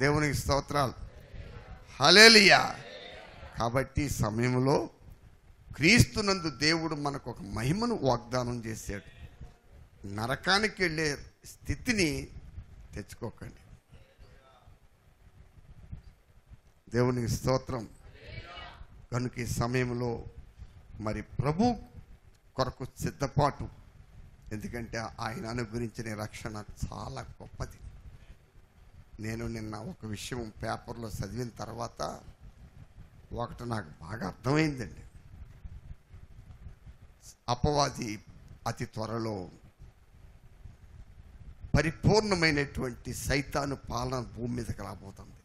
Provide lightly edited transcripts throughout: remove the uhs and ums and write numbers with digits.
దేవునికి స్తోత్రాలు. హల్లెలూయా. కాబట్టి సమయంలో క్రీస్తునందు దేవుడు మనకు ఒక మహిమను వాగ్దానం చేశాడు. నరకానికి వెళ్ళే స్థితిని తెచ్చుకోకండి. దేవునికి స్తోత్రం. కనుక ఈ సమయంలో మరి ప్రభు కొరకు సిద్ధపాటు, ఎందుకంటే ఆయన అనుగ్రహించిన రక్షణ చాలా గొప్పది. నేను నిన్న ఒక విషయం పేపర్లో చదివిన తర్వాత ఒకటి నాకు బాగా అర్థమైందండి. అపవాది అతి త్వరలో పరిపూర్ణమైనటువంటి సైతాను పాలన భూమి మీదకి రాబోతుంది.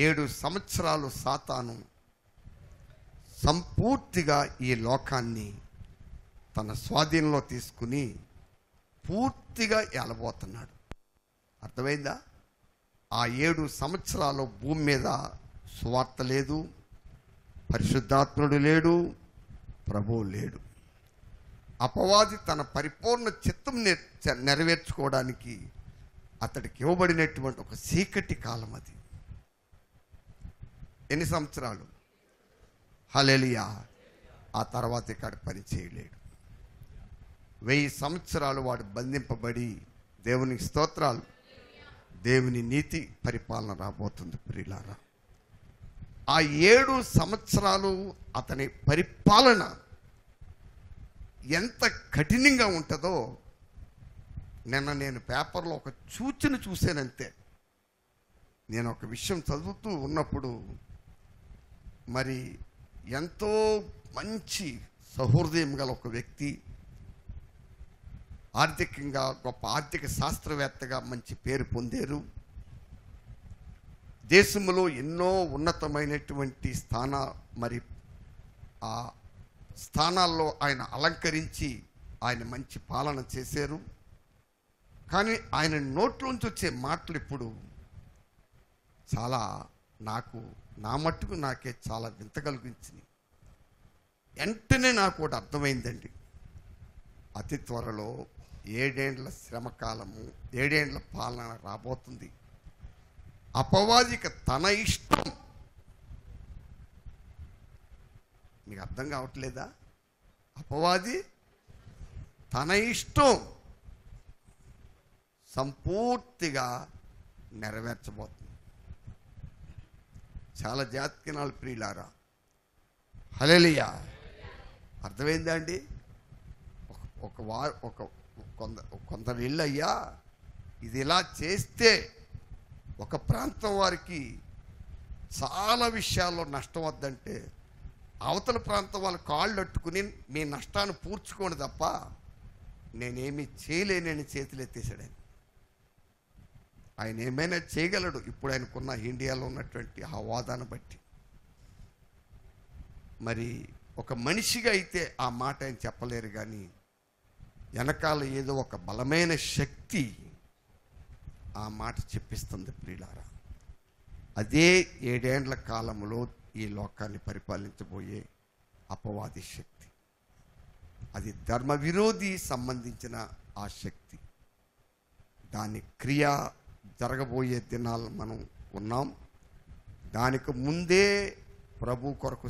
7 సంవత్సరాలు సాతాను సంపూర్తిగా ఈ లోకాన్ని తన స్వాధీనంలో తీసుకుని పూర్తిగా ఏలబోతున్నాడు. అర్థమైందా? ఆ 7 సంవత్సరాలు భూమి మీద సువార్త లేదు, పరిశుద్ధాత్ముడు లేడు, ప్రభువు లేడు. అపవాది తన పరిపూర్ణ చిత్తం నెరవేర్చుకోవడానికి అతడికి ఇవ్వబడినటువంటి ఒక చీకటి కాలం అది. ఎన్ని సంవత్సరాలు? హల్లెలూయా. ఆ తర్వాత ఇక్కడ పని చేయలేడు. 1000 సంవత్సరాలు వాడు బంధింపబడి, దేవునికి స్తోత్రాలు, దేవుని నీతి పరిపాలన రాబోతుంది ప్రియులారా. ఆ 7 సంవత్సరాలు అతని పరిపాలన ఎంత కఠినంగా ఉంటుందో నిన్న నేను పేపర్లో ఒక సూచన చూశానంతే. నేను ఒక విషయం చదువుతూ ఉన్నప్పుడు మరి ఎంతో మంచి సహృదయం గల ఒక వ్యక్తి, ఆర్థికంగా గొప్ప ఆర్థిక శాస్త్రవేత్తగా మంచి పేరు పొందారు. దేశంలో ఎన్నో ఉన్నతమైనటువంటి మరి ఆ స్థానాల్లో ఆయన అలంకరించి ఆయన మంచి పాలన చేశారు. కానీ ఆయన నోట్లోంచి వచ్చే మాటలు ఇప్పుడు చాలా నా మట్టుకు నాకే చాలా వింత కలిగించింది. వెంటనే నాకు ఒకటి అర్థమైందండి. అతి త్వరలో 7 ఏండ్ల శ్రమకాలము, 7 ఏండ్ల పాలన రాబోతుంది. అపవాదికి తన ఇష్టం, మీకు అర్థం కావట్లేదా? అపవాది తన ఇష్టం సంపూర్తిగా నెరవేర్చబోతుంది. చాలా జాతికినాలు ప్రియులారా. హల్లెలూయా. అర్థమైందా అండి? కొందరు ఇళ్ళు అయ్యా, ఇది ఇలా చేస్తే ఒక ప్రాంతం వారికి చాలా విషయాల్లో నష్టం వద్దంటే అవతల ప్రాంతం వాళ్ళ కాళ్ళు అట్టుకుని మీ నష్టాన్ని పూడ్చుకోండి తప్ప నేనేమీ చేయలేనని చేతులు ఎత్తేసాడు ఆయన. ఆయన ఏమైనా చేయగలడు ఇప్పుడు ఆయనకున్న ఇండియాలో ఉన్నటువంటి ఆ హోదాను బట్టి. మరి ఒక మనిషిగా అయితే ఆ మాట ఆయన చెప్పలేరు, కానీ వెనకాల ఏదో ఒక బలమైన శక్తి ఆ మాట చెప్పిస్తుంది ప్రియులారా. అదే 7 ఏండ్ల కాలంలో ఈ లోకాన్ని పరిపాలించబోయే అపవాది శక్తి. అది ధర్మ విరోధి సంబంధించిన ఆ శక్తి. దాని క్రియ జరగబోయే దినాలు మనం ఉన్నాం. దానికి ముందే ప్రభు కొరకు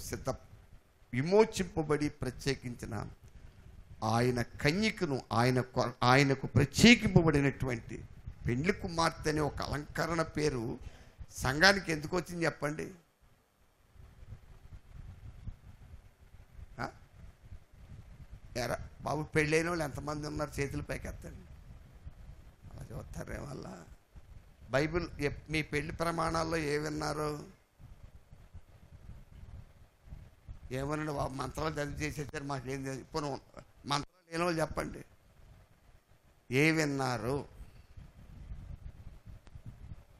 విమోచింపబడి ప్రత్యేకించిన ఆయన కన్యకను, ఆయనకు ప్రత్యేకింపబడినటువంటి పెండ్లి కుమార్తె అనే ఒక అలంకరణ పేరు సంఘానికి ఎందుకు వచ్చింది చెప్పండి? ఎరా బాబు, పెళ్ళైన వాళ్ళు ఎంతమంది ఉన్నారు? చేతులు పైకి ఎత్తండి. అలా చూస్తారే వల్ల బైబిల్ మీ పెళ్లి ప్రమాణాల్లో ఏమన్నారు? ఏమన్నా బాబు మంత్రాలు చదివి చేసేసారు, మాకేం ఇప్పుడు మంత్రాలు లేని వాళ్ళు చెప్పండి, ఏ విన్నారు?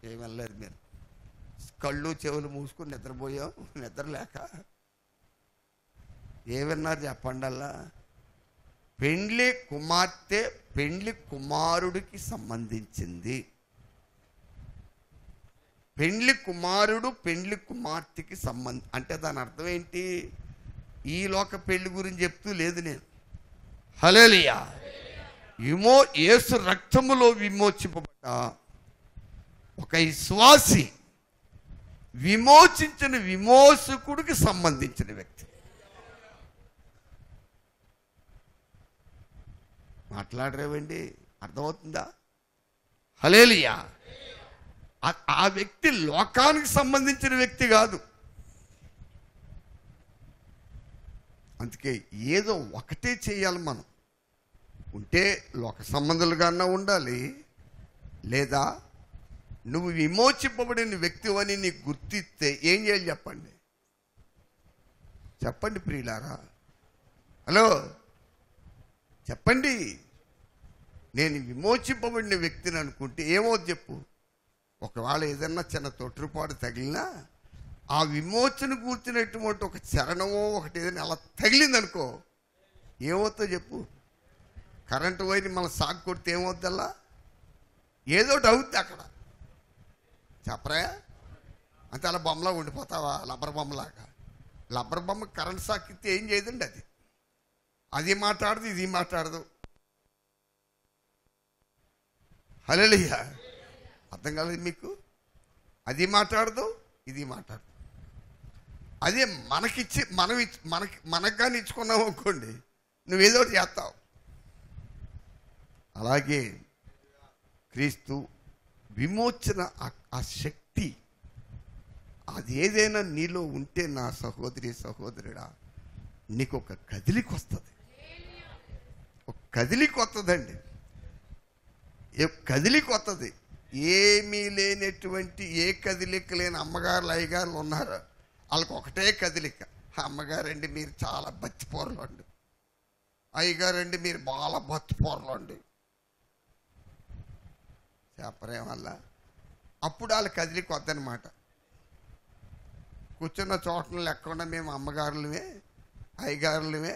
ఏం వినలేదు మీరు. కళ్ళు చెవులు మూసుకుని నిద్రపోయాం, నిద్ర లేక. ఏ విన్నారు చెప్పండి. అలా పెండ్లి కుమార్తె పెండ్లి కుమారుడికి సంబంధించింది. పెండ్లి కుమారుడు పెండ్లి కుమార్తెకి అంటే దాని అర్థం ఏంటి? ఈ లోక పెళ్లి గురించి చెప్తూ లేదు నేను. హల్లెలూయా. యేసు రక్తములో విమోచింపబడ్డ ఒక విశ్వాసి విమోచించిన విమోచకుడికి సంబంధించిన వ్యక్తి. మాట్లాడరేవండి, అర్థమవుతుందా? హల్లెలూయా. ఆ వ్యక్తి లోకానికి సంబంధించిన వ్యక్తి కాదు. అందుకే ఏదో ఒకటే చేయాలి మనం. ఉంటే లోక సంబంధులుగానే ఉండాలి, లేదా నువ్వు విమోచింపబడిన వ్యక్తివని నీకు గుర్తిస్తే ఏం చేయాలి చెప్పండి? చెప్పండి ప్రియులారా, హలో చెప్పండి. నేను విమోచింపబడిన వ్యక్తిని అనుకుంటే ఏమవుతుంది చెప్పు? ఒకవేళ ఏదన్నా చిన్న తొట్టుపాటు తగిలినా ఆ విమోచన కూర్చున్నటువంటి ఒక చరణమో ఒకటి ఏదైనా అలా తగిలిందనుకో, ఏమవుతుందో చెప్పు? కరెంటు వైర్ని మనం సాగు కొడితే ఏమవుద్దల్లా? ఏదోటి అవుద్ది అక్కడ. చెప్పరా? అంతే అలా బొమ్మలా ఉండిపోతావా? లబ్బర్ బొమ్మలాగా. లబ్బర్ బొమ్మ కరెంట్ సాకితే ఏం చేయదండి అది. అది మాట్లాడదు, ఇది మాట్లాడదు. హల్లెలూయా. అర్థం కాలేదు మీకు? అది మాట్లాడదు, ఇది మాట్లాడదు. అదే మనకిచ్చి మనకు కానీ ఇచ్చుకున్నావు అనుకోండి, నువ్వేదో ఒకటి చేస్తావు. అలాగే క్రీస్తు విమోచన ఆ శక్తి అది ఏదైనా నీలో ఉంటే నా సహోదరి సహోదరుడా, నీకు ఒక కదిలికి వస్తుంది. ఒక కదిలికి వస్తుందండి, కదిలికి వస్తుంది. ఏమీ లేనటువంటి ఏ కదిలిక లేని అమ్మగారులు అయ్యగారులు ఉన్నారు, వాళ్ళకి ఒకటే కదిలిక. అమ్మగారండి మీరు చాలా బతిపోరలండి, అయ్యగారండి మీరు బాగా బతిపోరలండి చెప్పరేం వల్ల. అప్పుడు వాళ్ళ కదిలికి వద్దనమాట. కూర్చున్న చోటను లేకుండా మేము అమ్మగారులమే అయ్యగారులమే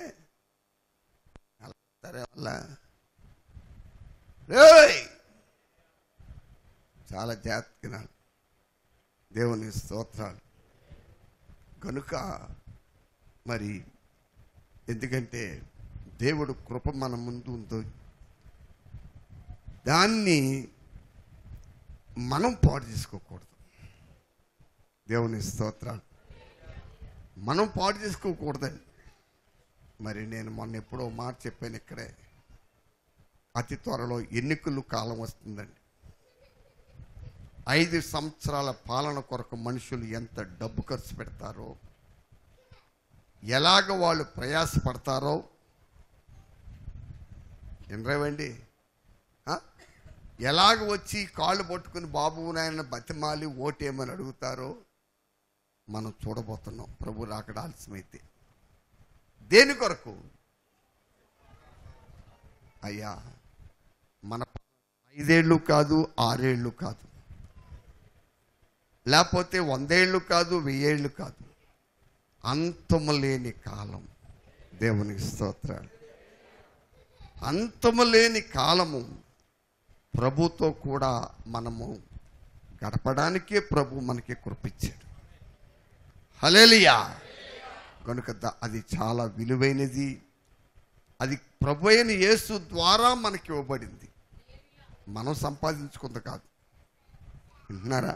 సరే వల్ల చాలా జాగ్రత్తగా దేవుని స్తోత్రాలు. కనుక మరి ఎందుకంటే దేవుడు కృప మన ముందు ఉందో దాన్ని మనం పాడు చేసుకోకూడదు. దేవుని స్తోత్రాలు. మనం పాడు చేసుకోకూడదండి. మరి నేను మొన్న ఎప్పుడో మాట చెప్పాను ఇక్కడే, అతి త్వరలో ఎన్నికలు కాలం వస్తుందండి. 5 సంవత్సరాల పాలన కొరకు మనుషులు ఎంత డబ్బు ఖర్చు పెడతారో, ఎలాగ వాళ్ళు ప్రయాసపడతారో వినరేవండి. ఎలాగ వచ్చి కాళ్ళు పట్టుకుని బాబు నాయన బతిమాలి ఓటేమని అడుగుతారో మనం చూడబోతున్నాం. ప్రభు రాకడ ఆలస్యమైతే దేని కొరకు? అయ్యా మన 5 ఏళ్ళు కాదు, 6 ఏళ్ళు కాదు, లేకపోతే 100 ఏళ్ళు కాదు, 1000 ఏళ్ళు కాదు, అంతము లేని కాలం. దేవునికి స్తోత్రాలు. అంతము లేని కాలము ప్రభుతో కూడా మనము గడపడానికే ప్రభు మనకి కృపించాడు. హల్లెలూయా. కనుక అది చాలా విలువైనది. అది ప్రభు అయిన యేసు ద్వారా మనకి ఇవ్వబడింది, మనం సంపాదించుకుంది కాదు. వింటున్నారా?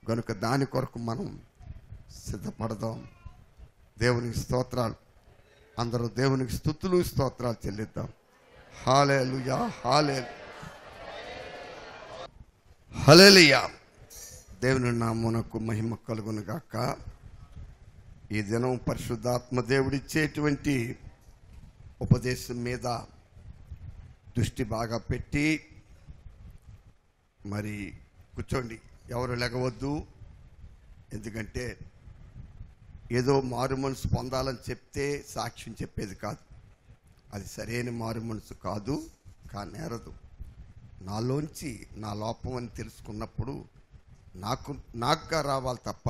కనుక దాని కొరకు మనం సిద్ధపడదాం. దేవునికి స్తోత్రాలు. అందరూ దేవునికి స్తుతులు స్తోత్రాలు చెల్లిద్దాం. హల్లెలూయా, హల్లెలూయా, హల్లెలూయా. దేవుని నామమునకు మహిమ కలుగును గాక. ఈ దినం పరిశుద్ధాత్మ దేవుడిచ్చేటువంటి ఉపదేశం మీద దృష్టి బాగా పెట్టి మరి కూర్చోండి. ఎవరు లెగవద్దు. ఎందుకంటే ఏదో మారు మనసు పొందాలని చెప్తే సాక్ష్యం చెప్పేది కాదు. అది సరైన మారు మనసు కాదు, కానేరదు. నాలోంచి నా లోపం అని తెలుసుకున్నప్పుడు నాకుగా రావాలి తప్ప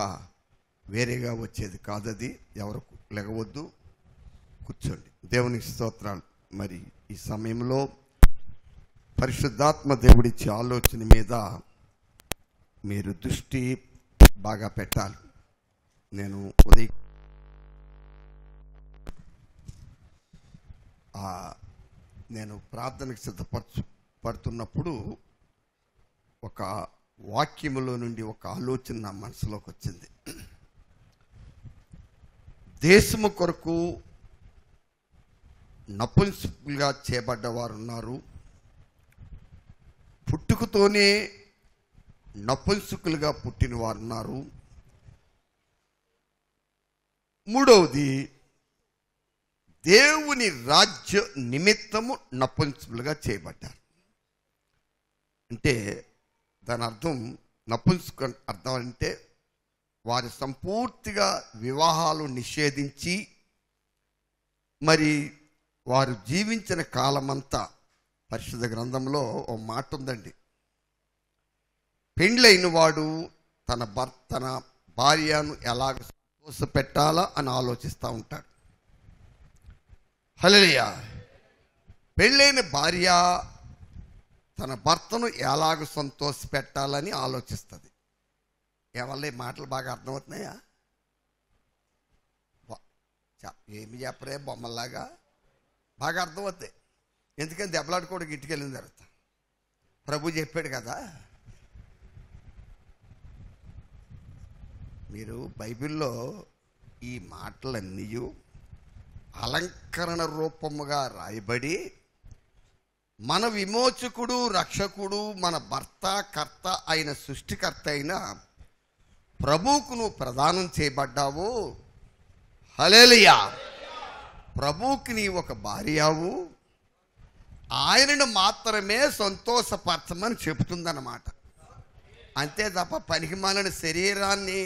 వేరేగా వచ్చేది కాదు. అది ఎవరు లెగవద్దు, కూర్చోండి. దేవునికి స్తోత్రాలు. మరి ఈ సమయంలో పరిశుద్ధాత్మ దేవుడిచ్చే ఆలోచన మీద మీరు దృష్టి బాగా పెట్టాలి. నేను నేను ప్రార్థనకు పడుతున్నప్పుడు ఒక వాక్యములో నుండి ఒక ఆలోచన నా మనసులోకి వచ్చింది. దేశము కొరకు నపుంసకులుగా చేయబడ్డవారు ఉన్నారు, పుట్టుకతోనే నపుంసకులుగా పుట్టిన వారు ఉన్నారు. మూడవది, దేవుని రాజ్య నిమిత్తము నపుంసకులుగా చేయబడ్డారు. అంటే దాని అర్థం, నపుంసకు అర్థం అంటే వారి సంపూర్తిగా వివాహాలు నిషేధించి మరి వారు జీవించిన కాలమంతా, పరిశుద్ధ గ్రంథంలో ఓ మాట ఉందండి, పెండ్లైన వాడు తన భార్యను ఎలాగ సంతోషపెట్టాలా అని ఆలోచిస్తూ ఉంటాడు. హల్లెలూయా. పెళ్ళైన భార్య తన భర్తను ఎలాగ సంతోషపెట్టాలని ఆలోచిస్తుంది. ఏమల్ల ఈ మాటలు బాగా అర్థమవుతున్నాయా? ఏమి చెప్పరే, బొమ్మల్లాగా బాగా అర్థమవుతాయి. ఎందుకని దెబ్బలాడుకోవడానికి ఇంటికి వెళ్ళిన తర్వాత ప్రభు చెప్పాడు కదా. మీరు బైబిల్లో ఈ మాటలన్నీ అలంకరణ రూపముగా రాయబడి మన విమోచకుడు, రక్షకుడు, మన భర్త, కర్త అయిన సృష్టికర్త అయిన ప్రభువుకు నువ్వు ప్రదానం చేయబడ్డావు. హల్లెలూయా. ప్రభువుకి నీ ఒక భార్యవు, ఆయనను మాత్రమే సంతోషపరచమని చెబుతుందన్నమాట. అంతే తప్ప పనికిమాలిన శరీరాన్ని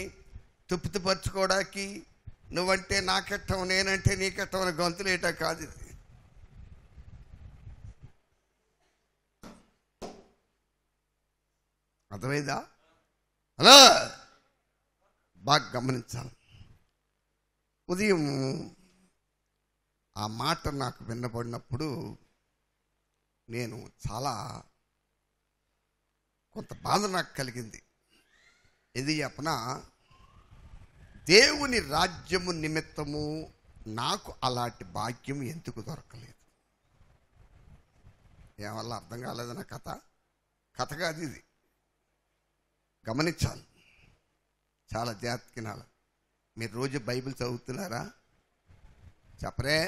తృప్తిపరచుకోవడానికి నువ్వంటే నాకెట్టం, నేనంటే నీకెట్టం అని గొంతులేట కాదు ఇది. అర్థమైందా? అలా బాగా గమనించాలి. ఉదయం ఆ మాట నాకు వినబడినప్పుడు నేను చాలా కొంత బాధ నాకు కలిగింది. ఇది చెప్పనా, దేవుని రాజ్యము నిమిత్తము నాకు అలాంటి భాగ్యం ఎందుకు దొరకలేదు? ఏమల్ల అర్థం కాలేదు నా కథ కాదు ఇది. గమనించాలి, చాలా జాగ్రత్తగా. మీరు రోజు బైబిల్ చదువుతున్నారా? చెప్పరే.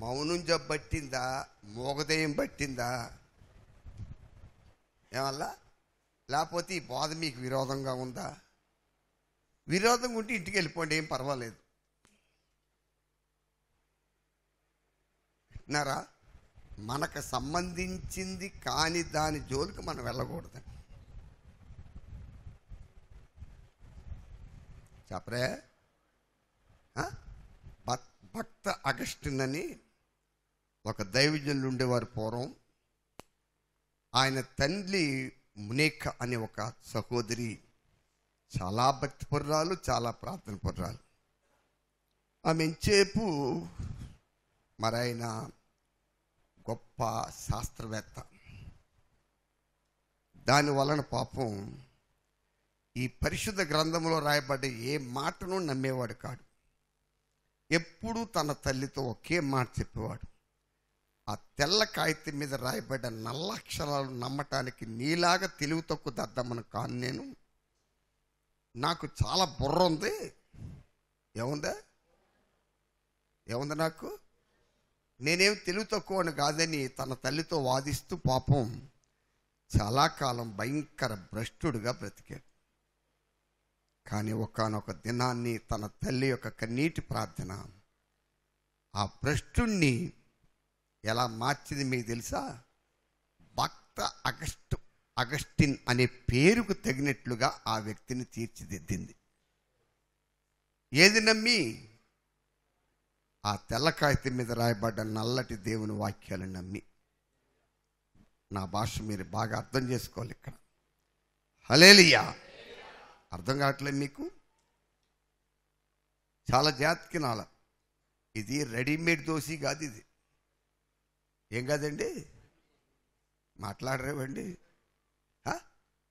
మౌనం జబ్బు పట్టిందా, మోగదయం పట్టిందా? ఏమల్లా? లేకపోతే ఈ బోధ మీకు విరోధంగా ఉందా? విరోధంగా ఉంటే ఇంటికి వెళ్ళిపోండి, ఏం పర్వాలేదు. విన్నారా? మనకు సంబంధించింది కాని దాని జోలికి మనం వెళ్ళకూడదండి. చెప్పరే. భక్త అగస్టిన్ అని ఒక దైవజనులు ఉండేవారు పూర్వం. ఆయన తండ్రి మునేక అనే ఒక సహోదరి చాలా భక్తిపరురాలు, చాలా ప్రార్థన పరురాలు. ఆమె ఎంచేపు మరి ఆయన గొప్ప శాస్త్రవేత్త. దాని వలన పాపం ఈ పరిశుద్ధ గ్రంథంలో రాయబడ్డ ఏ మాటను నమ్మేవాడు కాడు. ఎప్పుడూ తన తల్లితో ఒకే మాట చెప్పేవాడు, ఆ తెల్ల కాగితం మీద రాయబడ్డ నల్ల అక్షరాలు నమ్మటానికి నీలాగా తెలివి తక్కువ దద్దమ్మను కాను నేను. నాకు చాలా బుర్ర ఉంది. ఏముంది నాకు? నేనేం తెలివి తక్కువ అని కాదని తన తల్లితో వాదిస్తూ పాపం చాలా కాలం భయంకర భ్రష్టుడుగా బ్రతికాడు. కానీ ఒకానొక దినాన్ని తన తల్లి యొక్క కన్నీటి ప్రార్థన ఆ భ్రష్టుణ్ణి ఎలా మార్చింది మీకు తెలుసా? భక్త అగస్టిన్ అనే పేరుకు తగినట్లుగా ఆ వ్యక్తిని తీర్చిదిద్దింది. ఏది నమ్మి? ఆ తెల్ల కాగితం మీద రాయబడ్డ నల్లటి దేవుని వాక్యాలను నమ్మి. నా భాష మీరు బాగా అర్థం చేసుకోవాలి ఇక్కడ. హల్లెలూయా. అర్థం కావట్లేదు మీకు? చాలా జాతికి నాల. ఇది రెడీమేడ్ దోశ కాదు. ఇది ఏం కాదండి, మాట్లాడరేవండి.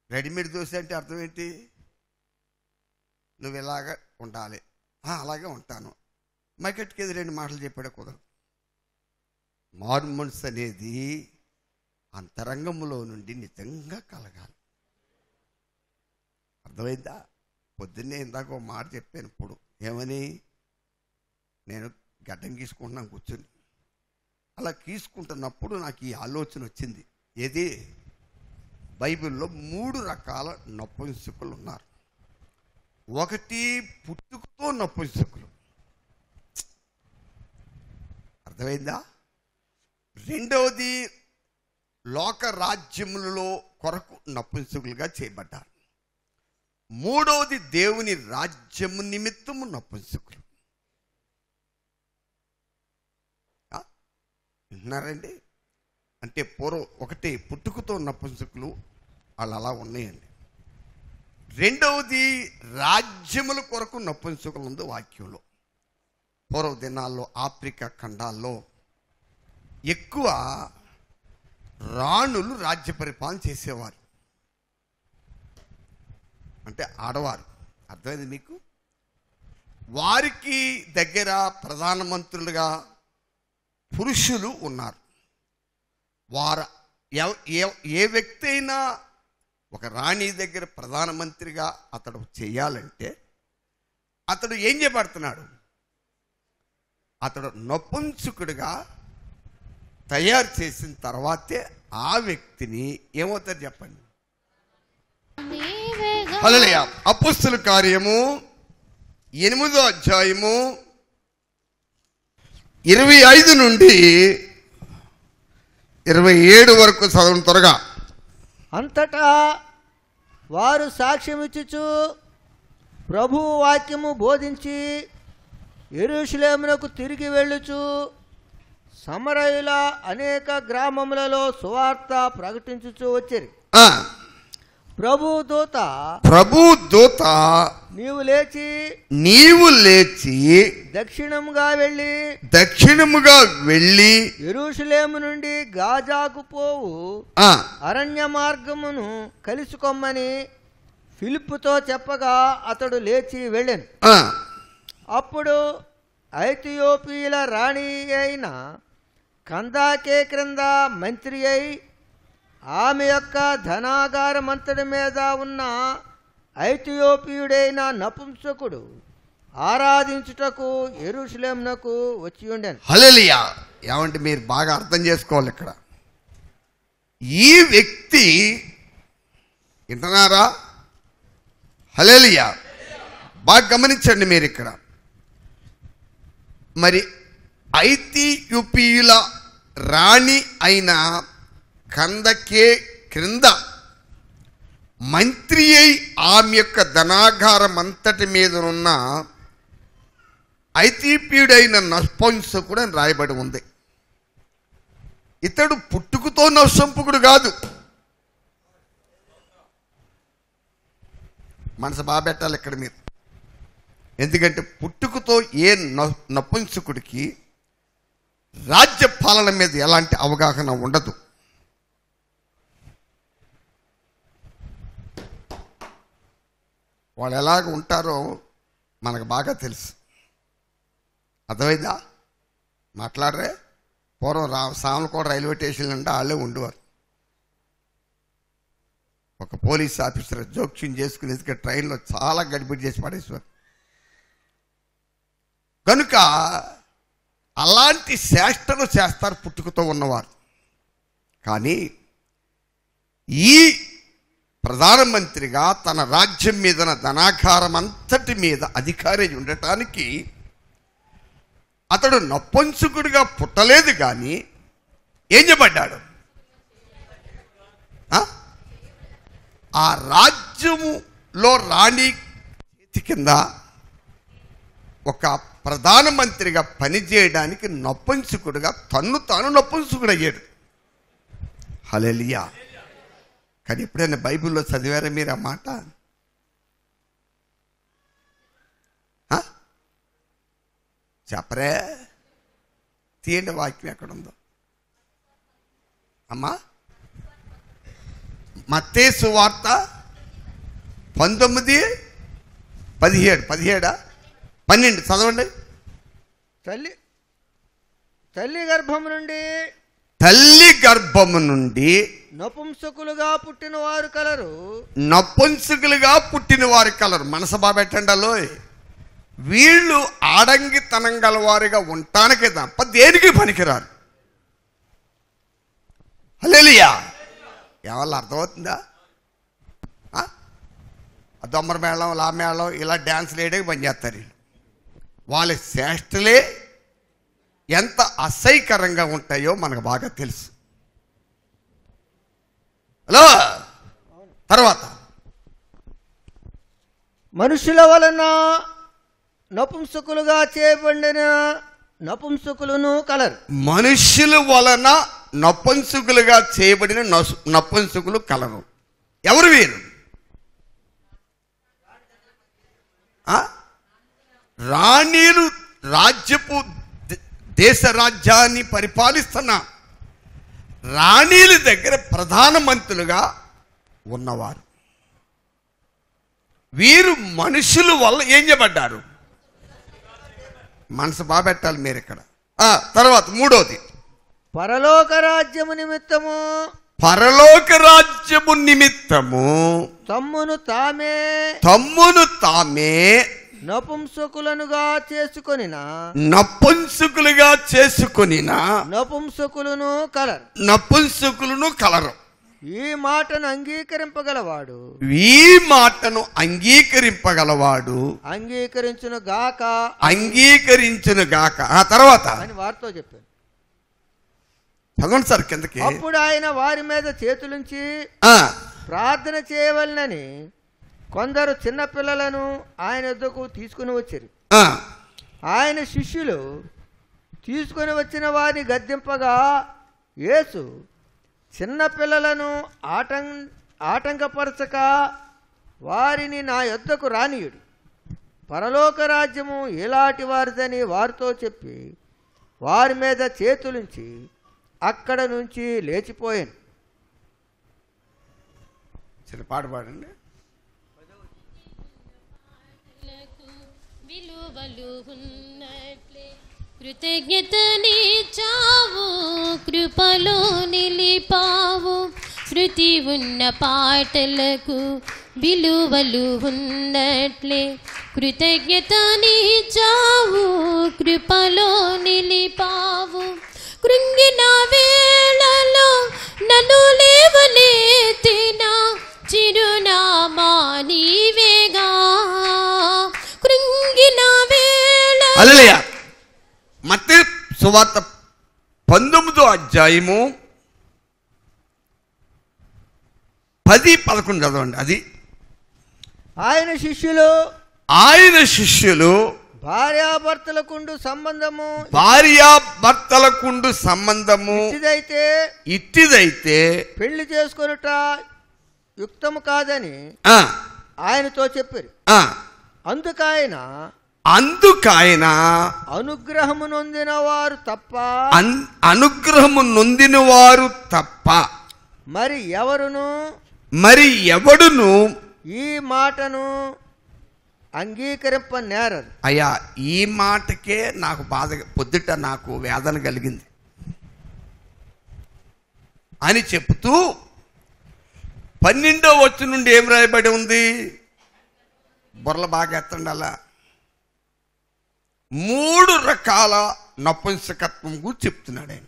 రెడీమేడ్ దోశ అంటే అర్థం ఏంటి? నువ్వు ఇలాగ ఉండాలి, అలాగే ఉంటాను. మైకెట్కి రెండు మాటలు చెప్పాడు కుదరదు. మారు మనసు అనేది అంతరంగంలో నుండి నిజంగా కలగాలి. అర్థమైందా? పొద్దున్నే ఇందాక ఒక మాట చెప్పాను. ఇప్పుడు ఏమని, నేను గడ్డం గీసుకుంటున్నాను కూర్చొని. అలా గీసుకుంటున్నప్పుడు నాకు ఈ ఆలోచన వచ్చింది. ఏది? బైబిల్లో 3 రకాల నపుంసకులు ఉన్నారు. ఒకటి పుట్టుకతో నపుంసకులు, అర్థమైందా? రెండవది లోక రాజ్యములలో కొరకు నపుంసకులుగా చేయబడ్డారు. మూడవది దేవుని రాజ్యము నిమిత్తము నపుంసకులు. విన్నారండి? అంటే పూర్వం ఒకటి పుట్టుకతో నపుంసకులు, వాళ్ళు అలా ఉన్నాయండి. రెండవది రాజ్యముల కొరకు నపుంసకులు ఉంది వాక్యంలో. పూర్వ దినాల్లో ఆఫ్రికా ఖండాల్లో ఎక్కువ రాణులు రాజ్య పరిపాలన చేసేవారు, అంటే ఆడవారు. అర్థమైంది మీకు? వారికి దగ్గర ప్రధానమంత్రులుగా పురుషులు ఉన్నారు. వారు ఏ వ్యక్తి అయినా ఒక రాణి దగ్గర ప్రధానమంత్రిగా అతడు చేయాలంటే అతడు ఏం చేయబడుతున్నాడు? అతడు నపుంసకుడిగా తయారు చేసిన తర్వాతే ఆ వ్యక్తిని ఏమవుతారు చెప్పండి? హల్లెలూయా. అపొస్తలుల కార్యము 8వ అధ్యాయము 25 నుండి 27 వరకు చదవండి త్వరగా. అంతటా వారు సాక్ష్యమిచ్చుచు ప్రభువు వాక్యము బోధించి యెరూషలేమునకు తిరిగి వెళ్ళుచు సమరయుల అనేక గ్రామములలో సువార్త ప్రకటించుచు వచ్చిరి. ప్రభు దూత నీవు లేచి దక్షిణముగా వెళ్ళి యెరూషలేము నుండి గాజాకు పోవు అరణ్య మార్గమును కలుసుకొమ్మని ఫిలిప్పుతో చెప్పగా అతడు లేచి వెళ్ళెను. అప్పుడు ఐథియోపియుల రాణి అయిన కందాకే క్రింద మంత్రి అయి ఆమె యొక్క ధనాగారమంతటి మీద ఉన్న ఐథియోపియుడైన నపుంసకుడు ఆరాధించుటకు యెరూషలేమునకు వచ్చి ఉండెను. హల్లెలూయా. ఏమంటే మీరు బాగా అర్థం చేసుకోవాలి. ఇక్కడ ఈ వ్యక్తి వింటున్నారా? హల్లెలూయా. బాగా గమనించండి మీరు. ఇక్కడ మరి ఐథియోపియుల రాణి అయిన కందకే క్రింద మంత్రి అయి ఆమె యొక్క ధనాగారం అంతటి మీద ఉన్న ఐథియోపియుడైన నపుంసకుడు అని రాయబడి ఉంది. ఇతడు పుట్టుకతో నపుంసకుడు కాదు. మనసు బాగా పెట్టాలి ఇక్కడ మీరు. ఎందుకంటే పుట్టుకతో ఏ నపుంసకుడికి రాజ్య పాలన మీద ఎలాంటి అవగాహన ఉండదు. వాళ్ళు ఎలాగ ఉంటారో మనకు బాగా తెలుసు. అర్థమైందా? మాట్లాడరే? పూర్వం సామలకోట రైల్వే స్టేషన్ అంటే వాళ్ళే ఉండేవారు. ఒక పోలీస్ ఆఫీసర్ జోక్యం చేసుకుని ట్రైన్లో చాలా గడిబిడి చేసి పడేసేవారు. కనుక అలాంటి చేష్టలు చేస్తారు పుట్టుకతో ఉన్నవారు. కానీ ఈ ప్రధానమంత్రిగా తన రాజ్యం మీద ధనాగారం అంతటి మీద అధికారి ఉండటానికి అతడు నపుంసకుడిగా పుట్టలేదు, కానీ ఏం చేయబడ్డాడు? ఆ రాజ్యములో రాణి చేతి కింద ఒక ప్రధానమంత్రిగా పనిచేయడానికి నపుంసకుడిగా తాను నపుంసకుడు అయ్యాడు. హల్లెలూయా. కానీ ఎప్పుడైనా బైబిల్లో చదివారా మీరు ఆ మాట? చెప్పరే? తీయండి వాక్యం ఎక్కడుందో. అమ్మా, మత్తయి సువార్త 19:17 చదవండి. తల్లి గర్భం నుండి తల్లి గర్భము నుండి నపుంసకులుగా పుట్టిన వారు కలరు. నపుంసకులుగా పుట్టిన వారి కలరు. మనసు బాబెట్టండలో, వీళ్ళు ఆడంగితనం గలవారిగా ఉండటానికే తప్ప దేనికి పనికిరారు. హల్లెలూయా. ఎవరు అర్థమవుతుందా? దొమ్మర మేళం, లా మేళం ఇలా డ్యాన్స్లు వేయడానికి పనిచేస్తారు. వాళ్ళ చేష్టలే ఎంత అసహ్యకరంగా ఉంటాయో మనకు బాగా తెలుసు. హలో, తర్వాత మనుషుల వలన నపుంసకులుగా చేయబడిన నపుంసకులను కలరు. మనుషుల వలన నపుంసకులుగా చేయబడిన నపుంసకులు కలరు. ఎవరు వీరు? రాణీలు రాజ్యపు దేశ రాజ్యాన్ని పరిపాలిస్తున్న రాణీల దగ్గర ప్రధానమంత్రులుగా ఉన్నవారు. వీరు మనుషుల వల్ల ఏం చేయబడ్డారు? మనసు బాగా పెట్టాలి మీరు ఇక్కడ. తర్వాత మూడోది, పరలోక రాజ్యము నిమిత్తము. పరలోక రాజ్యము నిమిత్తము తమ్మును తామే నపుంసకులుగా చేసుకొనిన నపుంసకులను కలరు. ఈ మాటను అంగీకరింపగలవాడు అంగీకరించును గాక. తర్వాత అని వారితో చెప్పాను. చదవండి సార్ కిందకి. అప్పుడు ఆయన వారి మీద చేతులుంచి ప్రార్థన చేయవలనని కొందరు చిన్నపిల్లలను ఆయన వద్దకు తీసుకుని వచ్చారు. ఆయన శిష్యులు తీసుకుని వచ్చిన వారిని గద్దింపగా యేసు చిన్నపిల్లలను ఆటంకపరచక వారిని నా యొద్దకు రానియుడు, పరలోక రాజ్యము ఎలాంటి వారిదని వారితో చెప్పి వారి మీద చేతులుంచి అక్కడ నుంచి లేచిపోయాను. చిన్న పాట పాడండి. కృతజ్ఞతనిచ్చావు, కృపలో నిలిపావు, శృతి ఉన్న పాటలకు విలువలు ఉన్నట్లే. కృతజ్ఞతనిచ్చావు, కృపలో నిలిపావు, కృంగిన వేళలో నన్ను లేవనెత్తిన చిరునామా నీవేగా. కృంగిన వేళ హల్లెలూయా. మత్తయి సువార్త 19వ అధ్యాయము 10-11 చదవండి. అది ఆయన శిష్యులు భార్యాభర్తలకుండు సంబంధము ఇట్టిదైతే పెళ్లి చేసుకొనుట యుక్తము కాదని ఆయనతో చెప్పారు. అందుకాయన అనుగ్రహము నొందిన వారు తప్ప మరి ఎవడును ఈ మాటను అంగీకరింపనేరదు. అయ్యా, ఈ మాటకే నాకు బాధ, పొద్దుట నాకు వేదన కలిగింది అని చెప్తూ 12వ వచనం నుండి ఏం రాయబడి ఉంది? బుర్రలు బాగా ఎత్తండి. అలా 3 రకాల నపుంసకత్వం గురించి చెప్తున్నాడు ఆయన.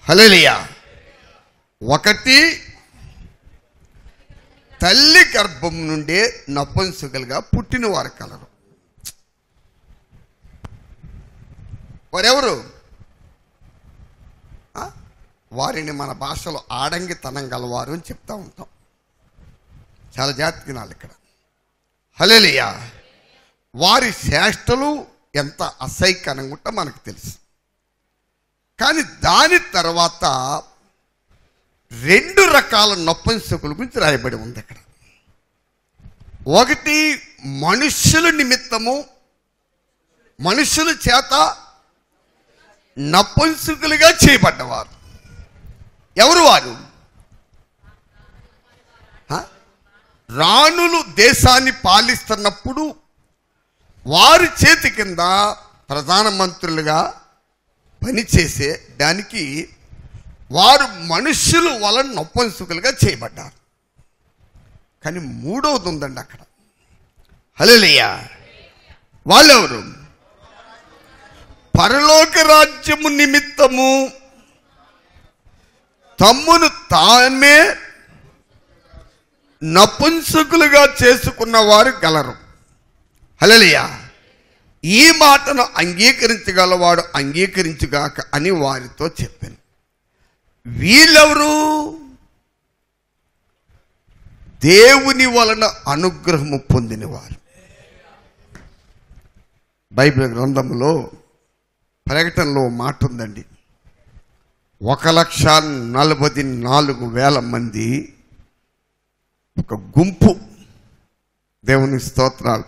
హల్లెలూయా. 1, తల్లి గర్భం నుండే నపుంసకులుగా పుట్టిన వారు కలరు. వారెవరు? వారిని మన భాషలో ఆడంగితనం గలవారు అని చెప్తా ఉంటాం. చాలా జాగ్రత్తగా వినాలి ఇక్కడ. హల్లెలూయా. వారి చేష్టలు ఎంత అసహ్యకరంగా ఉంటా మనకు తెలుసు. కానీ దాని తర్వాత 2 రకాల నపుంసకుల గురించి రాయబడి ఉంది అక్కడ. 1, మనుష్యుల నిమిత్తము, మనుషుల చేత నపుంసకులుగా చేయబడ్డవారు. ఎవరు వారు? రాణులు దేశాన్ని పాలిస్తున్నప్పుడు వారి చేతి కింద ప్రధానమంత్రులుగా పని చేసే దానికి వారు మనుషుల వలన నపుంసకులుగా చేయబడ్డారు. కానీ మూడవది ఉందండి అక్కడ. హల్లెలూయా. వాళ్ళెవరు? పరలోక రాజ్యము నిమిత్తము తమ్మును తామే నపుంసకులుగా చేసుకున్న వారు గలరు. హల్లెలూయా. ఈ మాటను అంగీకరించగలవాడు అంగీకరించుగాక అని వారితో చెప్పాను. వీళ్ళెవరు? దేవుని వలన అనుగ్రహము పొందినవారు. బైబిల్ గ్రంథంలో ప్రకటనలో మాట ఉందండి. 1,44,000 మంది ఒక గుంపు. దేవుని స్తోత్రాలు.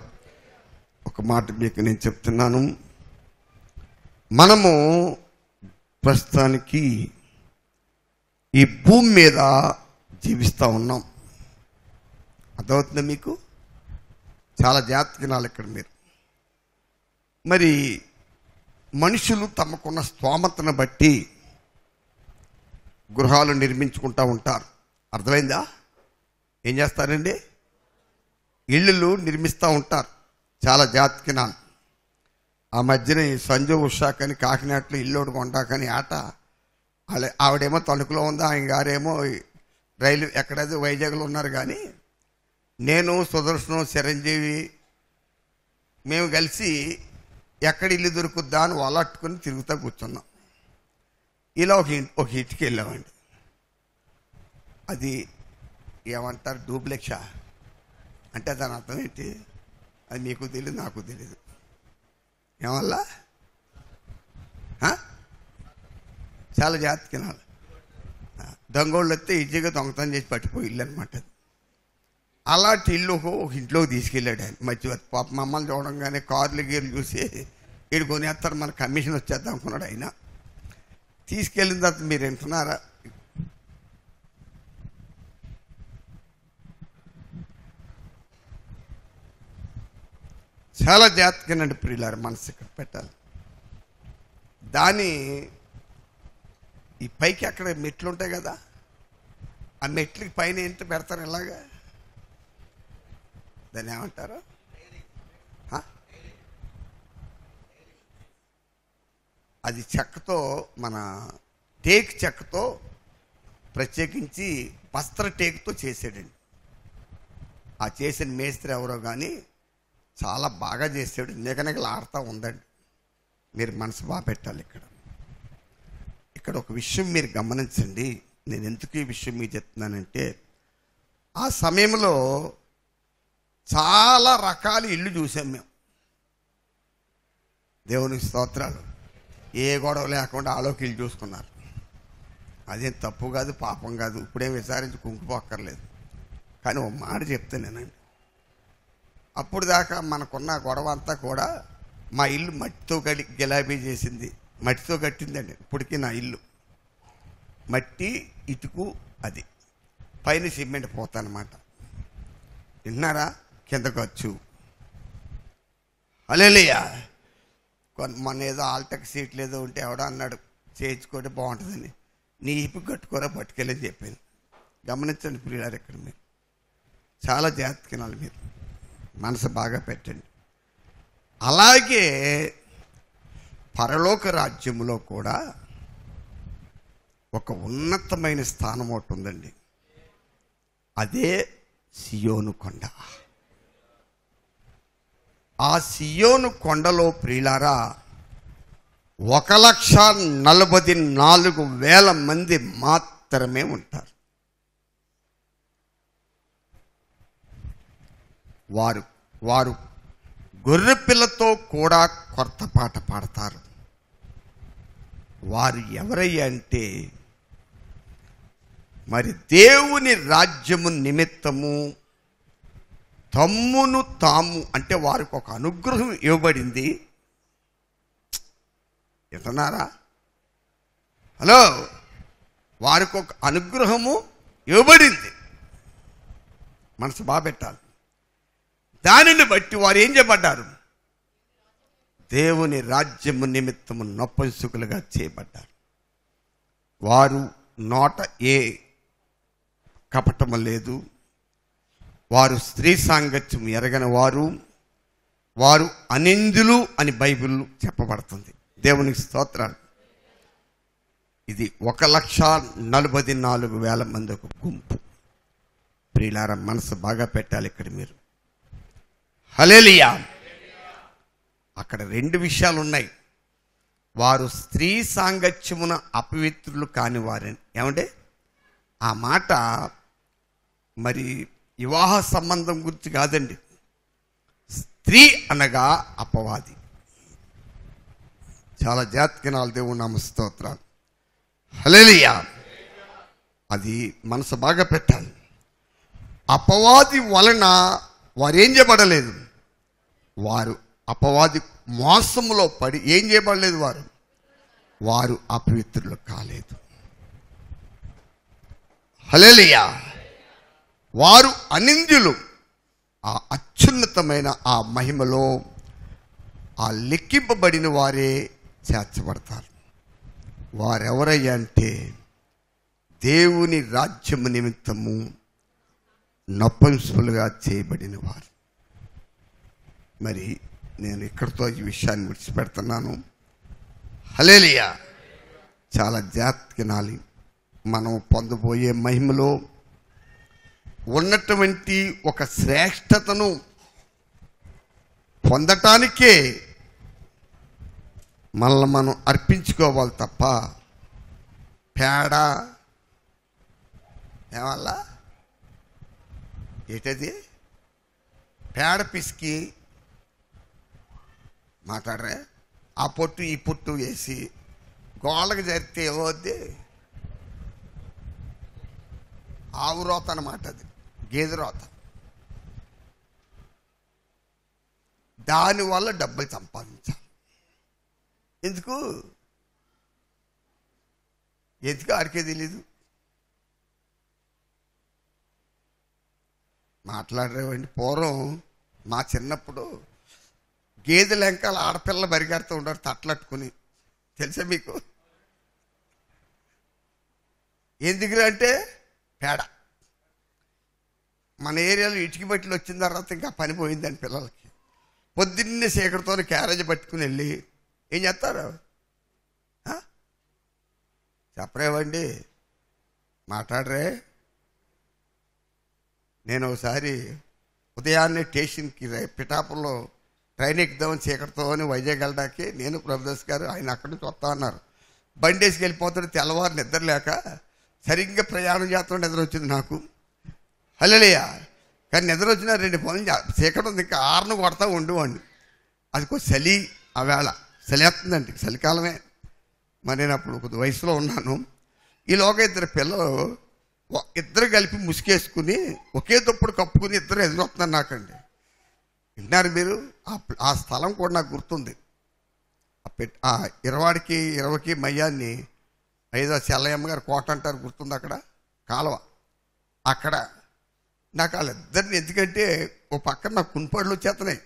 ఒక మాట మీకు నేను చెప్తున్నాను. మనము ప్రస్తుతానికి ఈ భూమి మీద జీవిస్తూ ఉన్నాం. అర్థమవుతుందా మీకు? చాలా జాగ్రత్తగా ఇక్కడ మీరు. మరి మనుషులు తమకున్న స్తోమతను బట్టి గృహాలు నిర్మించుకుంటూ ఉంటారు. అర్థమైందా? ఏం చేస్తారండి? ఇళ్ళు నిర్మిస్తూ ఉంటారు. చాలా జాగ్రత్తగా. ఆ మధ్యన సంజు ఉషా కానీ కాకినాడలో ఇల్లు కొంటాకని ఆట. ఆవిడేమో తణుకులో ఉందా, ఆయన గారేమో రైలు ఎక్కడైతే వైజాగ్లో ఉన్నారు. కానీ నేను, సుదర్శనం, చిరంజీవి మేము కలిసి ఎక్కడ ఇల్లు దొరుకుద్దా అని వాళ్ళట్టుకుని తిరుగుతూ కూర్చున్నాం. ఇలా ఒక ఇంటికి వెళ్ళామండి. అది ఏమంటారు, డూప్లెక్సా అంటే దాని అర్థం ఏంటి? అది మీకు తెలియదు, నాకు తెలియదు. ఏమల్లా చాలా జాగ్రత్తగా. దొంగోళ్ళు వస్తే ఈజీగా దొంగతనం చేసి పట్టిపోయి ఇల్లు అనమాట. అలాంటి ఇల్లు ఒక ఇంట్లోకి తీసుకెళ్ళాడు ఆయన. మధ్య పాప మమ్మల్ని చూడంగానే కార్లు గీర్లు చూసి వీడు కొనేస్తారు, మన కమిషన్ వచ్చేద్దాం అనుకున్నాడు ఆయన. తీసుకెళ్ళిన తర్వాత మీరు వింటున్నారా? చాలా జాగ్రత్తగానండి ప్రియులారు, మనసు ఇక్కడ పెట్టాలి. దాని ఈ పైకి అక్కడ మెట్లు ఉంటాయి కదా, ఆ మెట్లకి పైన ఏంటి పెడతారు ఇలాగా, దాన్ని ఏమంటారు? అది చెక్కతో, మన టేక్ చెక్కతో ప్రత్యేకించి వస్త్ర టేకుతో చేసాడండి. ఆ చేసిన మేస్త్రి ఎవరో కానీ చాలా బాగా చేసాడు. నిగనిగలు ఆడుతూ ఉందండి. మీరు మనసు బాగా పెట్టాలి. ఇక్కడ ఒక విషయం మీరు గమనించండి. నేను ఎందుకు ఈ విషయం మీకు చెప్తున్నానంటే, ఆ సమయంలో చాలా రకాల ఇల్లు చూసాం మేము. దేవునికి స్తోత్రాలు. ఏ గొడవ లేకుండా ఆలోకి ఇల్లు చూసుకున్నారు. అదేం తప్పు కాదు, పాపం కాదు. ఇప్పుడేం విచారించి కుంకుపోక్కర్లేదు. కానీ ఒక మాట చెప్తానేనండి, అప్పుడు దాకా మనకున్న గొడవ అంతా కూడా మా ఇల్లు మట్టితో గిలాబీ చేసింది, మట్టితో కట్టిందండి. ఇప్పటికీ నా ఇల్లు మట్టి, ఇటుకు, అది పైన సిమెంట్ పోతానమాట. విన్నారా? కింద ఖర్చు. హల్లెలూయా. మొన్న ఏదో ఆల్టెక్ సీట్లు ఏదో ఉంటే ఎవడో అన్నాడు చేయించుకుంటే బాగుంటుందని. నీ ఇప్పు కట్టుకోరా పట్టుకెళ్ళని చెప్పాను. గమనించండి ప్రియులారు, ఇక్కడ మీరు చాలా జాగ్రత్తగా మీరు మనసు బాగా పెట్టండి. అలాగే పరలోక రాజ్యంలో కూడా ఒక ఉన్నతమైన స్థానం ఒకటి ఉందండి. అదే సియోను కొండ. ఆ సియోను కొండలో ప్రియులారా 1,44,000 మంది మాత్రమే ఉంటారు. వారు గొర్రె పిల్లతో కూడా కొత్త పాట పాడతారు. వారు ఎవరయ్యా అంటే, మరి దేవుని రాజ్యము నిమిత్తము తమ్మును తాము, అంటే వారికి ఒక అనుగ్రహం ఇవ్వబడింది. వింటున్నారా? హలో, వారికి ఒక అనుగ్రహము ఇవ్వబడింది. మనసు బాగా పెట్టాలి. దానిని బట్టి వారు ఏం చేయబడ్డారు? దేవుని రాజ్యము నిమిత్తము నపుంసకులుగా చేయబడ్డారు. వారు నోట ఏ కపటము లేదు, వారు స్త్రీ సాంగత్యం ఎరగని వారు, వారు అనిందులు అని బైబిల్ చెప్పబడుతుంది. దేవునికి స్తోత్రాలు. ఇది 1,44,000 మంది ఒక గుంపు. ప్రియులారా, మనసు బాగా పెట్టాలి ఇక్కడ మీరు. హల్లెలూయా. అక్కడ 2 విషయాలు ఉన్నాయి. వారు స్త్రీ సాంగత్యమున అపవిత్రులు కాని వారని. ఏమంటే ఆ మాట మరి వివాహ సంబంధం గురించి కాదండి. స్త్రీ అనగా అపవాది. చాలా జాతికినాలు దేవుని నామ స్తోత్రాలు. హల్లెలూయా. అది మనసు బాగా పెట్టాలి. అపవాది వలన వారు ఏం చేయబడలేదు, వారు అపవాది మోసములో పడి ఏం చేయబడలేదు, వారు అపవిత్రులు కాలేదు. హల్లెలూయా. వారు అనింద్యులు. ఆ అత్యున్నతమైన ఆ మహిమలో ఆ లెక్కింపబడిన వారే చేర్చబడతారు. వారెవరయ్యా అంటే దేవుని రాజ్యము నిమిత్తము నపుంసకులుగా చేయబడిన వారు. మరి నేను ఇక్కడితో ఈ విషయాన్ని విడిచిపెడుతున్నాను. హల్లెలూయా. చాలా జాగ్రత్తగా వినాలి. మనం పొందబోయే మహిమలో ఉన్నటువంటి ఒక శ్రేష్టతను పొందటానికే మనల్ని మనం అర్పించుకోవాలి తప్ప పేడ ఏమల్లా ఏంటది పేడ పిసికి మాట్లాడరే ఆ పొట్టు ఈ పొట్టు వేసి గోళ్ళకి జరిగితే ఏమవుద్ది, ఆవు రోత అన్నమాట. అది గేదె రోత. దానివల్ల డబ్బులు సంపాదించాలి. ఎందుకు ఆడికే తెలీదు. మాట్లాడరేవండి. పూర్వం మా చిన్నప్పుడు గేదెల వెంకాల ఆడపిల్ల బరిగాడుతూ ఉంటారు తట్లట్టుకుని. తెలుసా మీకు? ఎందుకు అంటే పేడ. మన ఏరియాలో ఇటుక బట్టలు వచ్చిన తర్వాత ఇంకా పని పోయిందండి పిల్లలకి. పొద్దున్నే చీకటితో క్యారేజ్ పట్టుకుని వెళ్ళి ఏం చేస్తారు చెప్పరేవండి, మాట్లాడరే. నేను ఒకసారి ఉదయాన్నే స్టేషన్కి పిఠాపురంలో ట్రైన్ ఎక్కుదామని చీకటితో వైజాగ్ వెళ్ళడానికి నేను ప్రభుదాస్ గారు ఆయన అక్కడి నుంచి వస్తా అన్నారు. బండి వేసుకు వెళ్ళిపోతుంటే తెల్లవారు నిద్ర లేక సరిగ్గా ప్రయాణం చేస్తుంటే నిద్ర వచ్చింది నాకు. హల్లెలూయా. కానీ నిద్ర వచ్చిన 2 పనులు చీకటి ఉంది, ఇంకా 6ను కొడతా ఉండేవాడిని. అది కొంచెం చలి, ఆ వేళ చలి వేస్తుందండి, చలికాలమే. మరి నేను అప్పుడు కొద్ది వయసులో ఉన్నాను. ఈలోగా 2 పిల్లలు ఇద్దరు కలిపి ముసుకేసుకుని ఒకే దుప్పుడు కప్పుకుని ఇద్దరు ఎదురొస్తున్నారు నాకండి. వింటున్నారు మీరు? ఆ స్థలం కూడా నాకు గుర్తుంది. ఆ 20కి మయ్యాన్ని 5వ చెల్లయ్యమ్మ గారు కోట అంటారు, గుర్తుంది. అక్కడ కాలువ. అక్కడ నాకు వాళ్ళిద్దరిని, ఎందుకంటే ఓ పక్కన నాకు కుంపళ్ళు వచ్చేస్తున్నాయి.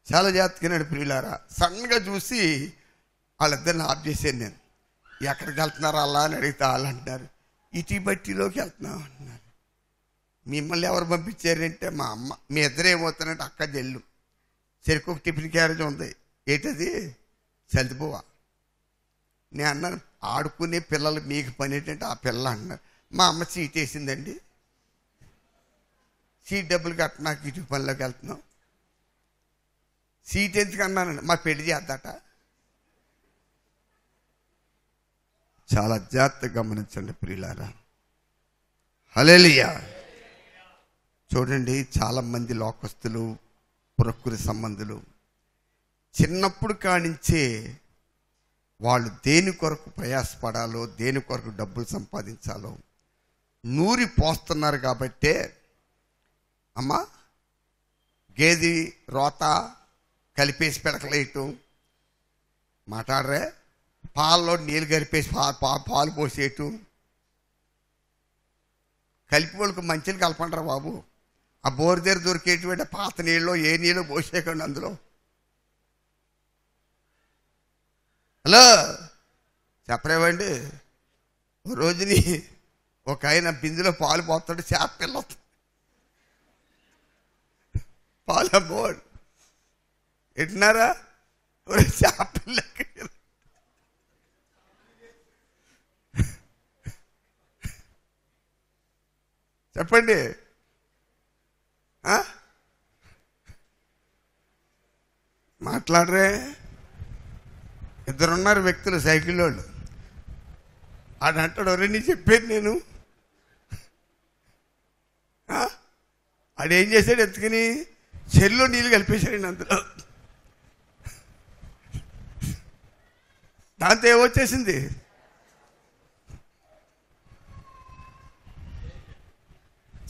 చాలా జాగ్రత్తగా ప్రియులారా. సడన్గా చూసి వాళ్ళిద్దరిని ఆఫ్ చేశాను నేను. ఎక్కడికి వెళ్తున్నారు అలా అని అడిగితే వాళ్ళు అంటున్నారు ఇటీ బట్టిలోకి వెళ్తున్నాం అంటున్నారు. మిమ్మల్ని ఎవరు పంపించారంటే మా అమ్మ. మీ ఇద్దరు ఏమవుతారంటే అక్క జల్లు చెరుకు టిఫిన్ క్యారేజ్ ఉంది. ఏంటది? చలిపోవా. నేను అన్నాను ఆడుకునే పిల్లలు మీకు పని ఏంటంటే ఆ పిల్ల అన్నారు. మా అమ్మ సీట్ వేసిందండి, సీట్ డబ్బులు కట్ట నాకు ఇటు పనిలోకి వెళ్తున్నాం. సీట్ ఎందుకు అన్నానండి, మా పెళ్లి చేద్దట. చాలా జాగ్రత్తగా గమనించండి ప్రియులారా. హల్లెలూయా. చూడండి, చాలామంది లోకస్తులు, ప్రకృతి సంబంధులు చిన్నప్పుడు కానించే వాళ్ళు దేని కొరకు ప్రయాసపడాలో, దేని కొరకు డబ్బులు సంపాదించాలో నూరి పోస్తున్నారు. కాబట్టే అమ్మా గేది రోత కలిపేసి పెడకలేయటం, మాట్లాడరే, పాలలో నీళ్ళు కలిపేసి పాలు పోసేయటం. కలిపి వాళ్ళకి మంచిని కలపంటారా బాబు? ఆ బోరు దగ్గర దొరికేటువంటి పాత నీళ్ళు ఏ నీళ్ళు పోసేయకండి అందులో. హలో చెప్పరేవండి. ఓ రోజుని ఒక ఆయన బిందులో పాలు పోతాడు, చేప పిల్ల వస్తుంది. పాలు బోర్డు ఎట్టినారా చేప పిల్ల చెప్పండి. మాట్లాడరే. ఇద్దరున్నారు వ్యక్తులు, సైకిల్ వాళ్ళు. ఆడంటాడు, ఒరే నీ చెప్పేది నేను. ఆడేం చేశాడు, ఎత్తుకుని చెరువులో నీళ్ళు కలిపేశాడు అందులో. దాంతో ఏమొచ్చేసింది,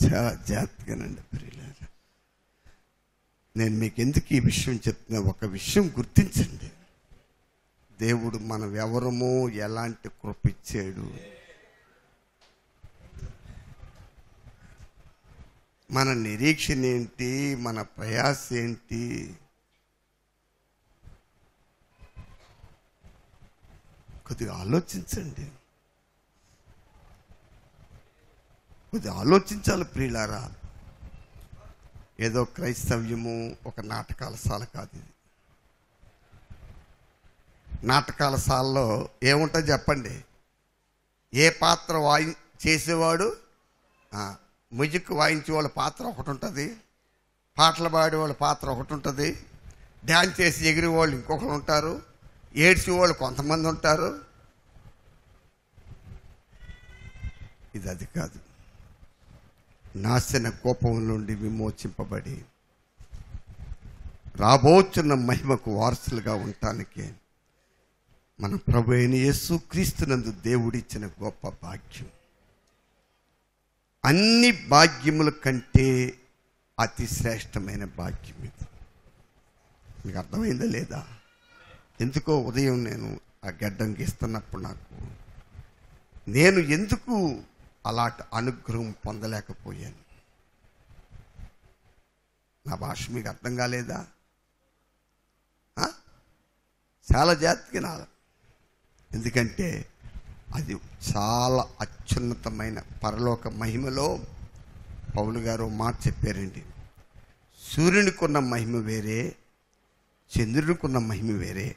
చాలా జాగ్రత్తగానండి ప్రియులారా. నేను మీకు ఎందుకు ఈ విషయం చెప్తున్నా, ఒక విషయం గుర్తించండి. దేవుడు మనం ఎవరమో ఎలాంటి కృప ఇచ్చాడు, మన నిరీక్షణ ఏంటి, మన ప్రయాస ఏంటి, కొద్దిగా ఆలోచించండి. కొద్దిగా ఆలోచించాలి ప్రియులారా. ఏదో క్రైస్తవ్యము ఒక నాటకాల సాల కాదు ఇది. నాటకాల సాలలో ఏముంటుంది చెప్పండి, ఏ పాత్ర చేసేవాడు, మ్యూజిక్ వాయించే వాళ్ళ పాత్ర ఒకటి ఉంటుంది, పాటలు పాడే వాళ్ళ పాత్ర ఒకటి ఉంటుంది, డ్యాన్స్ చేసి ఎగిరి వాళ్ళు ఇంకొకరు ఉంటారు, ఏడ్చి వాళ్ళు కొంతమంది ఉంటారు. ఇది అది కాదు. నాశన కోపం నుండి విమోచింపబడి రాబోతున్న మహిమకు వారసులుగా ఉండటానికి మన ప్రభు అయిన యేసు క్రీస్తునందు దేవుడిచ్చిన గొప్ప భాగ్యం. అన్ని భాగ్యముల కంటే అతి శ్రేష్టమైన భాగ్యం ఇది. మీకు అర్థమైందా లేదా? ఎందుకో ఉదయం నేను ఆ గడ్డం గీస్తున్నప్పుడు నేను ఎందుకు అలాంటి అనుగ్రహం పొందలేకపోయాను? నా భాష మీకు అర్థం కాలేదా? చాలా జాగ్రత్తగా నాలి. ఎందుకంటే అది చాలా అత్యున్నతమైన పరలోక మహిమలో పౌలు గారు మాట చెప్పారండి. సూర్యునికున్న మహిమ వేరే, చంద్రునికున్న మహిమ వేరే,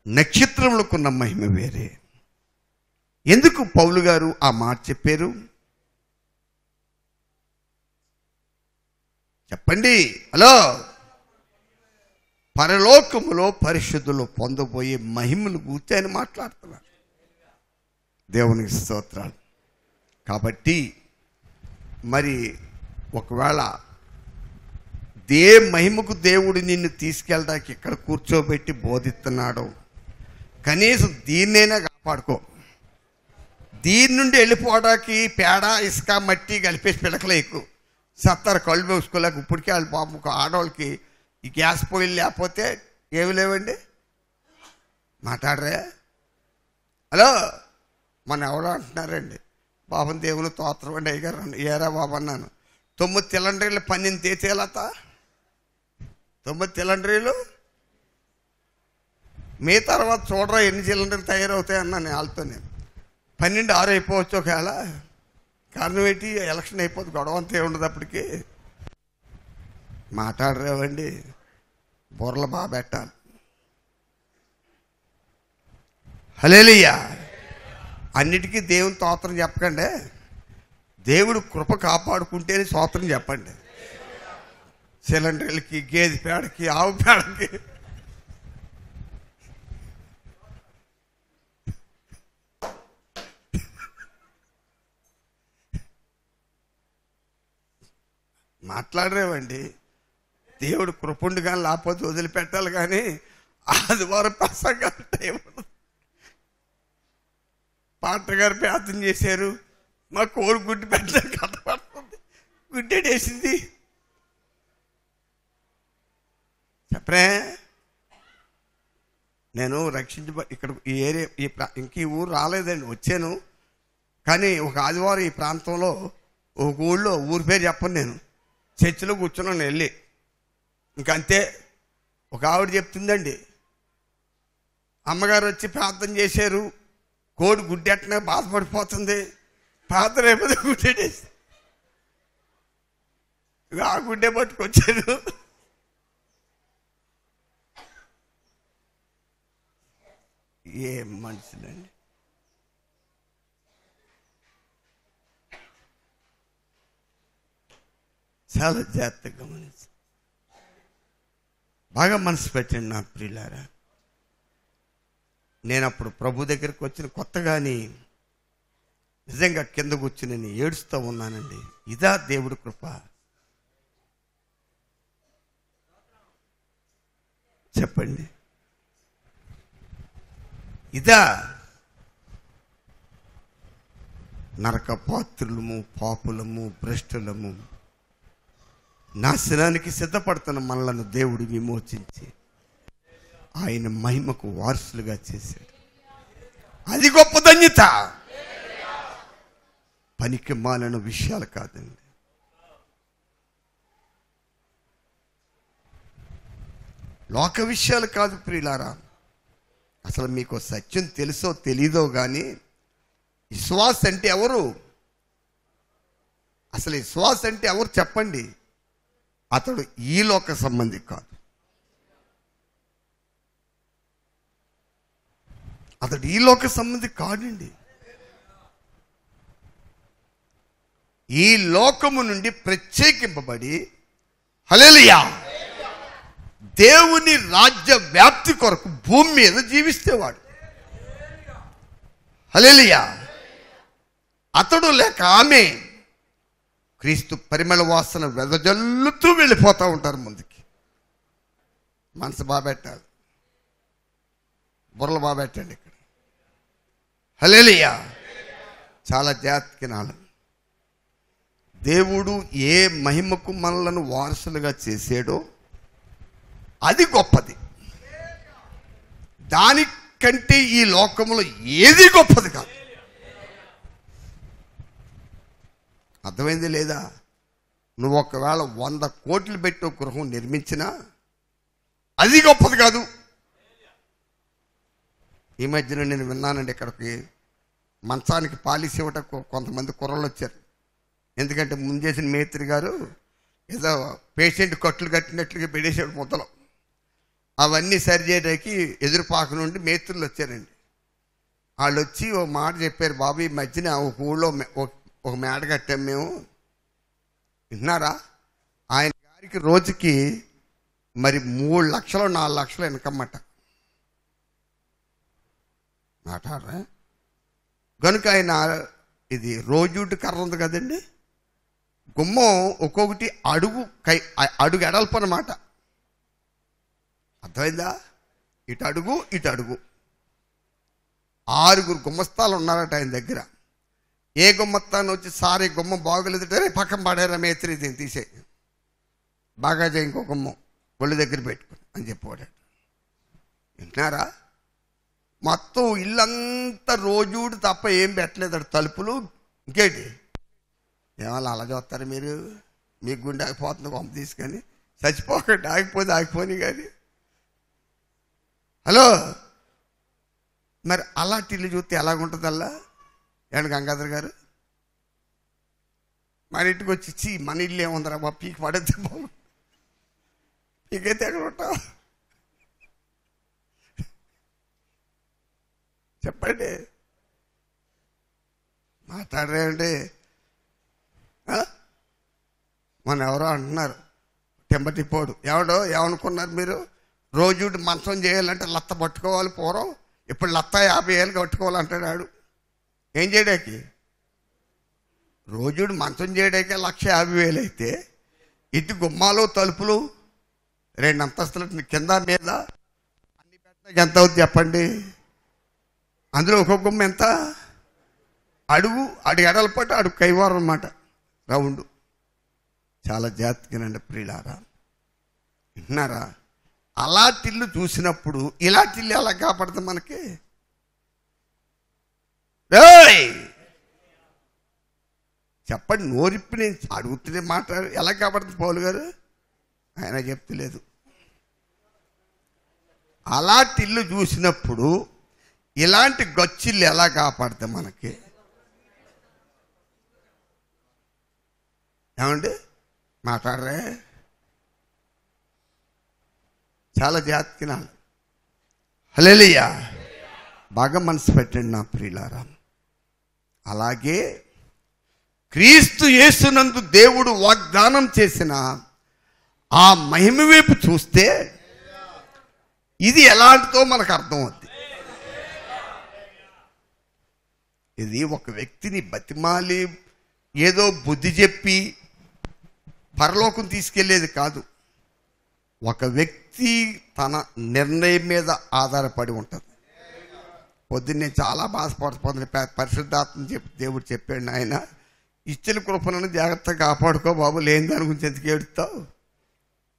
నక్షత్రములకున్న మహిమ వేరే. ఎందుకు పౌలు గారు ఆ మాట చెప్పారు చెప్పండి? హలో, పరలోకములో పరిశుద్ధులు పొందబోయే మహిమను గురించి ఆయన మాట్లాడుతున్నారు. దేవునికి స్తోత్రాలు. కాబట్టి మరి ఒకవేళ మహిమకు దేవుడు నిన్ను తీసుకెళ్ళడానికి ఇక్కడ కూర్చోబెట్టి బోధిస్తున్నాడు, కనీసం దీన్నైనా కాపాడుకో. దీని నుండి వెళ్ళిపోవడానికి పేడ, ఇసుక, మట్టి కలిపేసి పిడకలే ఎక్కువ సత్తారు. కళ్ళు వేసుకోలేక ఇప్పటికే వాళ్ళ పాపం ఆడవాళ్ళకి ఈ గ్యాస్ పొయ్యిలు లేకపోతే ఏమి లేవండి. మాట్లాడరే? హలో, మన ఎవడో అంటున్నారండి, బాబు దేవుని తోత్రం అండి అయ్యగారు. ఏరా బాబు అన్నాను. 9 సిలిండర్లు 12 తీసేలత, 9 సిలిండర్లు మీ తర్వాత చూడరా ఎన్ని సిలిండర్లు తయారవుతాయి అన్నాను వాళ్ళతోనే. 12 6 అయిపోవచ్చు ఒకవేళ. కారణం ఏంటి, ఎలక్షన్ అయిపోతుంది, గొడవ అంతా ఉండదు అప్పటికి. మాట్లాడరేవండి, బుర్రలు బాగా పెట్టాలి. హల్లెలూయా. అన్నిటికీ దేవుని స్తోత్రం చెప్పకండి, దేవుడు కృప కాపాడుకుంటేనే స్తోత్రం చెప్పండి. సిలిండర్లకి, గేదె పేడకి, ఆవు పేడకి మాట్లాడరేవండి. దేవుడు కృపండు కానీ లేకపోతే వదిలిపెట్టాలి. కానీ ఆదివారం ప్రసంగాలు టైం పాత్ర గారు ప్రార్థన చేశారు, మా కోరు గుడ్డు పెట్టడానికి కథపడుతుంది, గుడ్డేసింది చెప్పరే. నేను ఇక్కడ ఈ ఏరియా ఇంక ఈ ఊరు రాలేదండి, వచ్చాను. కానీ ఒక ఆదివారం ఈ ప్రాంతంలో ఒక ఊళ్ళో, ఊరి పేరు చెప్పను, నేను చర్చిలో కూర్చున్నాను వెళ్ళి. ఇంకంతే, ఒక ఆవిడ చెప్తుందండి, అమ్మగారు వచ్చి ప్రార్థన చేశారు, కోడి గుడ్డెట్టనే బాధపడిపోతుంది, ప్రార్థన అయిపోతే గుడ్డెట్టేసి ఆ గుడ్డే పట్టుకొచ్చారు. ఏం మనుషులండి. చాలా జాగ్రత్తగా గమనించు, బాగా మనసు పెట్టండి నా ప్రియులారా. నేను అప్పుడు ప్రభు దగ్గరికి వచ్చిన కొత్తగాని నిజంగా కింద కూర్చుని నేను ఏడుస్తూ ఉన్నానండి. ఇదా దేవుడి కృప? చెప్పండి, ఇదా? నరక పాత్రులము, పాపులము, భ్రష్టులము, నాశనానికి సిద్ధపడుతున్న మనలను దేవుడు విమోచించి ఆయన మహిమకు వారసులుగా చేశాడు. అది గొప్ప ధన్యత, పనికి మాలిన విషయాలు కాదండి. లోక విషయాలు కాదు ప్రియులారా. అసలు మీకు సత్యం తెలుసో తెలీదో కానీ విశ్వాస అంటే ఎవరు? అసలు విశ్వాస అంటే ఎవరు చెప్పండి? అతడు ఈ లోక సంబంధి కాదు, అతడు ఈ లోక సంబంధి కాదండి. ఈ లోకము నుండి ప్రత్యేకింపబడి హల్లెలూయా దేవుని రాజ్య వ్యాప్తి కొరకు భూమి మీద జీవిస్తేవాడు. హల్లెలూయా. అతడు లేక ఆమె క్రీస్తు పరిమళ వాసన వెదజల్లుతూ వెళ్ళిపోతూ ఉంటారు ముందుకి. మనసు బాబెట్టాలి, బుర్రలు బాబెట్టండి ఇక్కడ. హల్లెలూయా. చాలా జాగ్రత్తగా నాలు. దేవుడు ఏ మహిమకు మనలను వారసులుగా చేసాడో అది గొప్పది. దానికంటే ఈ లోకంలో ఏది గొప్పది కాదు. అర్థమైంది లేదా? నువ్వు ఒకవేళ 100 కోట్లు పెట్టి ఒక గృహం నిర్మించినా అది గొప్పది కాదు. ఈ మధ్యన నేను విన్నానండి, ఇక్కడికి మంచానికి పాలిసి ఇవ్వటకు కొంతమంది కుర్రలు వచ్చారు. ఎందుకంటే ముందేసిన మేస్త్రి గారు ఏదో పేషెంట్ కట్లు కట్టినట్లుగా పెట్టేసాడు ముద్దలు. అవన్నీ సరి చేయడానికి ఎదురుపాక నుండి మేస్త్రులు వచ్చారండి. వాళ్ళు వచ్చి ఓ మాట చెప్పారు, బాబు ఈ మధ్యన ఒక ఊళ్ళో ఒక మేడ కట్టాం మేము, విన్నారా? ఆయన గారికి రోజుకి మరి 3 లక్షలు 4 లక్షలు ఇన్కమ్ అట. మాట్లాడరా? కనుక ఆయన ఇది రోజుటి కర్ర ఉంది కదండి, గుమ్మం ఒక్కొక్కటి అడుగు ఎడల్పు అన్నమాట. అర్థమైందా? ఇటు అడుగు ఇటు అడుగు. 6 గుమ్మస్తాలు ఉన్నారట ఆయన దగ్గర. ఏ గుమ్మస్తాన్ని వచ్చి సారీ గుమ్మం బాగోలేదంటే పక్కన పడారా మేస్త్రి, దీన్ని తీసే బాగా చేయి, ఇంకో గుమ్మం ఒళ్ళు దగ్గర పెట్టుకుని అని చెప్పాడు. వింటున్నారా? మొత్తం ఇల్లంతా రోజుడు తప్ప ఏం పెట్టలేదు, తలుపులు ఇంకేంటి. ఏమన్నా అలా చూస్తారు మీరు? మీకు గుండె ఆగిపోతుంది పంప తీసుకొని, చచ్చిపోకండి, ఆగిపోని కానీ. హలో, మరి అలాంటి ఇల్లు చూస్తే ఎలాగుంటుంది? అలా ఏమండి గంగాధర్ గారు, మన ఇంటికి వచ్చి ఇచ్చి మన ఇల్లు ఏముందరా బాబు, పీకి పడేద్ది బాబు, పీకైతే ఎక్కడ ఉంటావు చెప్పండి, మాట్లాడరేండి. మన ఎవరో అంటున్నారు టెంబటిపోడు, ఎవడో ఏమనుకున్నారు మీరు? రోజు మంచం చేయాలంటే లత్త పట్టుకోవాలి పూర్వం, ఇప్పుడు లత్త 50,000 కట్టుకోవాలంటాడు ఆడు. ఏం చేయడానికి? రోజు మంచం చేయడానికే 1,50,000 అయితే ఇటు గుమ్మాలు తలుపులు 2 అంతస్తుల కింద మీద అన్ని పెట్టడానికి ఎంత అవుతుంది చెప్పండి? అందులో ఒక్కొక్క గుమ్మ ఎంత? అడుగు ఎడలపాటు అడుగు కైవారం అన్నమాట, రౌండ్. చాలా జాగ్రత్తగానండి ప్రియులారా, వింటున్నారా? అలాంటి ఇల్లు చూసినప్పుడు ఇలాంటి ఇల్లు ఎలా కాపాడుతుంది మనకి? చెప్పండి, నోరిప్పి నేను అడుగుతూనే మాట్లాడు, ఎలా కాపాడుతుంది పౌలు గారు? ఆయన చెప్తలేదు. అలాంటి ఇల్లు చూసినప్పుడు ఇలాంటి గచ్చిళ్ళు ఎలా కాపాడతాయి మనకి? ఏమండి మాట్లాడరే? చాలా జాగ్రత్తగా వినాలి. హల్లెలూయా. బాగా మనసు పెట్టండి నా ప్రియులారా. అలాగే క్రీస్తు యేసునందు దేవుడు వాగ్దానం చేసిన ఆ మహిమ వైపు చూస్తే ఇది ఎలాంటిదో మనకు అర్థం అవుతుంది. ఇది ఒక వ్యక్తిని బతిమాలి ఏదో బుద్ధి చెప్పి పరలోకం తీసుకెళ్లేది కాదు. ఒక వ్యక్తి తన నిర్ణయం మీద ఆధారపడి ఉంటుంది. పొద్దున్నే చాలా బాధపడుతుంది. పరిశుద్ధాత్మ దేవుడు చెప్పాడు, ఆయన ఇచ్చిన కృపణను జాగ్రత్తగా కాపాడుకో బాబు, లేని దాని గురించి ఎందుకు ఏడుస్తావు?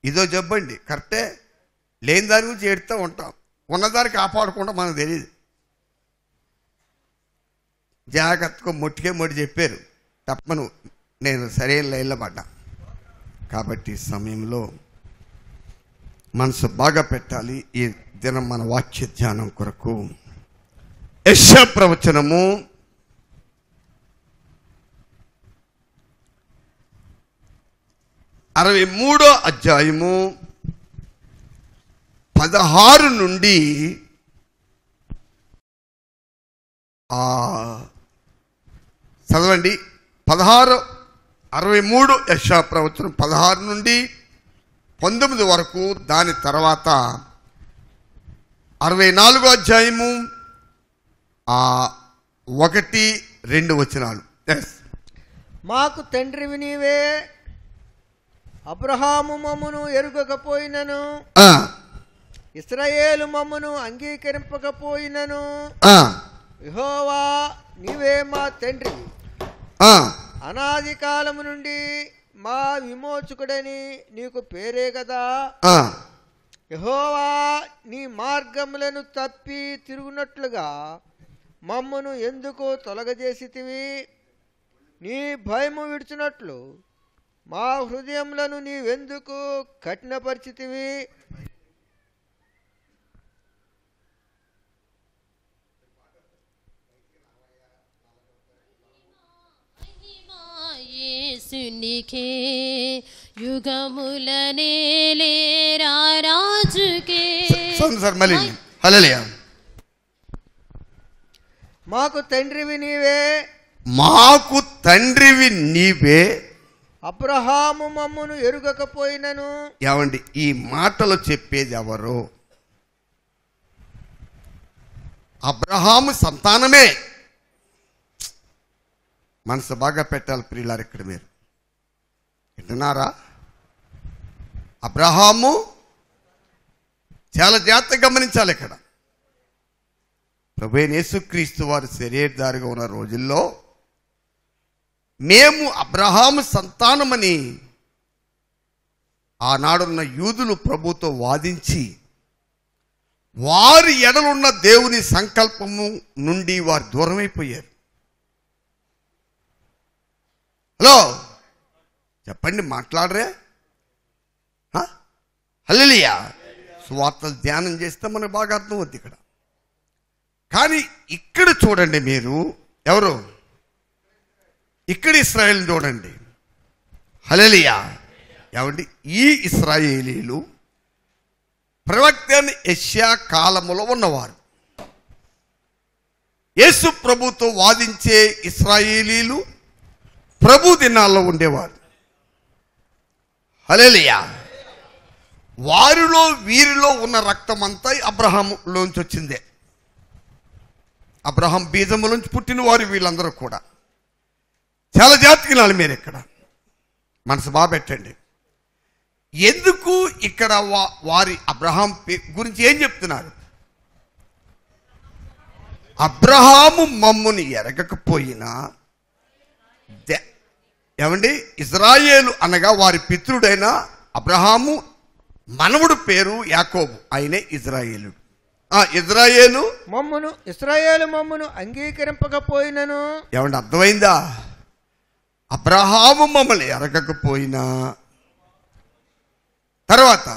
ఇదో చెప్పండి, కరెక్టే. లేని దాని గురించి ఏడుతూ ఉంటాం, ఉన్నదాన్ని కాపాడుకుంటా మనకు తెలియదు. జాగ్రత్తగా మొట్టి చెప్పారు, తప్పను నేను సరైన లైన్లో పడ్డా. కాబట్టి సమయంలో మనసు బాగా పెట్టాలి. ఈ దినం మన వాక్య ధ్యానం కొరకు యెషయా ప్రవచనము 63వ అధ్యాయము 16 నుండి చదవండి. 63 యెషయా ప్రవచనం 16 నుండి 19 వరకు. దాని తర్వాత 64వ అధ్యాయము 1-2 వచనాలు. మాకు తండ్రివి నీవే, అబ్రహాము మమ్మును ఎరుగకపోయినను, ఇశ్రాయేలు మమ్మును అంగీకరింపకపోయినను, యెహోవా నీవే మా తండ్రి, అనాది కాలము నుండి మా విమోచకుడని నీకు పేరే కదా. యెహోవా నీ మార్గములను తప్పి తిరుగునట్లుగా మమ్మును ఎందుకు తొలగజేసితివి? నీ భయము విడిచినట్లు మా హృదయములను నీవెందుకు కఠినపరిచితివి? యేసునికే యుగములనేలే రాజుకే. హల్లెలూయా. మాకు తండ్రివి నీవే, మాకు తండ్రివి నీవే, అబ్రహాము మమ్మును ఎరుగకపోయినను. ఏమండి ఈ మాటలు చెప్పేది ఎవరు? అబ్రహాము సంతానమే. మనసు బాగా పెట్టాలి ప్రియులారు. ఇక్కడ మీరు వింటున్నారా? అబ్రహాము చాలా జాగ్రత్తగా గమనించాలి. ఇక్కడ ప్రభువైన యేసుక్రీస్తు వారు శరీరధారిగా ఉన్న రోజుల్లో మేము అబ్రహాము సంతానమని ఆనాడున్న యూదులు ప్రభుతో వాదించి వారి ఎడలున్న దేవుని సంకల్పము నుండి వారు దూరమైపోయారు. హలో చెప్పండి, మాట్లాడరే? హల్లెలూయా. సువార్తలు ధ్యానం చేస్తే మనకు బాగా అర్థం అవుద్ది ఇక్కడ. కానీ ఇక్కడ చూడండి మీరు, ఎవరు ఇక్కడ ఇశ్రాయేలుని చూడండి. హల్లెలూయా. ఏమండి ఈ ఇశ్రాయేలీలు ప్రవక్త యెషయా కాలములో ఉన్నవారు. యేసు ప్రభుతో వాదించే ఇశ్రాయేలీలు ప్రభు దినాల్లో ఉండేవారు. హల్లెలూయా. వారిలో వీరిలో ఉన్న రక్తం అంతా అబ్రహాములోంచి వచ్చిందే. అబ్రహాం బీజములోంచి పుట్టిన వారు వీళ్ళందరూ కూడా. చాలా జాగ్రత్తగా వినాలి మీరు. ఇక్కడ మనసు బాగా పెట్టండి. ఎందుకు ఇక్కడ వారి అబ్రహాం గురించి ఏం చెప్తున్నారు? అబ్రహాము మమ్ముని ఎరగకపోయినా, ఏమండి ఇజ్రాయేలు అనగా వారి పితృడైన అబ్రహాము మనవుడు పేరు యాకోబు, ఆయనే ఇజ్రాయేలుడు. ఇజ్రాయేలు మమ్మును అంగీకరింపకపోయినను. ఏమండి అర్థమైందా? అబ్రహాము మమ్మల్ని ఎరగకపోయినా, తర్వాత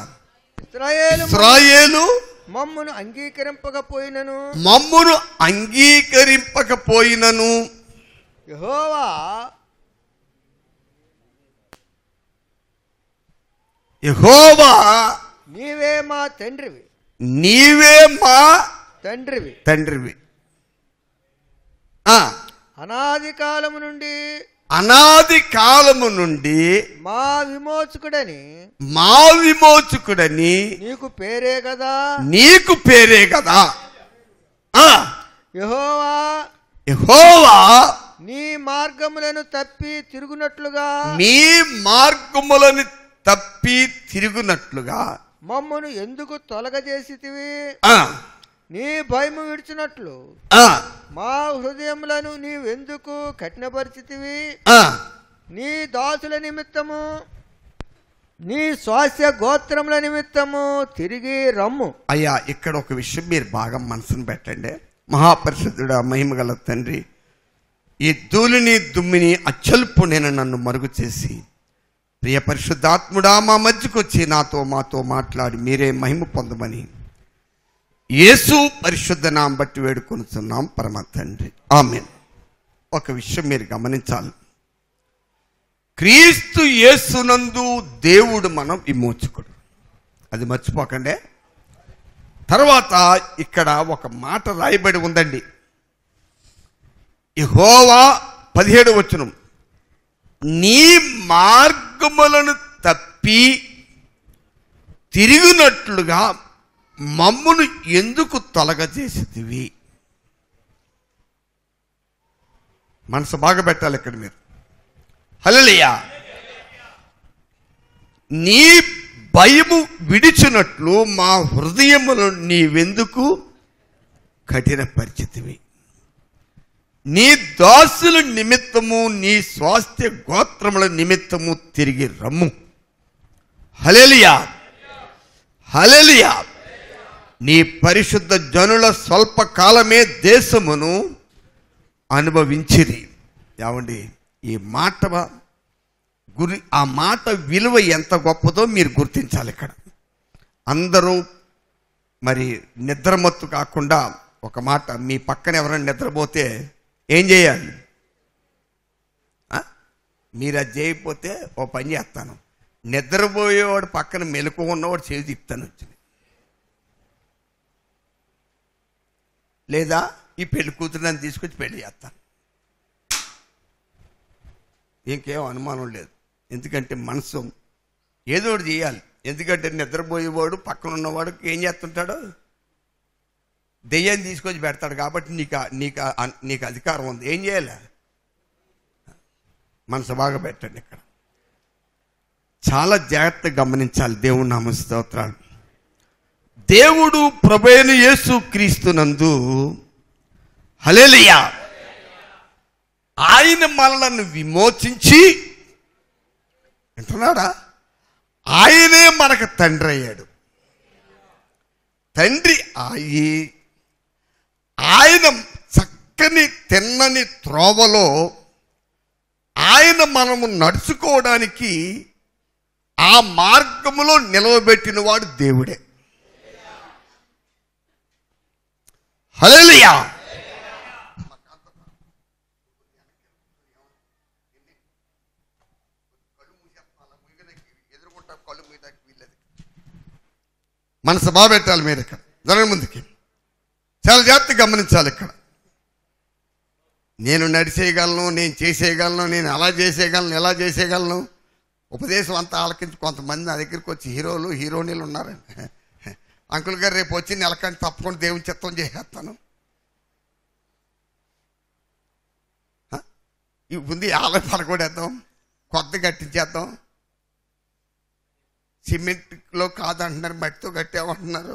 ఇశ్రాయేలు మమ్మును అంగీకరింపకపోయినను మమ్మును అంగీకరింపకపోయినను యెహోవా నీవే మా తండ్రివి నీవే మా తండ్రివి అనాది కాలము నుండి మా విమోచకుడని నీకు పేరే కదా యెహోవా నీ మార్గములను తప్పి తిరుగునట్లుగా మమ్మను ఎందుకు తొలగజేసితివి నీ భయము విడిచినట్లు మా హృదయములను నీవెందుకు కఠినపరిచితివి నీ దాసుల నిమిత్తము నీ స్వాస్థ్య గోత్రముల నిమిత్తము తిరిగి రమ్ము. అయ్యా, ఇక్కడ ఒక విషయం మీరు బాగా మనసును పెట్టండి. మహాపరిశుద్ధుడా, మహిమగల తండ్రి, ఈ ధూళిని దుమ్మిని అచ్చల్పు నేను నన్ను మరుగు చేసి ప్రియ పరిశుద్ధాత్ముడా మా మధ్యకు వచ్చి మాతో మాట్లాడి మీరే మహిమ పొందమని యేసు పరిశుద్ధ నామం బట్టి వేడుకొనుచున్నాం పరమ తండ్రి, ఆమేన్. ఒక విషయం మీరు గమనించాలి. క్రీస్తు యేసునందు దేవుడు మనం విమోచకుడు, అది మర్చిపోకండి. తర్వాత ఇక్కడ ఒక మాట రాయబడి ఉందండి. యెహోవా 17వ వచనం, నీ మార్గములను తప్పి తిరిగినట్లుగా మమ్మును ఎందుకు తొలగజేసితివి. మనసు బాగా పెట్టాలి ఇక్కడ మీరు. హల్లెలూయా. నీ భయము విడిచినట్లు మా హృదయమును నీవెందుకు కఠినపరిచితివి. నీ దాసుల నిమిత్తము నీ స్వాస్థ్య గోత్రముల నిమిత్తము తిరిగి రమ్ము. హల్లెలూయా, హల్లెలూయా. నీ పరిశుద్ధ జనుల స్వల్పకాలమే దేశమును అనుభవించిరి. ఏమండి, ఈ మాట ఆ మాట విలువ ఎంత గొప్పదో మీరు గుర్తించాలి. ఇక్కడ అందరూ మరి నిద్రమత్తు కాకుండా ఒక మాట, మీ పక్కన ఎవరైనా నిద్రపోతే ఏం చేయాలి? మీరు అది చేయకపోతే ఓ పని చేస్తాను, నిద్రపోయేవాడు పక్కన మెలకు ఉన్నవాడు చేయి తిప్పుతాను వచ్చింది, లేదా ఈ పెళ్లి కూతురుని తీసుకొచ్చి పెళ్లి చేస్తాను. ఇంకేం అనుమానం లేదు. ఎందుకంటే మనసు ఏదో ఒకటి చేయాలి. ఎందుకంటే నిద్రపోయేవాడు పక్కన ఉన్నవాడికి ఏం చేస్తుంటాడు? దెయ్యాన్ని తీసుకొచ్చి పెడతాడు. కాబట్టి నీకు అధికారం ఉంది. ఏం చేయాలి? మనసు బాగా పెట్టండి. ఇక్కడ చాలా జాగ్రత్తగా గమనించాలి. దేవుని నామ స్తోత్రాలు. దేవుడు ప్రభువైన యేసు క్రీస్తునందు హల్లెలూయా ఆయన మనలను విమోచించి అంటున్నాడా, ఆయనే మనకు తండ్రి అయ్యాడు. తండ్రి అయ్యి ఆయన చక్కని తిన్నని త్రోవలో ఆయన మనము నడుచుకోవడానికి ఆ మార్గములో నిలవబెట్టిన వాడు దేవుడే. హల్లెలూయా. మనసు బాగా పెట్టాలి. మీరు ఇక్కడ జరగ ముందుకి చాలా జాగ్రత్తగా గమనించాలి. ఇక్కడ నేను నడిచేయగలను, నేను చేసేయగలను, నేను అలా చేసేయగలను, ఎలా చేసేయగలను. ఉపదేశం అంతా ఆలకించి కొంతమంది నా దగ్గరికి వచ్చి హీరోలు హీరోయిన్లు ఉన్నారండి. అంకుల్ గారు రేపు వచ్చి నెలకంటే తప్పకుండా దేవుని చిత్తం చేసేస్తాను. ఉంది ఆలయ పడకూడేద్దాం, కొత్త కట్టించేద్దాం. సిమెంట్లో కాదంటున్నారు, మట్టితో కట్టామంటున్నారు.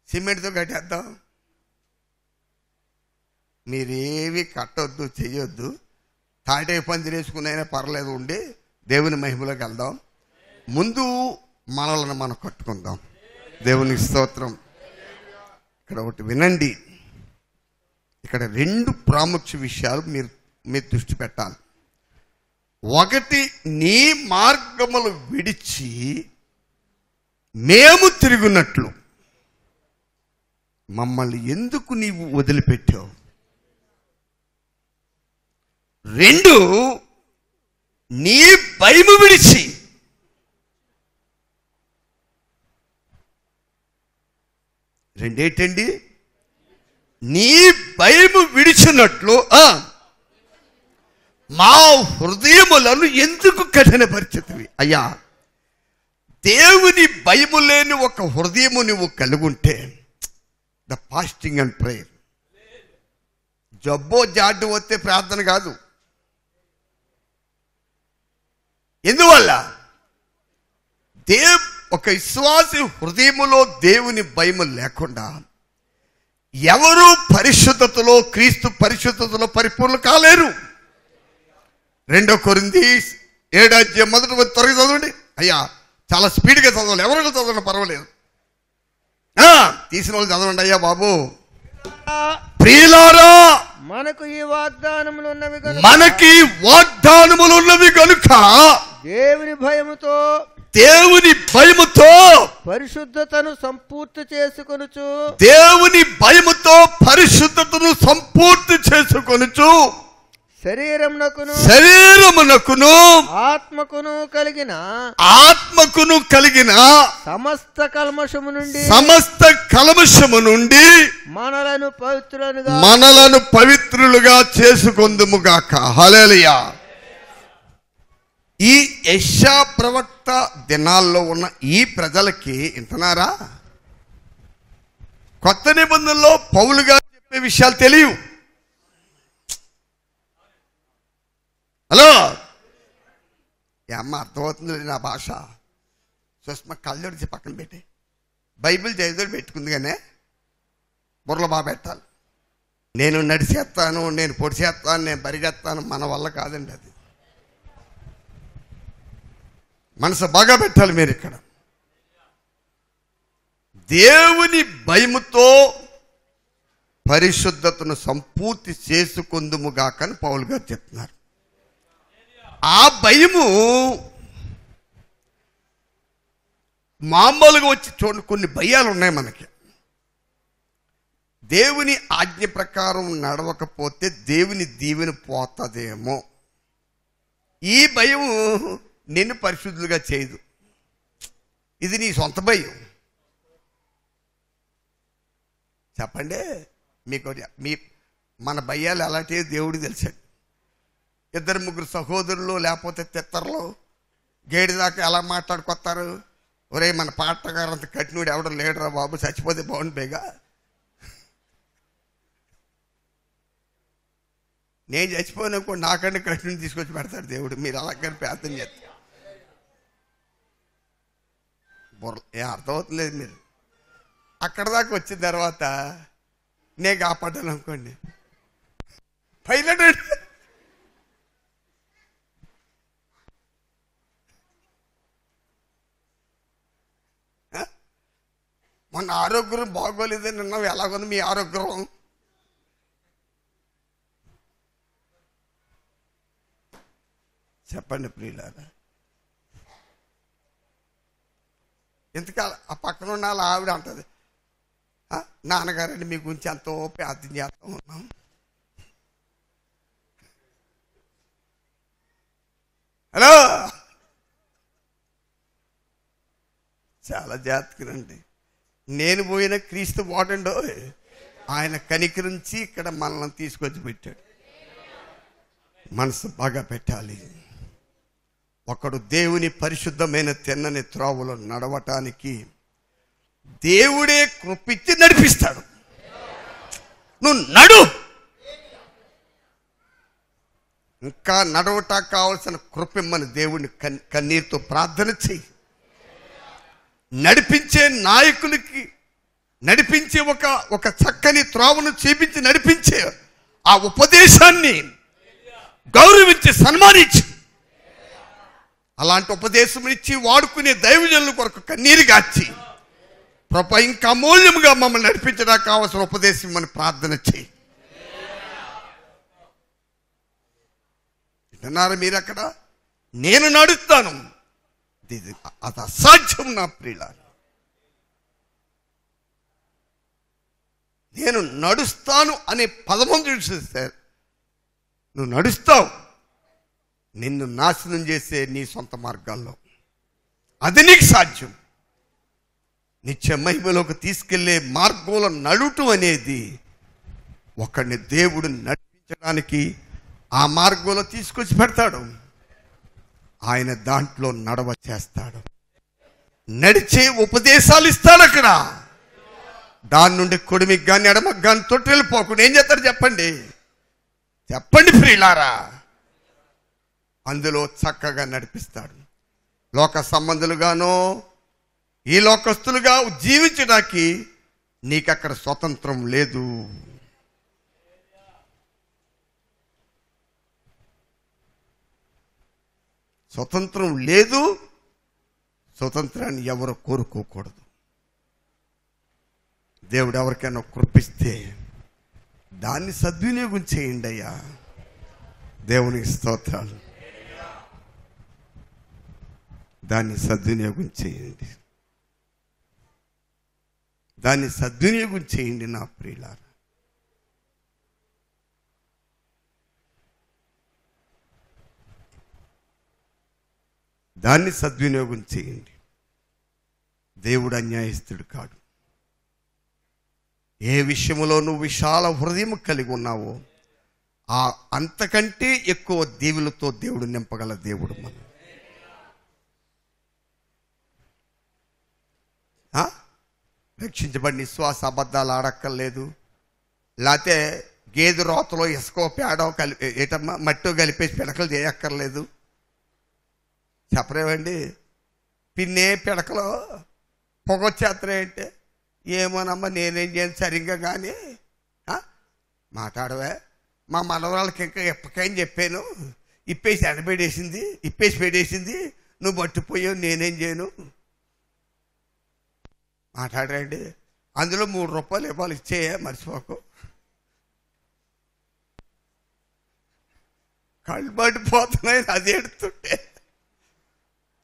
సిమెంట్తో కట్టేద్దాం. మీరేవి కట్టొద్దు, చెయ్యొద్దు. తాటే పందిరి వేసుకునైనా పర్లేదు, ఉండి దేవుని మహిమలోకి వెళ్దాం. ముందు మనలను మనం కట్టుకుందాం. దేవునికి స్తోత్రం. ఇక్కడ ఒకటి వినండి. ఇక్కడ 2 ప్రాముఖ్య విషయాలు మీరు దృష్టి పెట్టాలి. ఒకటి, నీ మార్గములు విడిచి మేము తిరుగునట్లు. మమ్మల్ని ఎందుకు నీవు వదిలిపెట్టావు? 2, నీ భయము విడిచి. రెండేంటండి? నీ భయము విడిచినట్లు మా హృదయములను ఎందుకు కఠినపరిచితివి? అయ్యా, దేవుని భయము లేని ఒక హృదయము నువ్వు కలుగుంటే, ద ఫాస్టింగ్ అండ్ ప్రేయర్, జబ్బో జాడ్డు వస్తే ప్రార్థన కాదు. ఎందువల్ల? ఒక విశ్వాసి హృదయములో దేవుని భయము లేకుండా ఎవరు పరిశుద్ధతలో, క్రీస్తు పరిశుద్ధతలో పరిపూర్ణ కాలేరు. 2 కొరింథీ 7 మొదటి త్వరగా చదవండి. అయ్యా, చాలా స్పీడ్గా చదవాలి, ఎవరికి చదవండి పర్వాలేదు, తీసిన వాళ్ళు చదవండి అయ్యా బాబు. ప్రియులారా, మనకు ఈ వాగ్దానములు ఉన్నవి కనుక దేవుని భయముతో పరిశుద్ధతను సంపూర్తి చేసుకొనుచు శరీరమునకును ఆత్మకును కలిగిన సమస్త కల్మషము నుండి మనలను పవిత్రులుగా చేసుకొందుముగాక. హల్లెలూయా. ఈ యెషయా ప్రవక్త దినాల్లో ఉన్న ఈ ప్రజలకి వింటున్నారా? కొత్త నిబంధనలో పౌలు గారు చెప్పే విషయాలు తెలియవు. హలో, అమ్మ అర్థమవుతుంది నా భాష? సుష్మ కళ్ళొడిచి పక్కన పెట్టి బైబిల్ చదివి పెట్టుకుంది, కానీ బుర్రలో బాగా పెట్టాలి. నేను నడిచేస్తాను, నేను పొడిచేస్తాను, నేను పరిగెత్తాను, మన వల్ల కాదండి అది. మనసు బాగా పెట్టాలి మీరు. ఇక్కడ దేవుని భయముతో పరిశుద్ధతను సంపూర్తి చేసుకొందుముగాక అని పౌలు గారు చెప్తున్నారు. ఆ భయము మామూలుగా వచ్చి చూడండి, కొన్ని భయాలు ఉన్నాయి మనకి. దేవుని ఆజ్ఞ ప్రకారం నడవకపోతే దేవుని దీవెన పోతుందేమో. ఈ భయము నిన్ను పరిశుద్ధులుగా చేయదు. ఇది నీ సొంత భయం. చెప్పండి, మీకు మన భయాలు ఎలాంటివి దేవుడికి తెలిసాడు. 2-3 సహోదరులు లేకపోతే తిత్తర్లు గేడిదాకా ఎలా మాట్లాడుకొస్తారు? ఒరే, మన పాటగారు అంత కఠినుడు ఎవడో లేడరా బాబు, చచ్చిపోతే బాగుంది బేగా. నేను చచ్చిపోయినప్పుడు నాకంటే కఠినుడు తీసుకొచ్చి పెడతాడు దేవుడు. మీరు అలాగని ప్రార్థన చేస్తారు. అర్థమవుతలేదు మీరు. అక్కడ దాకా వచ్చిన తర్వాత నేను కాపాడాను అనుకోండి, పైలట్ మన ఆరోగ్యం బాగోలేదని నిన్న ఎలాగొంది మీ ఆరోగ్యం? చెప్పండి ప్రియులారా. ఎంతకాల ఆ పక్కన ఉన్న ఆవిడ అంటది, నాన్నగారండి మీ గురించి ఎంతో ప్రార్థన చేస్తూ ఉన్నాం. హలో, చాలా జాగ్రత్తగానండి. నేను పోయిన క్రీస్తు వాడండో, ఆయన కనికరించి ఇక్కడ మనల్ని తీసుకొచ్చి పెట్టాడు. మనసు బాగా పెట్టాలి. ఒకడు దేవుని పరిశుద్ధమైన తిన్నని త్రోవలో నడవటానికి దేవుడే కృపిచ్చి నడిపిస్తాడు. నువ్వు నడు. ఇంకా నడవటానికి కావాల్సిన కృపిమ్మని దేవుడిని కన్నీరుతో ప్రార్థన చెయ్యి. నడిపించే నాయకులకి నడిపించే ఒక చక్కని త్రోవను చూపించి నడిపించే ఆ ఉపదేశాన్ని గౌరవించి సన్మానించి, అలాంటి ఉపదేశం ఇచ్చి వాడుకునే దైవజనుల కొరకు కన్నీరు గార్చి, ప్రభు ఇంకా అమూల్యముగా మమ్మల్ని నడిపించడానికి కావాల్సిన ఉపదేశం మనం ప్రార్థన చేయి. వింటున్నారా మీరు? అక్కడ నేను నడుస్తాను, అది అసాధ్యం నా ప్రియులారా. నేను నడుస్తాను అనే పదము చూస్తే నువ్వు నడుస్తావు నిన్ను నాశనం చేసే నీ సొంత మార్గాల్లో. అది నీకు సాధ్యం. నిత్య మహిమలోకి తీసుకెళ్లే మార్గంలో నడువటం అనేది ఒకడిని దేవుడు నడిపించడానికి ఆ మార్గంలో తీసుకొచ్చి పెడతాడు. ఆయన దాంట్లో నడవ చేస్తాడు, నడిచే ఉపదేశాలు ఇస్తాడు. అక్కడ దాని నుండి కొడిమికి కానీ ఎడమకు కానీ తొట్టెళ్ళిపోకుండా ఏం చేస్తాడు చెప్పండి, చెప్పండి ప్రియులారా. అందులో చక్కగా నడిపిస్తాడు. లోక సంబంధులుగానో ఈ లోకస్తులుగా జీవించడానికి నీకు అక్కడ స్వతంత్రం లేదు. స్వతంత్రం లేదు. స్వతంత్రాన్ని ఎవరు కోరుకోకూడదు. దేవుడు ఎవరికైనా కృపిస్తే దాన్ని సద్వినియోగం చేయండి అయ్యా. దేవునికి స్తోత్రాలు. దాన్ని సద్వినియోగం చేయండి, దాన్ని సద్వినియోగం చేయండి నా ప్రియులారా. దాన్ని సద్వినియోగం చేయండి. దేవుడు అన్యాయస్తుడు కాడు. ఏ విషయంలో నువ్వు విశాల హృదయం కలిగి ఉన్నావో ఆ అంతకంటే ఎక్కువ దీవులతో దేవుడు నింపగల దేవుడు మనం. రక్షించబడిన విశ్వాస అబద్ధాలు ఆడక్కర్లేదు. లేకపోతే గేదె రోతలో ఇసుకో పేడో కలిపి ఏటమ్మా మట్టో కలిపేసి పిడకలు చేయక్కర్లేదు. చెప్పరేవండి, పిన్నే పిడకలో పొగొచ్చేస్తారే అంటే ఏమోనమ్మా నేనేం చేయను సరిగ్గా కానీ మాట్లాడవే. మా మనవరాళ్ళకి ఇంకా ఎప్పకని చెప్పాను, ఇప్పేసి ఎండబెడేసింది, ఇప్పేసి పెట్టేసింది, నువ్వు పట్టిపోయావు, నేనేం చేయను. మాట్లాడరండి. అందులో 3 రూపాయలు ఇవ్వాలి, ఇచ్చేయ మర్చిపోకు. కళ్ళు పట్టిపోతున్నాయి అది ఎడుతుంటే.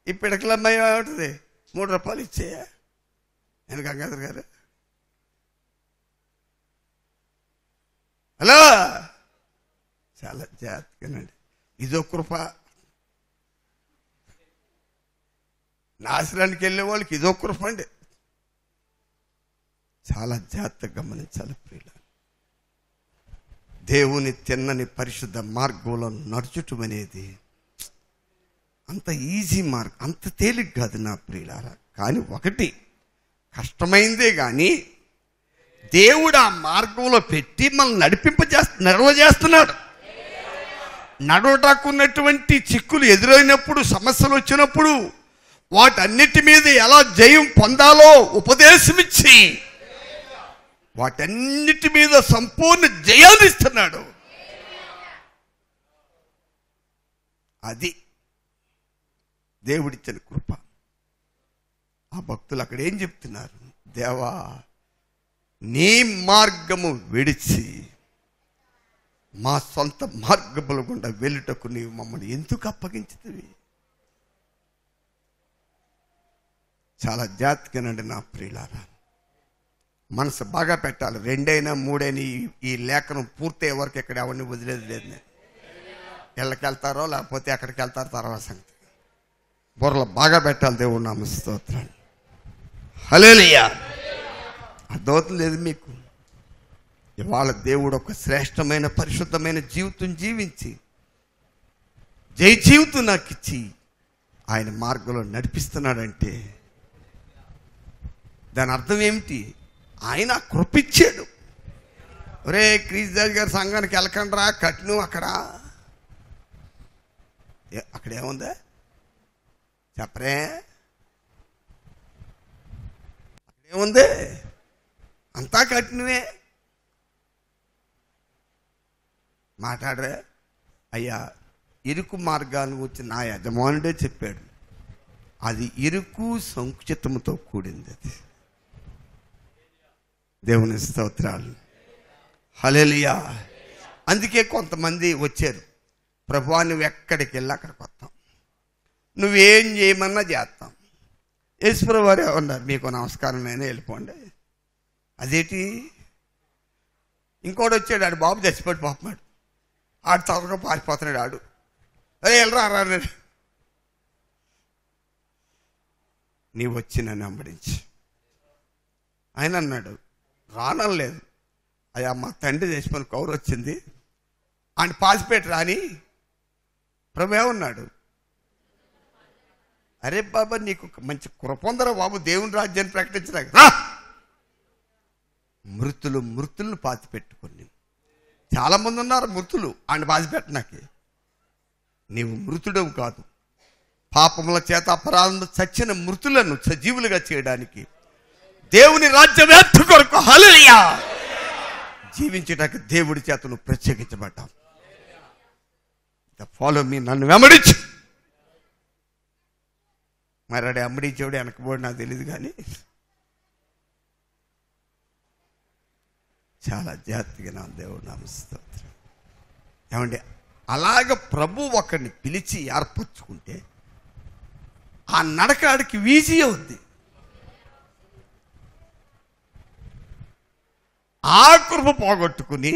ఈ పిడకలమ్మాయి ఏమంటుంది, 3 రూపాయలు ఇచ్చేయ. నేను గంగాధర్ గారు హలో చాలా జాగ్రత్తగానండి. ఇదో కృప. నాశనానికి వెళ్ళే వాళ్ళకి ఇదో కృప అండి. చాలా జాగ్రత్తగా గమనించాలి ప్రియుల. దేవుని తిన్నని పరిశుద్ధ మార్గంలో నడుచుటం అనేది అంత ఈజీ మార్గం, అంత తేలిక కాదు నా ప్రియులారా. కానీ ఒకటి కష్టమైందే కానీ దేవుడు ఆ మార్గంలో పెట్టి మనల్ని నడవజేస్తున్నాడు. నడవటాకున్నటువంటి చిక్కులు ఎదురైనప్పుడు, సమస్యలు వచ్చినప్పుడు వాటన్నిటి మీద ఎలా జయం పొందాలో ఉపదేశమిచ్చి వాటన్నిటి మీద సంపూర్ణ జయాన్ని ఇస్తున్నాడు. అది దేవుడిచ్చిన కృప. ఆ భక్తులు అక్కడ ఏం చెప్తున్నారు, దేవా నీ మార్గము విడిచి మా సొంత మార్గముల గుండా వెళ్ళుటకు నీవు మమ్మల్ని ఎందుకు అప్పగించుతవి. చాలా జాగ్రత్తగానండి నా ప్రియులారా. మనసు బాగా పెట్టాలి. 2 అయినా 3 అయినా ఈ లేఖనం పూర్తయ్యే వరకు ఇక్కడ ఎవరిని వదిలేదు లేదు. నేను ఇళ్ళకి వెళ్తారో లేకపోతే ఎక్కడికి వెళ్తారో తర్వాత సంగతి. బుర్రలు బాగా పెట్టాలి. దేవుడు నామ స్తోత్రాన్ని. హల్లెలూయా. అర్థమవుతుంది లేదు మీకు? ఇవాళ దేవుడు ఒక శ్రేష్టమైన పరిశుద్ధమైన జీవితం జీవించి జై జీవితం నాకు ఇచ్చి ఆయన మార్గంలో నడిపిస్తున్నాడంటే దాని అర్థం ఏమిటి? ఆయన కృపిచ్చాడు. ఒరే క్రీస్తుదాస్ గారి సంఘానికి వెళ్ళకండ్రా, కట్ను అక్కడేముందా చెప్పరే, అక్కడేముంది, అంతా కట్నువే. మాట్లాడరే అయ్యా. ఇరుకు మార్గాన్ని గురించి నా యజమానుడే చెప్పాడు. అది ఇరుకు సంకుచితముతో కూడింది. అది దేవుని స్తోత్రాలు. హల్లెలూయా. అందుకే కొంతమంది వచ్చారు, ప్రభువా నువ్వు ఎక్కడికి వెళ్ళి అక్కడికి వస్తాం, నువ్వేం చేయమన్నా చేస్తాం. యేసుప్రభు వారు ఉన్నారు, మీకు నమస్కారం నేనే వెళ్ళిపోండి. అదేంటి ఇంకోటి వచ్చాడు, ఆడు బాబు చచ్చిపోయి పాపమాడు, ఆడు త్వరగా పారిపోతున్నాడు. ఆడు అరే వెళ్ళరా రా, నీవు వచ్చి నన్ను వెంబడించి. ఆయన అన్నాడు, రానలేదు అయ్యా, మా తండ్రి చచ్చిపోయిన కౌరు వచ్చింది, ఆయన పాసిపెట్టి రాని. ప్రభు ఏమన్నాడు, అరే బాబా నీకు మంచి కృపొందరా బాబు, దేవుని రాజ్యాన్ని ప్రకటించడానికి రా. మృతులను పాతి పెట్టుకుని, చాలా మంది ఉన్నారు మృతులు, ఆయన పాతిపెట్టనాకి. నీవు మృతుడవు కాదు, పాపముల చేత అపరాధంలో చచ్చిన మృతులను సజీవులుగా చేయడానికి దేవుని రాజ్య వ్యాప్తి కొరకు హల్లెలూయా జీవించడానికి దేవుడి చేత నువ్వు ప్రత్యేకించబడ్డావు. ఫాలో మీ, నన్ను వెంబడించు. మరి అడే అమ్మడించేవాడు వెనకబోడు నాకు తెలియదు, కానీ చాలా జాగ్రత్తగా నా దేవుడు నామస్తోత్రం. ఏమండి, అలాగ ప్రభు ఒకరిని పిలిచి ఏర్పరచుకుంటే ఆ నడకాడికి ఈజీ అవుద్ది. ఆ కృప పోగొట్టుకుని,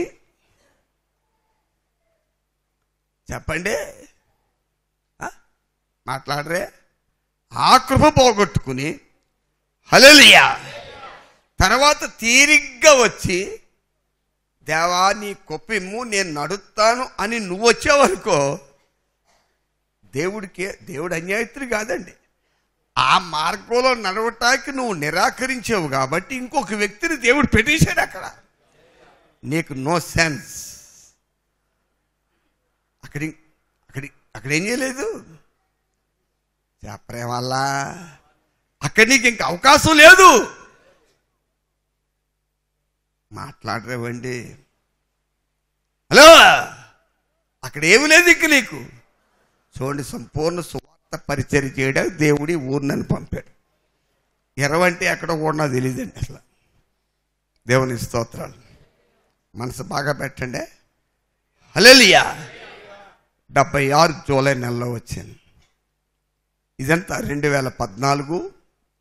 చెప్పండి మాట్లాడరే, ఆ కృప పోగొట్టుకుని హల్లెలూయా తర్వాత తీరిగ్గా వచ్చి దేవా నీ కొప్పిమ్ము నేను నడుస్తాను అని నువ్వు వచ్చావనుకో, దేవుడు అన్యాయస్తుడు కాదండి. ఆ మార్గంలో నడవటానికి నువ్వు నిరాకరించావు కాబట్టి ఇంకొక వ్యక్తిని దేవుడు పెట్టేశాడు అక్కడ. నీకు నో సెన్స్. అక్కడ ఏం చేయలేదు చెప్పరే వల్ల, అక్కడ నీకు ఇంక అవకాశం లేదు. మాట్లాడరేవండి, హలో, అక్కడ ఏమి లేదు ఇంక నీకు. చూడండి, సంపూర్ణ సువార్త పరిచర్య చేయడానికి దేవుడి ఊరినని పంపాడు. 20 అంటే ఎక్కడ కూడా నాకు తెలియదండి అసలు. దేవుని స్తోత్రాలు. మనసు బాగా పెట్టండి. హల్లెలూయా 76 జూలై నెలలో వచ్చింది. ఇదంతా 2014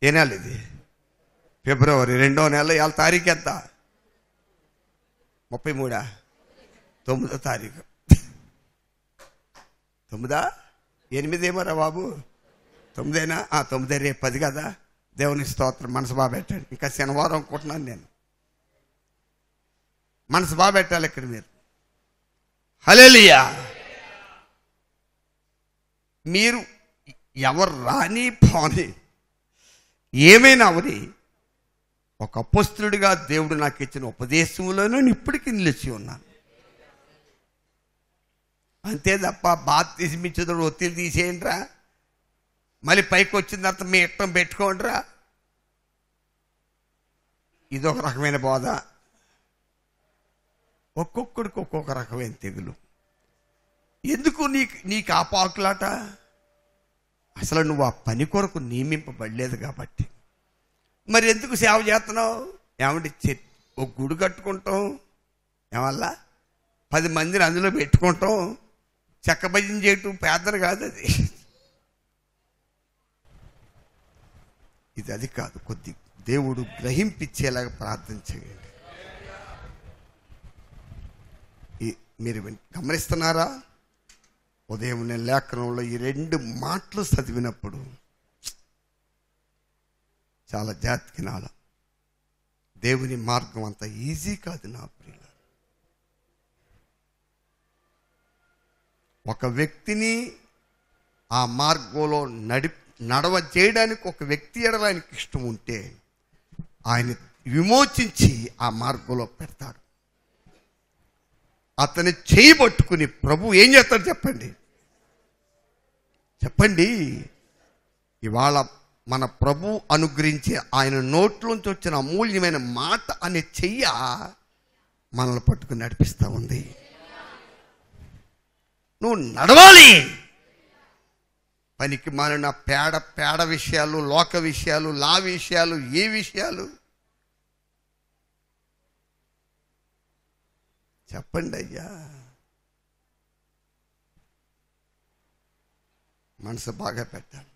ఏ నెల ఇది? ఫిబ్రవరి 2వ నెల. ఇవాళ తారీఖు ఎంత? 33 9వ తారీఖు. 9 8 ఏమోరా బాబు, 9 9 రేపు 10 కదా. దేవుని స్తోత్రం. మనసు బాగా పెట్టండి. ఇంకా శనివారం అనుకుంటున్నాను నేను. మనసు బాగా పెట్టాలి ఇక్కడ మీరు. హల్లెలూయా. మీరు ఎవరు రాని పోని ఏమైనా అవని, ఒక అపొస్తలుడిగా దేవుడు నాకు ఇచ్చిన ఉపదేశంలోనే నేను ఇప్పటికీ నిలిచి ఉన్నాను. అంతే తప్ప బాప్తిస్మిచ్చేటప్పుడు ఒత్తిడి తీసేయండిరా, మళ్ళీ పైకి వచ్చిన తర్వాత మీ ఇష్టం పెట్టుకోండిరా, ఇదొక రకమైన బోధ. ఒక్కొక్కడికి ఒక్కొక్క రకమైన తెగులు. ఎందుకు నీకు ఆ పాకులాట? అసలు నువ్వు ఆ పని కొరకు నియమింపబడలేదు కాబట్టి. మరి ఎందుకు సేవ చేస్తున్నావు? ఏమంటే ఒక గుడి కట్టుకుంటాం, ఏమల్లా 10 మందిని అందులో పెట్టుకుంటాం, చెక్క భజన చేయటం పేదరు కాదు అది. అది కాదు. కొద్ది దేవుడు గ్రహింపించేలాగా ప్రార్థన చేయండి. మీరు గమనిస్తున్నారా? ఉదయం నేను లేఖనంలో ఈ 2 మాటలు చదివినప్పుడు చాలా జాగ్రత్తగా వినాలి. దేవుని మార్గం అంత ఈజీ కాదు నా ప్రియుల. ఒక వ్యక్తిని ఆ మార్గంలో నడవ చేయడానికి ఒక వ్యక్తి ఎడడానికి ఇష్టం ఉంటే ఆయన విమోచించి ఆ మార్గంలో పెడతాడు. అతని చేయబట్టుకుని ప్రభు ఏం చేస్తాడు చెప్పండి. ఇవాళ మన ప్రభు అనుగ్రహించే ఆయన నోట్లోంచి వచ్చిన అమూల్యమైన మాట అనే చెయ్య మనల్ని పట్టుకుని నడిపిస్తూ ఉంది. నువ్వు నడవాలి. పనికి మాలిన పేడ విషయాలు, లోక విషయాలు, లా విషయాలు, ఏ విషయాలు చెప్పండి అయ్యా. మనసు బాగా పెట్టాలి.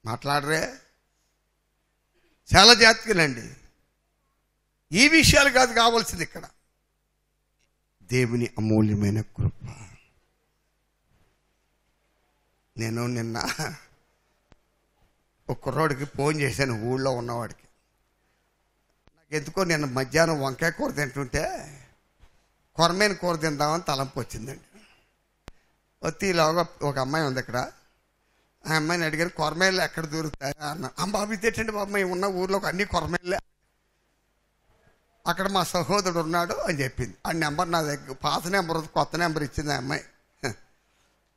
మాట్లాడరే, చాలా జాగ్రత్తగానండి. ఈ విషయాలు కాదు కావాల్సింది ఇక్కడ, దేవుని అమూల్యమైన కృప. నేను నిన్న ఒక కుర్రోడికి ఫోన్ చేశాను, ఊళ్ళో ఉన్నవాడికి. నాకు ఎందుకో నిన్న మధ్యాహ్నం వంకాయ కూర తింటుంటే కొరమేను కూర తిందామని తలంపు వచ్చిందండి. వచ్చేలాగా ఒక అమ్మాయి ఉంది ఇక్కడ, ఆ అమ్మాయిని అడిగారు కొరమేళ్ళు ఎక్కడ దొరుకుతాయా అన్న. బాబు ఇదేంటండి బాబు, మేము ఉన్న ఊర్లోకి అన్ని కొరమేళ్ళే, అక్కడ మా సహోదరుడు ఉన్నాడు అని చెప్పింది. ఆ నెంబర్ నా దగ్గర, పాత నెంబర్ కొత్త నెంబర్ ఇచ్చింది ఆ అమ్మాయి.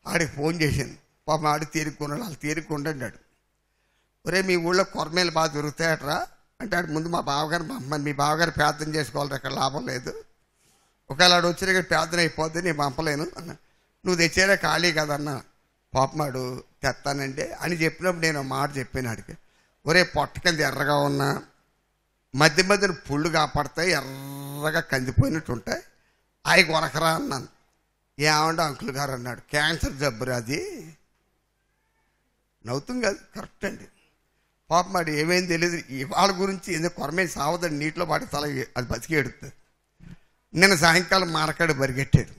ఆడికి ఫోన్ చేసింది. పాపం ఆడి తీరుకున్నాడు, వాళ్ళు తీరుకుండాడు. ఒరే మీ ఊళ్ళో కొరమేలు బాగా దొరుకుతాయట్రా అంటే, ఆడు ముందు మా బావగారు మీ బావగారు ప్రార్థన చేసుకోవాలి, అక్కడ లాభం లేదు, ఒకవేళ ఆడు వచ్చిన ప్రార్థన అయిపోద్ది, నేను పంపలేను అన్న. నువ్వు తెచ్చేదే ఖాళీ కదన్న. పాపమాడు తెస్తానండి అని చెప్పినప్పుడు నేను మాట చెప్పాను ఆడికి, ఒరే పొట్టకెళ్ళి ఎర్రగా ఉన్నా మధ్య మధ్యన పుళ్ళు కాపాడతాయి, ఎర్రగా కందిపోయినట్టు ఉంటాయి, అవి కొనకరా అన్నాను. ఏమంటే అంకుల్ గారు అన్నాడు, క్యాన్సర్ జబ్బురా అది. నవ్వుతుంది కాదు, కరెక్ట్ అండి. పాపం వాడు ఏమేమి తెలియదు, ఇవాళ గురించి ఎందుకు కొరమేసి సావదని నీటిలో పాటి తల అది బతికి ఎడుతుంది. నిన్న సాయంకాలం మార్కాడు పరిగెట్టాడు,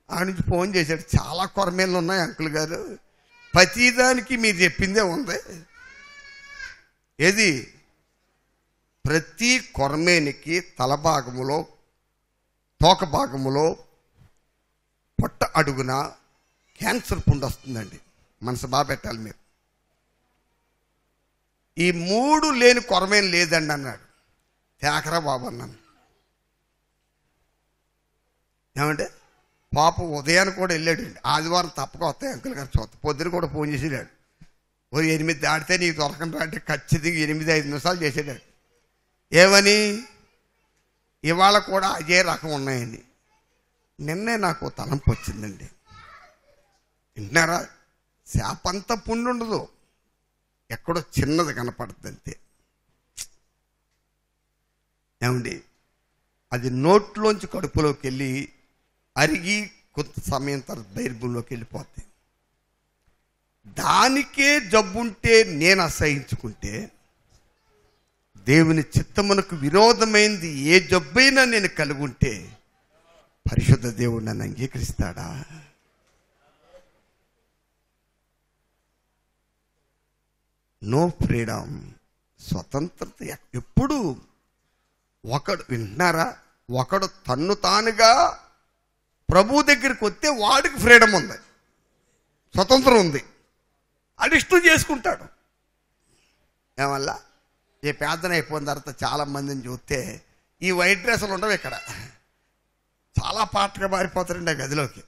ఆ నుంచి ఫోన్ చేశాడు, చాలా కొరమేళ్ళు ఉన్నాయి అంకుల్ గారు, ప్రతిదానికి మీరు చెప్పిందే ఉంది. ఏది? ప్రతి కొరమేనికి తల భాగములో, తోక భాగములో, పొట్ట అడుగున క్యాన్సర్ పుండు వస్తుందండి. మనసు బాగా పెట్టాలి మీరు. ఈ 3 లేని కొరమేను లేదండి అన్నాడు. తేకరా బాబు అన్నాను. ఏమంటే పాపం ఉదయాన్ని కూడా వెళ్ళాడండి, ఆదివారం తప్పక వస్తాయి అంకుల్ గారు చూస్తా. పొద్దున కూడా ఫోన్ చేసాడు, ఓ 8 దాటితే నీకు దొరకండి అంటే ఖచ్చితంగా 8-5 నిమిషాలు చేసాడు. ఏమని? ఇవాళ కూడా అదే రకం ఉన్నాయని. నిన్నే నాకు తలంపు వచ్చిందండి. వింటున్నారా? శాపంతా పుండు ఉండదు, ఎక్కడో చిన్నది కనపడుతుంది అంతే. ఏమండి, అది నోట్లోంచి కడుపులోకి వెళ్ళి అరిగి కొంత సమయం తర్వాత బైర్భూమిలోకి వెళ్ళిపోతాయి. దానికే జబ్బుంటే నేను అసహించుకుంటే, దేవుని చిత్తమునకు విరోధమైంది ఏ జబ్బైనా నేను కలిగి ఉంటే పరిశుద్ధ దేవుడు నన్ను అంగీకరిస్తాడా? నో ఫ్రీడమ్, స్వతంత్రత ఎప్పుడు. ఒకడు, వింటున్నారా, ఒకడు తన్ను తానుగా ప్రభు దగ్గరికి వస్తే వాడికి ఫ్రీడమ్ ఉంది, స్వతంత్రం ఉంది, అడిష్టం చేసుకుంటాడు. ఏమల్లా ఈ ప్రార్థన అయిపోయిన తర్వాత చాలామందిని చూస్తే ఈ వైట్ డ్రెస్సులు ఉండవు, ఇక్కడ చాలా పాటగా మారిపోతారండి ఆ గదిలోకి.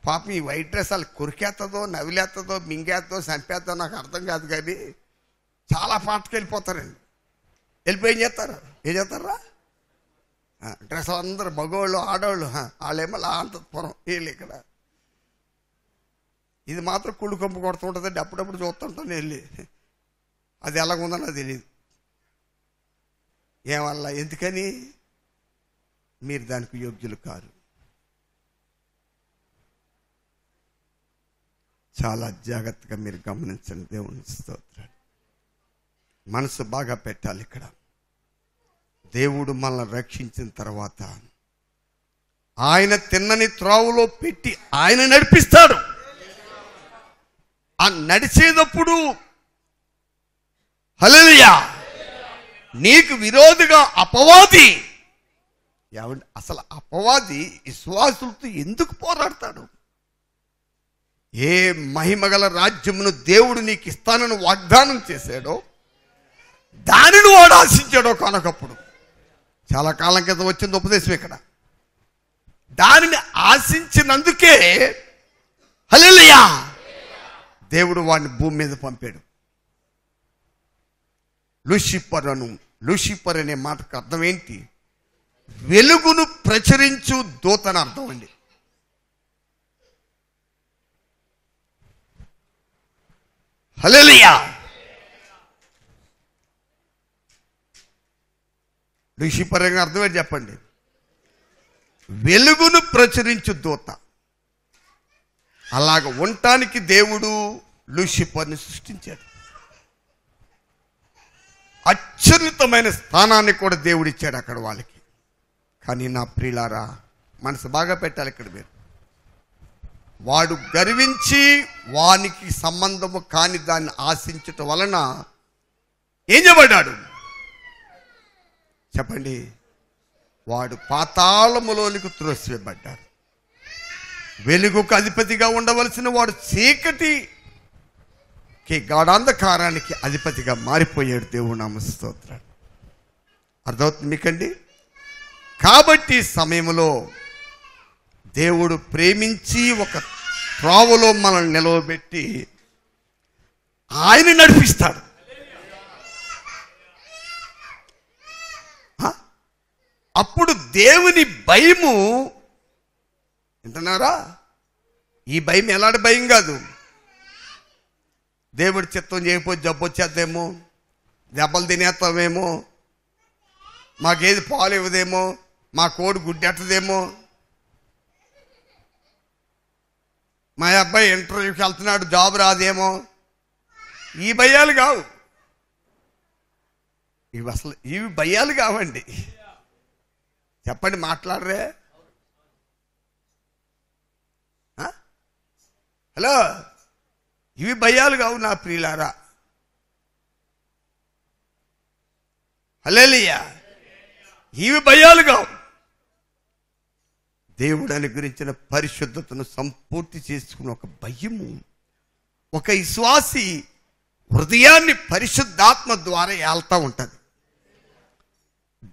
పాపం ఈ వైట్ డ్రెస్ వాళ్ళు కొరికేస్తుందో, నవిలేస్తుందో, మింగేస్తుందో, చంపేస్తుందో నాకు అర్థం కాదు, కానీ చాలా పాటకు వెళ్ళిపోతారండి. వెళ్ళిపోయి ఏం చేస్తారా డ్రెస్సులు అందరూ మగవాళ్ళు ఆడవాళ్ళు, వాళ్ళేమో అంతపురం వీళ్ళు ఇక్కడ. ఇది మాత్రం కుళ్ళు కంపు కొడుతుంటుందండి, అప్పుడప్పుడు చూస్తుంటాను వెళ్ళి, అది ఎలాగుందో నాకు తెలియదు. ఏమల్లా, ఎందుకని? మీరు దానికి యోగ్యులు కారు. చాలా జాగ్రత్తగా మీరు గమనించండి. దేవుని స్తోత్రాలు. మనసు బాగా పెట్టాలి. ఇక్కడ దేవుడు మనల్ని రక్షించిన తర్వాత ఆయన తిన్నని త్రోవలో పెట్టి ఆయన నడిపిస్తాడు. ఆ నడిచేటప్పుడు హల్లెలూయా, నీకు విరోధిగా అపవాది, ఏమండి అసలు అపవాది విశ్వాసులతో ఎందుకు పోరాడతాడు? ఏ మహిమగల రాజ్యమును దేవుడు నీకు ఇస్తానని వాగ్దానం చేశాడో దానిని వాడు ఆశించాడో కనుకప్పుడు. చాలా కాలం క్రితం వచ్చింది ఉపదేశం ఇక్కడ. దానిని ఆశించినందుకే హల్లెలూయా దేవుడు వాడిని భూమి మీద పంపాడు. లూసిఫర్ అనే మాటకు అర్థం ఏంటి? వెలుగును ప్రచురించు దూతని అర్థం అండి. హల్లెలూయా. లూసిఫర్ అనే అర్థం ఏంటి చెప్పండి? వెలుగును ప్రచురించు దూత. అలాగ ఉండటానికి దేవుడు లూసిఫర్ని సృష్టించాడు. అత్యున్నతమైన స్థానాన్ని కూడా దేవుడిచ్చాడు అక్కడ వాళ్ళకి. కానీ నా ప్రియులారా, మనసు బాగా పెట్టాలి ఇక్కడ మీరు. వాడు గర్వించి వానికి సంబంధము కాని దాన్ని ఆశించటం వలన ఏం చేయబడ్డాడు చెప్పండి? వాడు పాతాళములోనికి త్రోసివేయబడ్డాడు. వెలుగుకు అధిపతిగా ఉండవలసిన వాడు చీకటికి గాఢాంధకారానికి అధిపతిగా మారిపోయాడు. దేవుడు నామ స్తోత్రాలు. అర్థమవుతుంది మీకండి? కాబట్టి సమయంలో దేవుడు ప్రేమించి ఒక త్రోవలో మనల్ని నిలవబెట్టి ఆయన నడిపిస్తాడు. అప్పుడు దేవుని భయము, వింటున్నారా? ఈ భయం ఎలాంటి భయం కాదు. దేవుడి చిత్తం చేయకపోతే జబ్బు వచ్చేద్దేమో, దెబ్బలు తినేస్తామేమో, మాకేది పాలు ఇవ్వదేమో, మా కోడి గుడ్డెట్టదేమో, మా అబ్బాయి ఇంటర్వ్యూకి వెళ్తున్నాడు జాబ్ రాదేమో, ఈ భయాలు కావు. ఇవి భయాలు కావండి. చెప్పండి, మాట్లాడరే? హలో, ఇవి భయాలు కావు నా ప్రియులారా. హల్లెలూయా. ఇవి భయాలు కావు. దేవుడు అనుగ్రహించిన పరిశుద్ధతను సంపూర్తి చేసుకున్న ఒక భయము, ఒక విశ్వాసి హృదయాన్ని పరిశుద్ధాత్మ ద్వారా ఏళ్తా ఉంటుంది.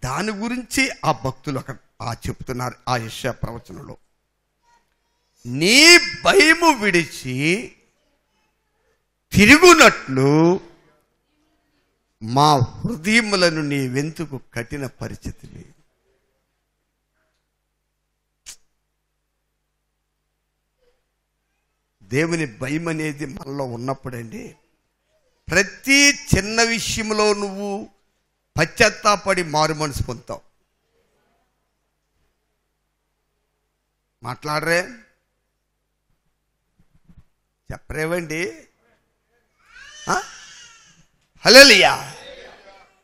దాని గురించి ఆ భక్తులు అక్కడ చెప్తున్నారు ఆ యెషయా ప్రవచనంలో. నీ భయము విడిచి తిరుగునట్లు మా హృదయములను నీ వెంతుకు కఠిన పరిస్థితి. దేవుని భయం అనేది మనలో ఉన్నప్పుడండి, ప్రతి చిన్న విషయంలో నువ్వు పశ్చాత్తాపడి మారు మనసు పొందుతావు. మాట్లాడరే? చెప్పరేవండి? హల్లెలూయా.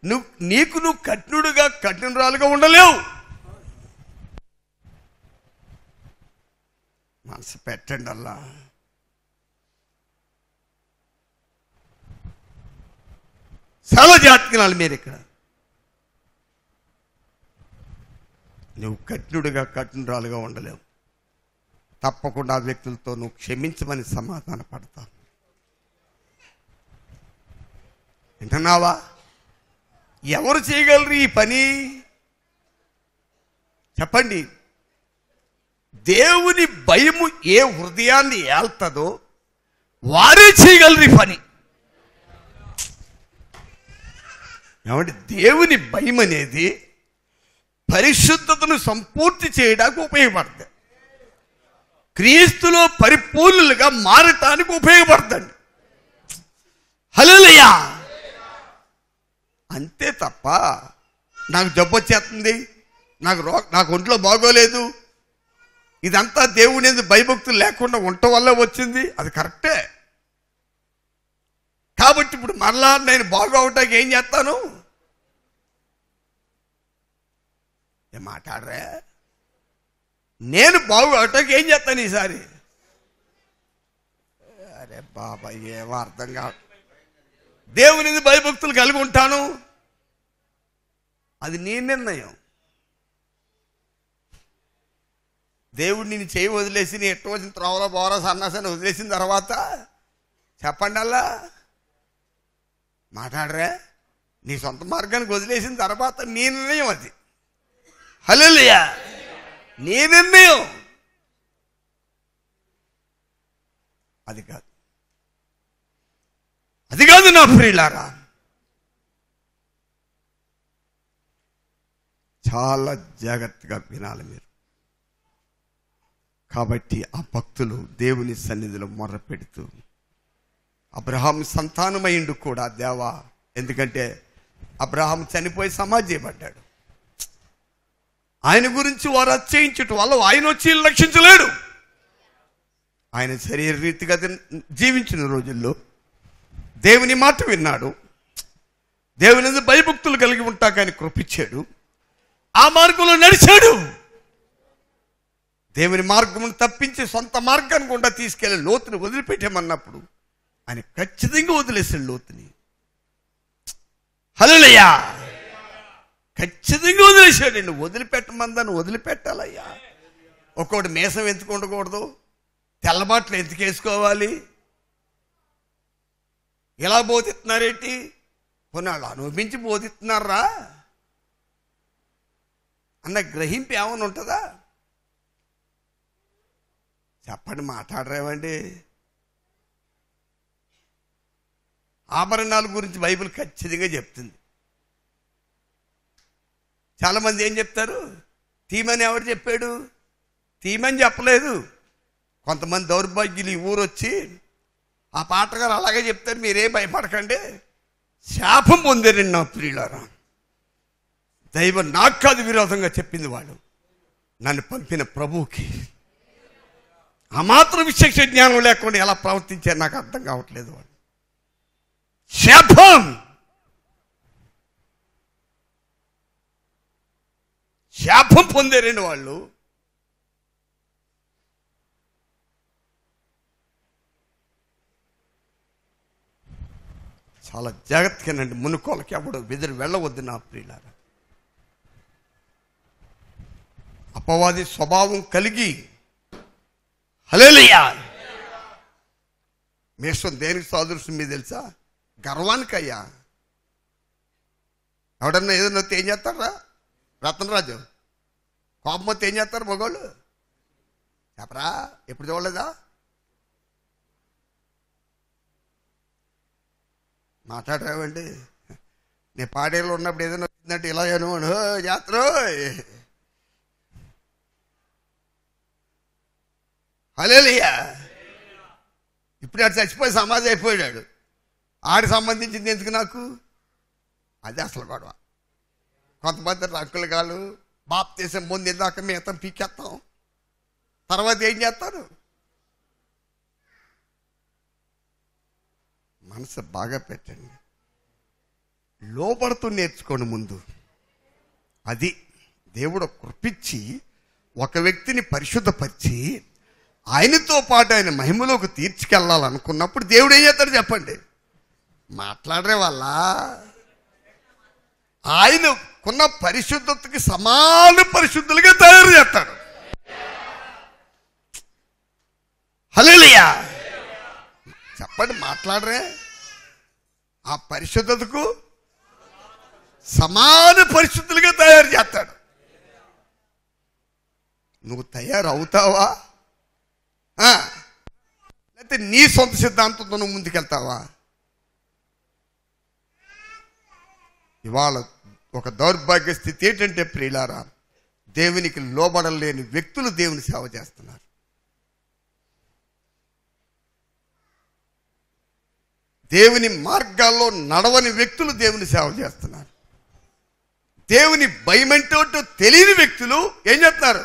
నువ్వు కఠినుడుగా కఠినరాలుగా ఉండలేవు. మనసు పెట్టండి అల్లా. చాలా జాతకాలు మీరు ఇక్కడ. నువ్వు కఠినుడిగా కఠినరాలుగా ఉండలేవు. తప్పకుండా ఆ వ్యక్తులతో నువ్వు క్షమించమని సమాధాన పడతావు. వింటున్నావా? ఎవరు చేయగలరు ఈ పని చెప్పండి? దేవుని భయము ఏ హృదయాన్ని ఏల్తదో వారే చేయగలరు ఈ పని. ఏమంటే దేవుని భయం అనేది పరిశుద్ధతను సంపూర్తి చేయడానికి ఉపయోగపడుతుంది. క్రీస్తులో పరిపూర్ణులుగా మారటానికి ఉపయోగపడుతుంది. హల్లెలూయా. అంతే తప్ప నాకు జబ్బు వచ్చేస్తుంది, నాకు ఒంట్లో బాగోలేదు, ఇదంతా దేవుని మీద భయభక్తులు లేకుండా ఉండటం వల్ల వచ్చింది. అది కరెక్టే. కాబట్టి ఇప్పుడు మరలా నేను బాగోవటానికి ఏం చేస్తాను? ఏం మాట్లాడరే? నేను బాగోవటానికి ఏం చేస్తాను ఈసారి? అరే బాబా, ఏమో అర్థం కాదు. దేవుని మీద భయభక్తులు కలిగి ఉంటాను, అది నీ నిర్ణయం. దేవుడు నిన్ను చేయి వదిలేసి నీ ఎట్టు వచ్చిన త్రోవలో బోరా సన్నాసాన్ని వదిలేసిన తర్వాత చెప్పండి అలా మాట్లాడరే? నీ సొంత మార్గానికి వదిలేసిన తర్వాత నీ నిర్ణయం అది. హల్లెలూయా. నీ నిర్ణయం అది కాదు. అది కాదు నా ప్రియులారా. చాలా జాగ్రత్తగా వినాలి మీరు. కాబట్టి ఆ భక్తులు దేవుని సన్నిధిలో మొర్ర పెడుతూ, అబ్రహాం సంతానమైండు కూడా దేవా, ఎందుకంటే అబ్రహాం చనిపోయి సమాధి చేయబడ్డాడు. ఆయన గురించి వారు అత్యయించటం వల్ల ఆయన వచ్చి రక్షించలేడు. ఆయన శరీర రీతిగా జీవించిన రోజుల్లో దేవుని మాట విన్నాడు. దేవుని యందు భయభక్తులు కలిగి ఉంటాక ఆయన కృపించాడు. ఆ మార్గంలో నడిచాడు. దేవుని మార్గమును తప్పించి సొంత మార్గాన్ని గుండా తీసుకెళ్లి లోతుని వదిలిపెట్టామన్నప్పుడు ఆయన ఖచ్చితంగా వదిలేశాడు లోతుని. హల్లెలూయా! ఖచ్చితంగా వదిలేశాడు. వదిలిపెట్టమందాన్ని వదిలిపెట్టాలయ్యా. ఒక్కోటి మీసం ఎందుకు ఉండకూడదు? తెల్లబాట్లు ఎందుకు వేసుకోవాలి? ఇలా బోధిస్తున్నారేంటి? కొన్నాళ్ళు అనుభవించి బోధిస్తున్నారా అన్న గ్రహింపు ఏమైనా ఉంటుందా? చెప్పండి, మాట్లాడరేమండి? ఆభరణాల గురించి బైబిల్ ఖచ్చితంగా చెప్తుంది. చాలామంది ఏం చెప్తారు? తీమని ఎవరు చెప్పాడు? తీమని చెప్పలేదు. కొంతమంది దౌర్భాగ్యులు ఈ ఊరు వచ్చి ఆ పాటగారు అలాగే చెప్తారు, మీరేం భయపడకండి, శాపం పొందారండి నా ప్రియులారా. దైవం నాకు కాదు విరోధంగా చెప్పింది వాళ్ళు, నన్ను పంపిన ప్రభువుకి. ఆ మాత్రం విశేష జ్ఞానం లేకుండా ఎలా ప్రవర్తించారు నాకు అర్థం కావట్లేదు. వాళ్ళు శాపం పొందారండి వాళ్ళు. చాలా జాగ్రత్తగానండి. మునుకోలకి ఎవడు బెదిరి వెళ్ళవద్దు నా ప్రియులారా. అపవాది స్వభావం కలిగి, హల్లెలూయా, మేషం దేనికి సాదృశ్యం మీద తెలుసా? గర్వానికయ్యా. ఎవడన్నా ఏదన్నా వస్తే ఏం చేస్తారా? రతనరాజు కోపం వస్తే ఏం చేస్తారు మగవాళ్ళు? చెప్పరా? ఎప్పుడు చూడలేదా? మాట్లాడరావండి. నేను పాడేళ్ళు ఉన్నప్పుడు ఏదైనా వచ్చిందంటే ఇలా జాతర హల్లెలూయా. ఇప్పుడు ఆడు చచ్చిపోయి సమాధి అయిపోయాడు. ఆడికి సంబంధించింది ఎందుకు నాకు? అది అసలు గొడవ. కొంతమంది రంకులు కాళ్ళు బాప్తీసం పొందిన దాకా మిగతా పీకేస్తాం, తర్వాత ఏం చేస్తారు? మనసు బాగా పెట్టండి, లోపడుతూ నేర్చుకోండి ముందు. అది దేవుడు కృపించి ఒక వ్యక్తిని పరిశుద్ధపరిచి ఆయనతో పాటు ఆయన మహిమలోకి తీర్చుకెళ్ళాలనుకున్నప్పుడు దేవుడు ఏం చేస్తాడు చెప్పండి? మాట్లాడరే వాళ్ళ ఆయనకున్న పరిశుద్ధతకి సమాన పరిశుద్ధులుగా తయారు చేస్తాడు. హల్లెలూయా చెప్పండి, మాట్లాడరే. ఆ పరిశుద్ధతకు సమాన పరిశుద్ధులుగా తయారు చేస్తాడు. నువ్వు తయారవుతావా? లేకపోతే నీ సొంత సిద్ధాంతంతో నువ్వు ముందుకెళ్తావా? ఇవాళ ఒక దౌర్భాగ్య స్థితి ఏంటంటే ప్రియులారా, దేవునికి లోబడలేని వ్యక్తులు దేవుని సేవ చేస్తున్నారు. దేవుని మార్గాల్లో నడవని వ్యక్తులు దేవుని సేవ చేస్తున్నారు. దేవుని భయమంటూ తెలియని వ్యక్తులు ఏం చెప్తారు?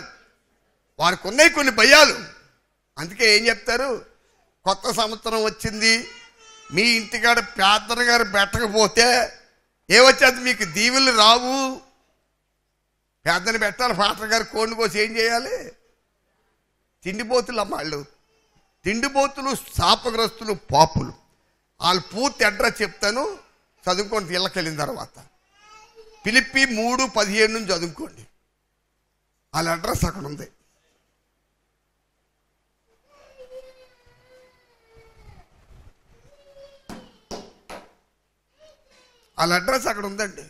వారికి ఉన్నాయి కొన్ని భయాలు. అందుకే ఏం చెప్తారు? కొత్త సంవత్సరం వచ్చింది, మీ ఇంటికాడ ప్రార్థన గారు పెట్టకపోతే ఏమొచ్చేది? మీకు దీవెనలు రావు. ప్రార్థన పెట్టాలి, పాత్ర గారు కోడిని కోసి ఏం చేయాలి? తిండిపోతులు అమ్మాళ్ళు, తిండిపోతులు, శాపగ్రస్తులు, పాపులు. వాళ్ళు పూర్తి అడ్రస్ చెప్తాను, చదువుకోండి. ఇళ్ళకి వెళ్ళిన తర్వాత ఫిలిప్పీ 3:17 నుంచి చదువుకోండి. వాళ్ళ అడ్రస్ అక్కడ ఉంది. వాళ్ళ అడ్రస్ అక్కడ ఉందండి.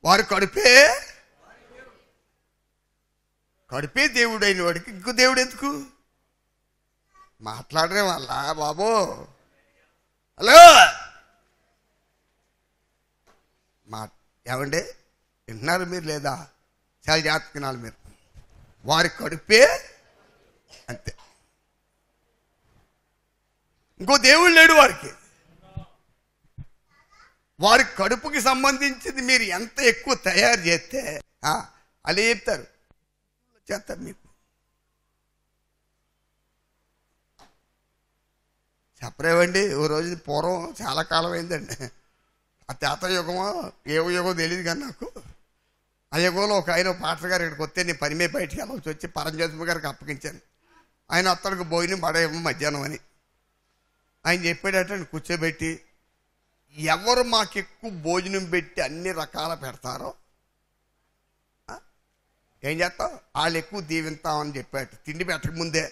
వారి కడుపే దేవుడు అయిన వాడికి ఇంకో దేవుడు ఎందుకు? మాట్లాడరే వాళ్ళ బాబో. హలో ఏమండి, వింటున్నారు మీరు లేదా? చాలా జాతకనాలు మీరు. వారి కడుపే అంతే, ఇంకో దేవుడు లేడు వారికి. వారి కడుపుకి సంబంధించింది మీరు ఎంత ఎక్కువ తయారు చేస్తే అలా చెప్తారు, చేస్తారు. మీకు చెప్పరేవండి. ఓ రోజు పూర్వం చాలా కాలం అయిందండి, ఆ తేత యుగమో ఏ యుగమో తెలియదు కానీ నాకు ఆ యుగంలో ఒక ఆయన పాస్టర్ గారు ఇక్కడికి వస్తే నేను పని మీద బయటికి వెళ్ళాల్సి వచ్చి పరంజ్యోతి గారికి అప్పగించాను. ఆయన అత్తడికి భోజనం పడేమో మధ్యాహ్నం అని ఆయన చెప్పాడట కూర్చోబెట్టి, ఎవరు మాకు ఎక్కువ భోజనం పెట్టి అన్ని రకాల పెడతారో ఏం చేస్తాం, వాళ్ళు ఎక్కువ దీవిస్తామని చెప్పాడు. తిండి పెట్టకముందే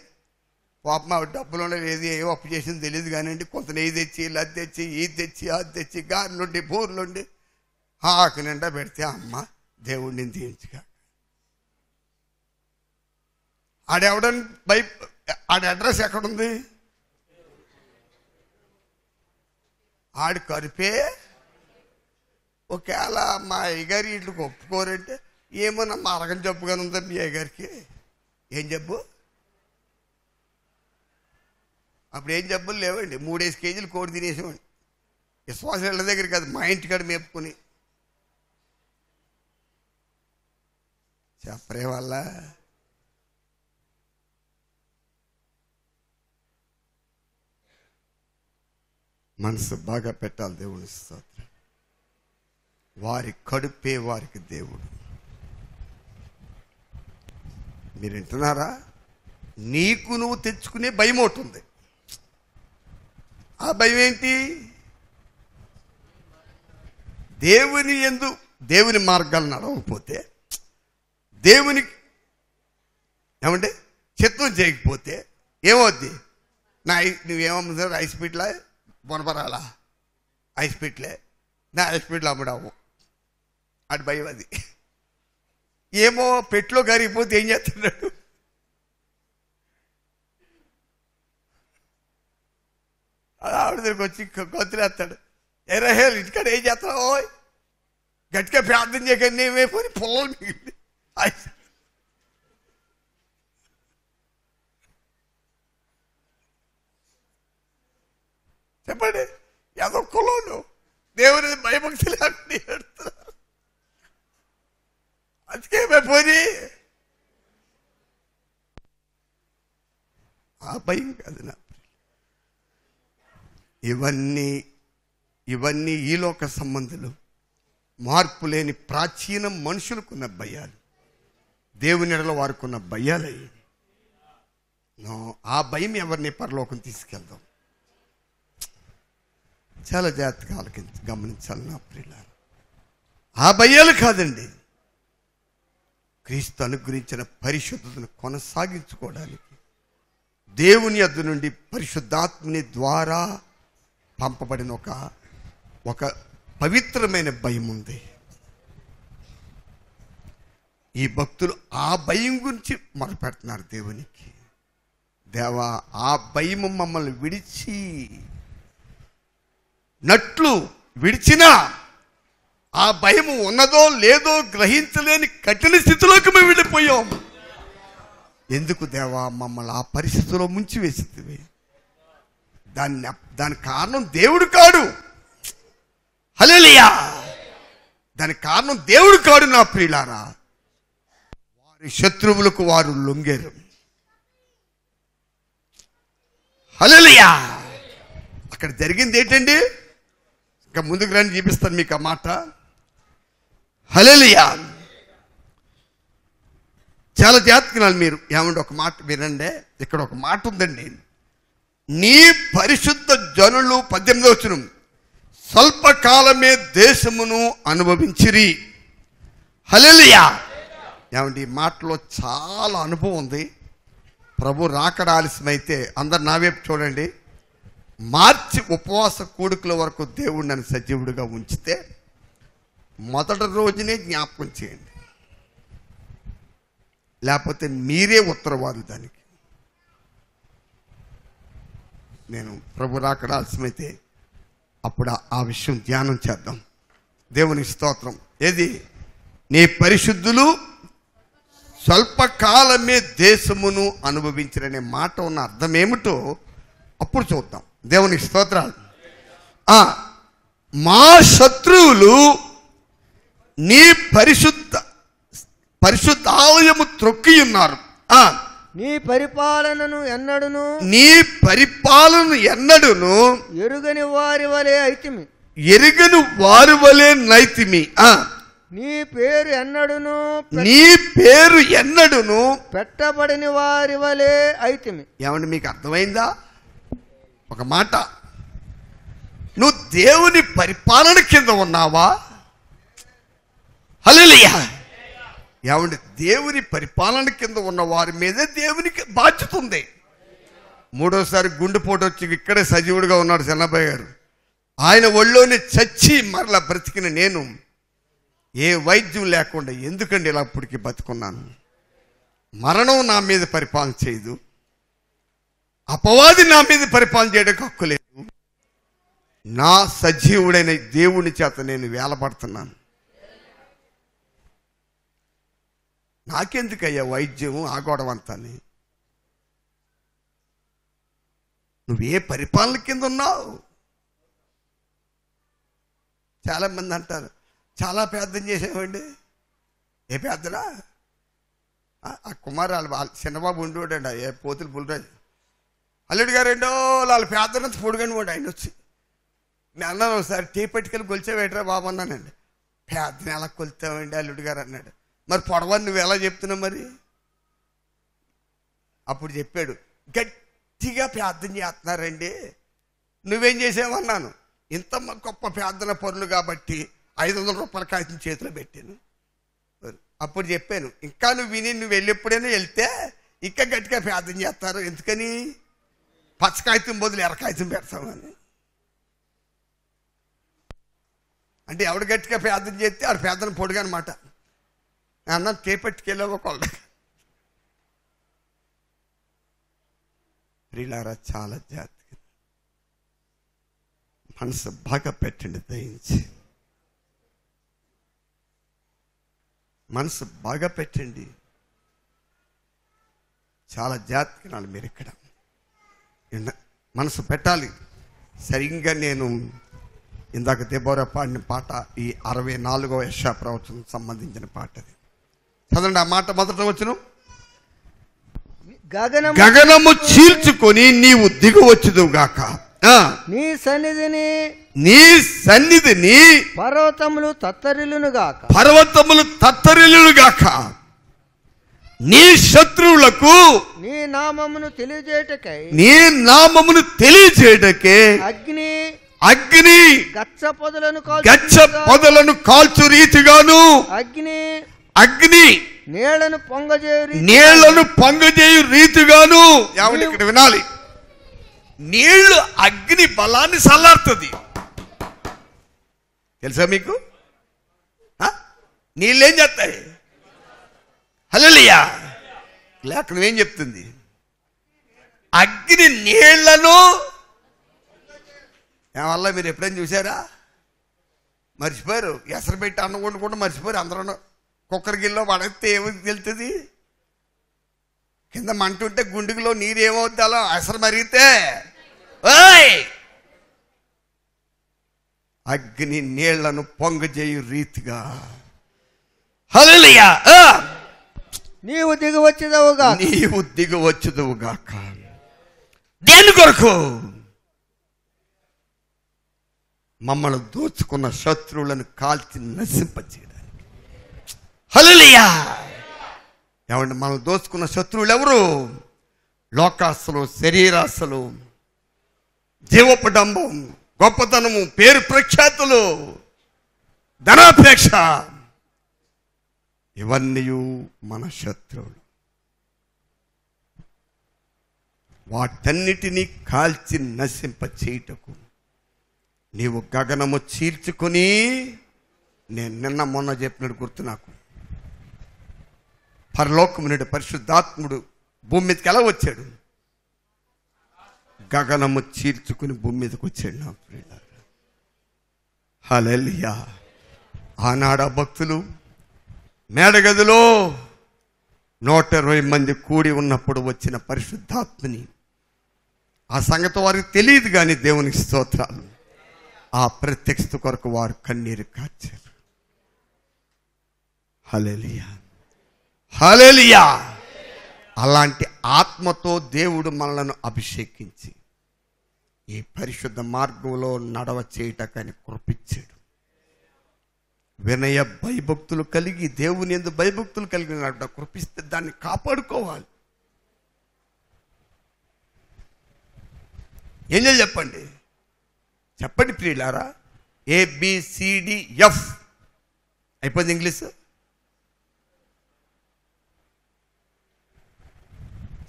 పాపం ఆవిడ డబ్బులు లేదు, ఏం అప్పు చేసింది తెలియదు కానివ్వండి, కొంత నెయ్యి తెచ్చి అది తెచ్చి ఇది తెచ్చి అది తెచ్చి గారెలుండి బూర్లుండి ఆకు నిండా పెడితే అమ్మ దేవుడిని దీవించగా ఆడెవడని ఆడ అడ్రస్ ఎక్కడుంది, ఆడు కరిపే. ఒకవేళ మా అయ్యగారి ఇట్లకి ఒప్పుకోరంటే ఏమన్నా మా అరగని జబ్బుగానే ఉందా మీ అయ్యగారికి? ఏం జబ్బు? అప్పుడు ఏం జబ్బులు లేవండి. 3 కేజీలు కోడి తినేసామండి. విశ్వాసం ఇళ్ళ దగ్గర కాదు, మా ఇంటికాడ మేపుకొని చెప్పరే వల్ల మనసు బాగా పెట్టాలి. దేవుని స్తోత్రం. వారి కడుపే వారికి దేవుడు. మీరు వింటున్నారా? నీకు నువ్వు తెచ్చుకునే భయం ఒకటి ఉంది. ఆ భయం ఏంటి? దేవుని మార్గాలు నడవకపోతే, దేవునికి ఏమంటే చిత్తం చేయకపోతే ఏమవుద్ది? నువ్వేమో ఐస్ పీట్లా బొనపరాలా ఐస్ పీట్లే నా ఐస్ పీట్లు అమ్ముడావు అటు భయం. అది ఏమో పెట్లో కరిగిపోతే ఏం చేస్తున్నాడు? ఆవిడ దగ్గరికి వచ్చి గొంతులేస్తాడు. ఎరహేలు ఇంటికాడ ఏం చేస్తావు? గట్టిగా ప్రార్థన చేయకండి, ఏమైపోయి పొలం మిగిలింది. చెప్పండి, ఏదో కులంలో దేవుని భయభక్తి లేకుండా ఏడుతున్నారు. అందుకేమైపోయి ఆ భయం కాదు నా. ఇవన్నీ ఈలోక సంబంధులు, మార్పు లేని ప్రాచీన మనుషులకున్న భయాలు, దేవుని ఎడల వారుకున్న భయాలు. ఆ భయం ఎవరిని పరలోకం తీసుకెళ్దాం. చాలా జాగ్రత్తగా గమనించాలి నా ప్రియులారా. ఆ భయాలు కాదండి, క్రీస్తు అనుగ్రహించిన పరిశుద్ధతను కొనసాగించుకోవడానికి దేవుని యొద్ద నుండి పరిశుద్ధాత్మని ద్వారా పంపబడిన ఒక పవిత్రమైన భయం ఉంది. ఈ భక్తులు ఆ భయం గురించి మొదలుపెడుతున్నారు దేవునికి. దేవా, ఆ భయం మమ్మల్ని విడిచినా ఆ భయం ఉన్నదో లేదో గ్రహించలేని కఠిన స్థితిలోకి మేము వెళ్ళిపోయాం. ఎందుకు దేవా మమ్మల్ని ఆ పరిస్థితిలో ముంచి వేసింది? దాని కారణం దేవుడు కాడు. హల్లెలూయా! దానికి కారణం దేవుడు కాడు నా ప్రియులారా. వారి శత్రువులకు వారు లొంగేరు. హల్లెలూయా! అక్కడ జరిగింది ఏంటండి? ఇంకా ముందుకు రండి, చూపిస్తాను మీకు ఆ మాట. హల్లెలూయా! చాలా జాగ్రత్తగా మీరు ఏమంటే ఒక మాట వినండి. ఇక్కడ ఒక మాట ఉందండి. నీ పరిశుద్ధ జనులు 18వ వచనం, స్వల్పకాలమే దేశమును అనుభవించిరి. హల్లెలూయా! ఏమంటే ఈ మాటలో చాలా అనుభవం ఉంది. ప్రభు రాకడ ఆలస్యమైతే అందరు నా వైపు చూడండి. మార్చి ఉపవాస కూడుకుల వరకు దేవుడు నన్ను సజీవుడిగా ఉంచితే మొదటి రోజునే జ్ఞాపకం చేయండి, లేకపోతే మీరే ఉత్తరవాదులు దానికి. నేను ప్రభు రాకడ ఆలస్యమైతే అప్పుడు ఆ విషయం ధ్యానం చేద్దాం. దేవుని స్తోత్రం. ఏది? నీ పరిశుద్ధులు స్వల్పకాలమే దేశమును అనుభవించరనే మాట ఉన్న అర్థం ఏమిటో అప్పుడు చూద్దాం. దేవునికి స్తోత్రాలు. మా శత్రువులు నీ పరిశుద్ధాలయము త్రొక్కి ఉన్నారు. నీ పరిపాలనను ఎన్నడును ఎరుగని వారి వలె అయితిమి. ఎరుగను వారి వలె నైతిమి. నీ పేరు ఎన్నడును పెట్టబడిన వారి వలె అయితిమి. ఏమండి, మీకు అర్థమైందా? ఒక మాట, నువ్వు దేవుని పరిపాలన కింద ఉన్నావా? హల్లెలూయా. ఏమండి, దేవుని పరిపాలన కింద ఉన్న వారి మీదే దేవునికి బాధ్యత ఉంది. మూడోసారి గుండెపోటు వచ్చి ఇక్కడే సజీవుడిగా ఉన్నాడు చిన్నబ్బాయి గారు. ఆయన ఒళ్ళోనే చచ్చి మరలా బ్రతికిన నేను ఏ వైద్యం లేకుండా ఎందుకండి ఇలా ఇప్పటికి బతుకున్నాను? మరణం నా మీద పరిపాలన చేయదు, అపవాది నా మీద పరిపాలన చేయడానికి హక్కు లేదు. నా సజీవుడైన దేవుని చేత నేను వేలపడుతున్నాను. నాకెందుకయ్యా వైద్యం ఆగోవడం అంతాని? నువ్వే పరిపాలన కింద ఉన్నావు. చాలామంది అంటారు, చాలా ప్రార్థన చేసామండి. ఏ ప్రార్థన? ఆ కుమారాలు వాళ్ళ చిన్నబాబు ఉండేవాడండి, ఏ పోతులు పులిరాజు అల్లుడు గారు రెండో వాళ్ళ ప్రార్థన పొడుగని వాడు. ఆయన వచ్చి నేను అన్నాను ఒకసారి, టీ పట్టుకెళ్ళి కొలిచేవేట్రా బాబు అన్నానండి. ప్రార్థన ఎలా కొలుతామండి అల్లుడు గారు అన్నాడు. మరి పొడవని నువ్వు ఎలా చెప్తున్నావు మరి? అప్పుడు చెప్పాడు, గట్టిగా ప్రార్థన చేస్తున్నారండి. నువ్వేం చేసావన్నాను. ఇంత గొప్ప ప్రార్థన పనులు కాబట్టి 500 రూపాయల కాగితం చేతిలో పెట్టాను. అప్పుడు చెప్పాను, ఇంకా నువ్వు విని నువ్వు వెళ్ళెప్పుడైనా వెళ్తే ఇంకా గట్టిగా ప్రార్థన చేస్తారు. ఎందుకని? పచ్చ కాగితం బదులు ఎర్ర కాగితం పెడతామని. అంటే ఎవడు గట్టిగా ప్రార్థన చేస్తే ఆడు ప్రార్థన పొడుగు అనమాట. అన్న చేపట్టుకెళ్ళావు ఒకళ్ళ. ప్రియులారా, చాలా జాగ్రత్త, మనసు బాగా పెట్టండి, దయించి మనసు బాగా పెట్టండి. చాలా జాగ్రత్తగా నాడు మీరు ఇక్కడ మనసు పెట్టాలి. సరిగ్గా నేను ఇందాక దెబోరా పాడిన పాట ఈ 64వ యెషయా ప్రవచనం సంబంధించిన పాట. అది చదవండి. ఆ మాట మొదట వచనం, గగనము చీల్చుకొని నీవు దిగువచ్చుదువుగాక. నీ సన్నిధిని పర్వతములు తత్తరిల్లును గాక. నీ శత్రువులకు నీ నామమును తెలియజేయటకే అగ్ని గచ్చ పొదలను కాల్చు రీతిగాను అగ్ని నీళ్లను పొంగజేయు రీతిగాను. ఏమంటే ఇక్కడ వినాలి, నీళ్లు అగ్ని బలాన్ని చల్లారుతుంది. తెలుసా మీకు? నీళ్ళేం చేస్తాయి? హల్లెలూయా. లేఖనం ఏం చెప్తుంది? అగ్ని నీళ్లను. ఏమల్ల మీరు ఎప్పుడైనా చూసారా? మర్చిపోయారు. ఎసరు పెట్టి అన్నం వండుకుంటూ మర్చిపోయారు. అందరూ కుక్కర్ గిల్లో పడితే ఏమవుతుంది తెలుస్తుంది? కింద మంట ఉంటే గుండెలో నీరు ఏమవుద్ది? అలా ఎసరు మరిగితే అగ్ని నీళ్లను పొంగజేయు రీతిగా. హల్లెలూయా. నీవు దిగువచ్చుదువుగాక. దేని కొరకు? మమ్మల్ని దోచుకున్న శత్రువులను కాల్చి నశింపచేయడానికి. హల్లెలూయా. ఏమంటే మనం దోచుకున్న శత్రువులు ఎవరు? లోకాస్తులు, శరీరాస్తులు, జీవపడంబం, గొప్పతనము, పేరు ప్రఖ్యాతులు, ధనాపేక్ష, ఇవన్నీ మన శత్రువులు. వాటన్నిటినీ కాల్చి నశింప చేయుటకు నీవు గగనము చీల్చుకొని, నేను నిన్న మొన్న చెప్పినట్టు గుర్తు నాకు, పరలోకము నుండి పరిశుద్ధాత్ముడు భూమి మీదకి ఎలా వచ్చాడు? గగనము చీల్చుకుని భూమి మీదకి వచ్చాడు. నా ప్రియులారా, హల్లెలూయా. ఆనాడు ఆ భక్తులు మేడగదిలో 120 మంది కూడి ఉన్నప్పుడు వచ్చిన పరిశుద్ధాత్మని, ఆ సంగతి వారికి తెలియదు కానీ దేవునికి స్తోత్రాలు, ఆ ప్రత్యక్షత కొరకు వారు కన్నీరు కార్చారు. హల్లెలూయా, హల్లెలూయా. అలాంటి ఆత్మతో దేవుడు మనలను అభిషేకించి ఈ పరిశుద్ధ మార్గంలో నడవ చేయటకని కృపించాడు. వినయ భయభక్తులు కలిగి దేవుని యందు భయభక్తులు కలిగి నడవ కృపిస్తే దాన్ని కాపాడుకోవాలి. ఏం చేయాలి చెప్పండి, చెప్పండి ప్రియులారా. ABCDF అయిపోయింది ఇంగ్లీష్.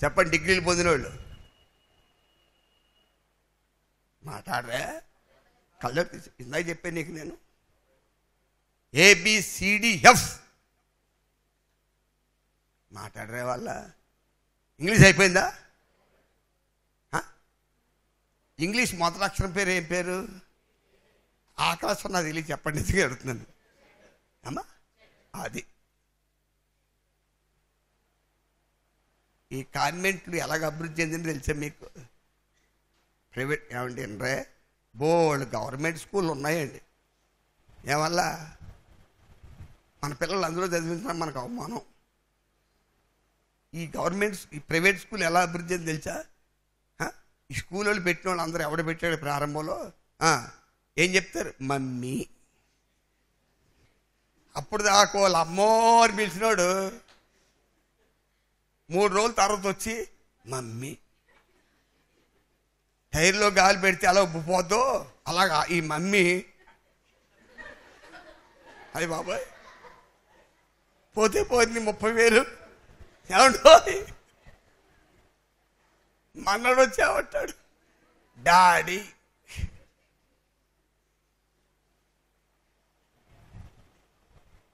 చెప్పండి డిగ్రీలు పొందిన వాళ్ళు మాట్లాడరే. కళ్ళ ఇందాక చెప్పాను నీకు నేను. ABCDF మాట్లాడరే వాళ్ళ. ఇంగ్లీష్ అయిపోయిందా? ఇంగ్లీష్ మొదటి అక్షరం పేరు ఏం పేరు? ఆకాశం నాకు తెలియదు, చెప్పండి ఎందుకు అడుగుతున్నాను అమ్మా. అది ఈ కాన్వెంట్లు ఎలాగ అభివృద్ధి చెందింది తెలుసా మీకు? ప్రైవేట్ ఏమండి అంటే బోల్డ్ గవర్నమెంట్ స్కూళ్ళు ఉన్నాయండి. ఏవల్ల మన పిల్లలు అందులో చదివించడం మనకు అవమానం. ఈ ప్రైవేట్ స్కూల్ ఎలా అభివృద్ధి చెంది తెలుసా? ఈ స్కూల్ వాళ్ళు పెట్టిన వాళ్ళు అందరూ ఎవడ పెట్టాడు ప్రారంభంలో ఏం చెప్తారు? మమ్మీ. అప్పుడు దాకా వాళ్ళ అమ్మోరు పిలిచినోడు 3 రోజుల తర్వాత వచ్చి మమ్మీ. టైర్లో గాలి పెడితే అలా ఉబ్బిపోద్దో అలాగా ఈ మమ్మీ. అది బాబాయ్ పోతే పోయింది 30,000. ఏమంటో మన్నాడు వచ్చామంటాడు డాడీ.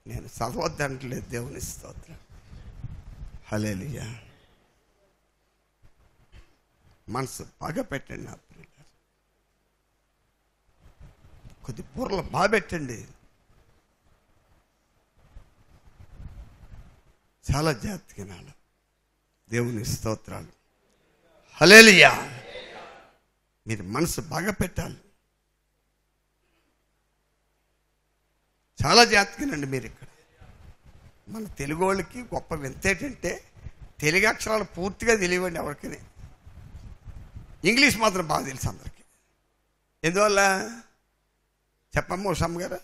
నేను చదవద్దంటలేదు, దేవుని స్తోత్రం. హల్లెలూయా. మనసు బాగా పెట్టండి నా ప్రియులారా, కొద్ది బుర్రలు బాగా పెట్టండి. చాలా జాగ్రత్తగా నాడు. దేవుని స్తోత్రాలు. హల్లెలూయా. మీరు మనసు బాగా పెట్టాలి, చాలా జాగ్రత్తగానండి. మీరు ఇక్కడ మన తెలుగు వాళ్ళకి గొప్ప వింత ఏంటంటే తెలుగు అక్షరాలు పూర్తిగా తెలియవండి ఎవరికి. ఇంగ్లీష్ మాత్రం బాగా తెలుసు అందరికీ. ఎందువల్ల చెప్పమ్మా ఉషమ్మ గారు?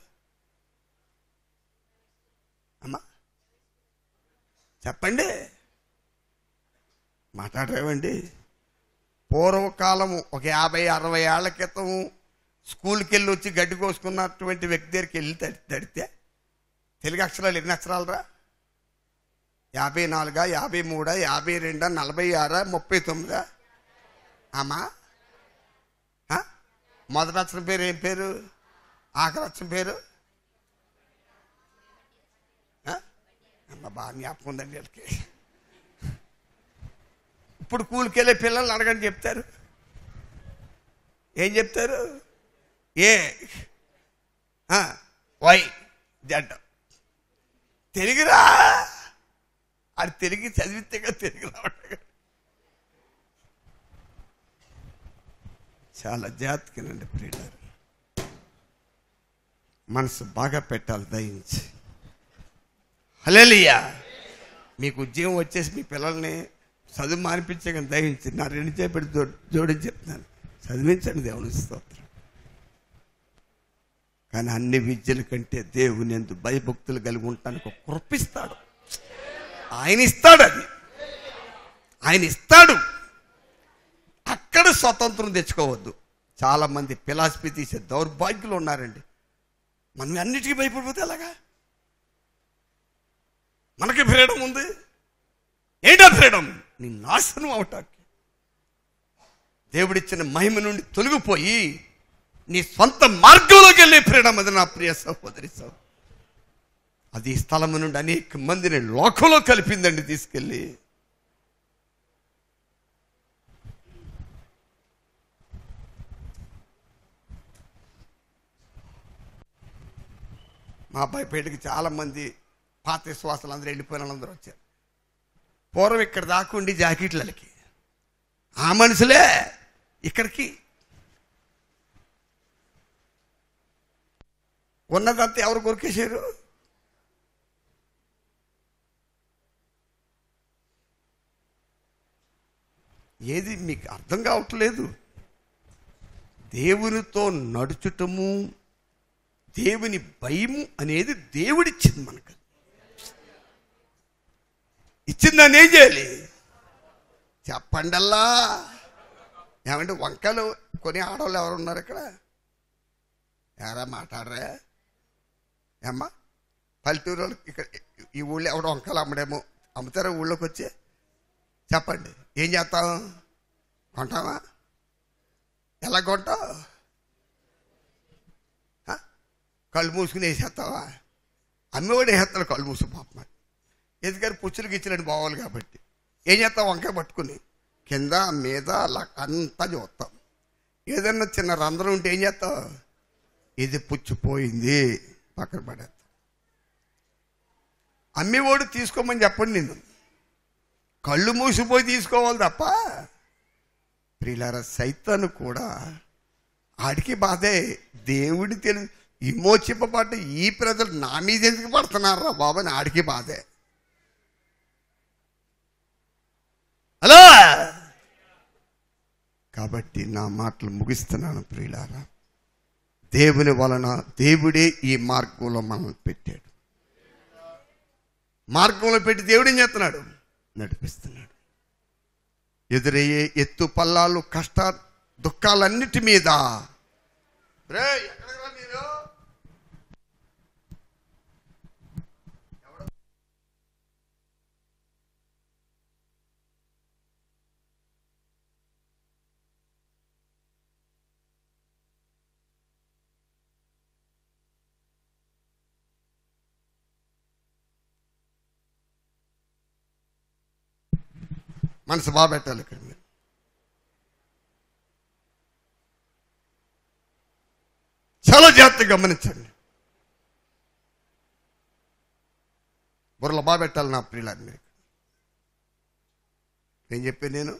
అమ్మా చెప్పండి, మాట్లాడరేవండి. పూర్వకాలము ఒక 50-60 ఏళ్ల క్రితం స్కూల్కి వెళ్ళి వచ్చి గడ్డి కోసుకున్నటువంటి వ్యక్తి దగ్గరికి వెళ్ళి తడితే తెలుగు అక్షరాలు ఎన్ని అక్షరాలు రా? 54, 53, 52, 46, 39. అమ్మా మొదటి అక్షరం పేరు ఏం పేరు? ఆఖరి అక్షరం పేరు అమ్మ బాగా జ్ఞాపకం ఉందండి వీళ్ళకి. ఇప్పుడు కూలికి వెళ్ళే పిల్లల్ని అడగని చెప్తారు. ఏం చెప్తారు? ఏ వై జడ్. తెలుగురా అది తెలుగు చదివితేగా తెలుగు రావట్లేదు. చాలా జాగ్రత్తగానండి ప్రియులారా, మనసు బాగా పెట్టాలి దయించి. హల్లెలూయా. మీకు ఉద్యోగం వచ్చేసి మీ పిల్లల్ని చదువు మానిపించే కానీ దయించి నా 2 చేపటి జోడించి చెప్తున్నాను, చదివించండి దేవుని స్తోత్రం. కానీ అన్ని విద్యల కంటే దేవుని యందు భయభక్తులు కలిగి ఉండటానికి ఒక కృపిస్తాడు. ఆయన ఇస్తాడు, అది ఆయన ఇస్తాడు. అక్కడ స్వతంత్రం తెచ్చుకోవద్దు. చాలామంది ఫిలాసఫీ తీసే దౌర్భాగ్యులు ఉన్నారండి. మనం అన్నిటికీ భయపడిపోతే ఎలాగా? మనకి ఫ్రీడమ్ ఉంది. ఏంటో ఫ్రీడమ్? నీ నాశనం అవటానికి. దేవుడిచ్చిన మహిమ నుండి తొలగిపోయి నీ సొంత మార్గంలోకి వెళ్ళే ఫ్రీడమ్ అది నా ప్రియ సహోదరి. అది స్థలము నుండి అనేక మందిని లోకంలో కలిపిందండి తీసుకెళ్ళి. మా అబ్బాయిపేటకి చాలామంది పాత విశ్వాసాలు అందరూ వెళ్ళిపోయిన వాళ్ళందరూ వచ్చారు. పూర్వం ఇక్కడ దాకుండి జాకెట్లకి ఆ మనుషులే ఇక్కడికి ఉన్నదంతా ఎవరు కొరికేశారు? ఏది మీకు అర్థం కావట్లేదు. దేవునితో నడుచుటము, దేవుని భయము అనేది దేవుడిచ్చింది మనకు. ఇచ్చిందని ఏం చేయాలి చెప్పండల్లా. ఏమంటే వంకాయలు కొని ఆడవాళ్ళు ఎవరు ఉన్నారు ఇక్కడ? ఎవరా మాట్లాడరా? ఏమ్మా పల్లెటూరు వాళ్ళు ఇక్కడ ఈ ఊళ్ళో ఎవడో వంకాయలు అమ్మడేమో, అమ్ముతారా ఊళ్ళోకి వచ్చి? చెప్పండి, ఏం చేస్తాం? కొంటావా? ఎలా కొంటావు? కళ్ళు మూసుకుని వేసేస్తావా? అమ్మేవాడు వేసేస్తాడు కళ్ళు మూసుకు పాప. ఎందుకని పుచ్చులు గిచ్చులని బావాలి కాబట్టి ఏం చేస్తాం? వంకాయ పట్టుకుని కింద మీద అలా అంతా చూస్తాం. ఏదన్నా చిన్న రంధ్రం ఉంటే ఏం చేస్తావు? ఇది పుచ్చిపోయింది పక్కన పడేస్తాం. అమ్మేవాడు తీసుకోమని చెప్పండి, నేను కళ్ళు మూసిపోయి తీసుకోవాలి తప్ప. ప్రియులారా, సైతాను కూడా ఆడికి బాధే. దేవుడి తెలుసు విమోచింపబడ్డ ఈ ప్రజలు నా మీద ఎందుకు పడుతున్నారా బాబు అని ఆడికి బాధే. హలో, కాబట్టి నా మాటలు ముగిస్తున్నాను ప్రియులారా. దేవుని వలన దేవుడే ఈ మార్గంలో మనల్ని పెట్టాడు. మార్గంలో పెట్టి దేవుడు ఏం చేస్తున్నాడు? నడిపిస్తున్నాడు. ఎదురయ్యే ఎత్తు పల్లాలు, కష్ట దుఃఖాలన్నిటి మీద మీరు మనసు బాగా పెట్టాలి. ఇక్కడ మీరు చాలా జాగ్రత్తగా గమనించండి. బుర్రలో బాగా పెట్టాలి నా ప్రియులారు. మీరు ఏం చెప్పాను నేను?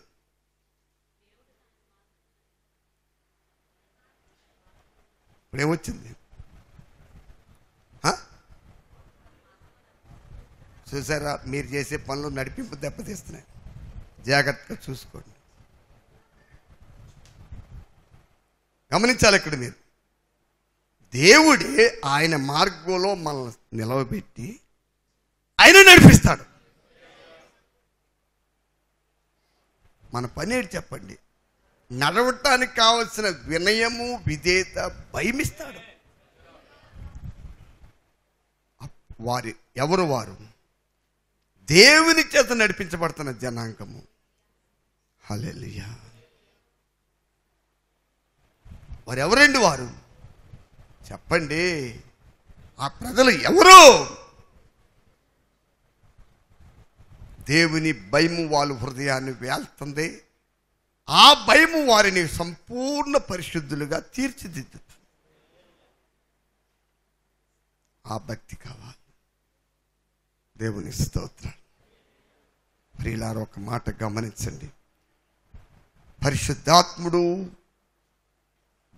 ఇప్పుడేమొచ్చింది? చూసారా, మీరు చేసే పనులు నడిపింపు దెబ్బతీస్తున్నాయి. జాగ్రత్తగా చూసుకోండి, గమనించాలి. ఇక్కడ మీరు దేవుడే ఆయన మార్గంలో మనల్ని నిలవబెట్టి ఆయన నడిపిస్తాడు. మన పని ఏంటి చెప్పండి? నడవటానికి కావలసిన వినయము, విధేయత, భయమిస్తాడు. వారి ఎవరు? వారు దేవుని చేత నడిపించబడుతున్న జనాంగము. హల్లెలూయా. వారు ఎవరండి? వారు చెప్పండి. ఆ ప్రజలు ఎవరు? దేవుని భయము వాళ్ళ హృదయాన్ని వేల్తుంది. ఆ భయము వారిని సంపూర్ణ పరిశుద్ధులుగా తీర్చిదిద్దుతుంది. ఆ భక్తి కావాలి. దేవుని స్తోత్రం. ప్రియులారా, ఒక మాట గమనించండి. పరిశుద్ధాత్ముడు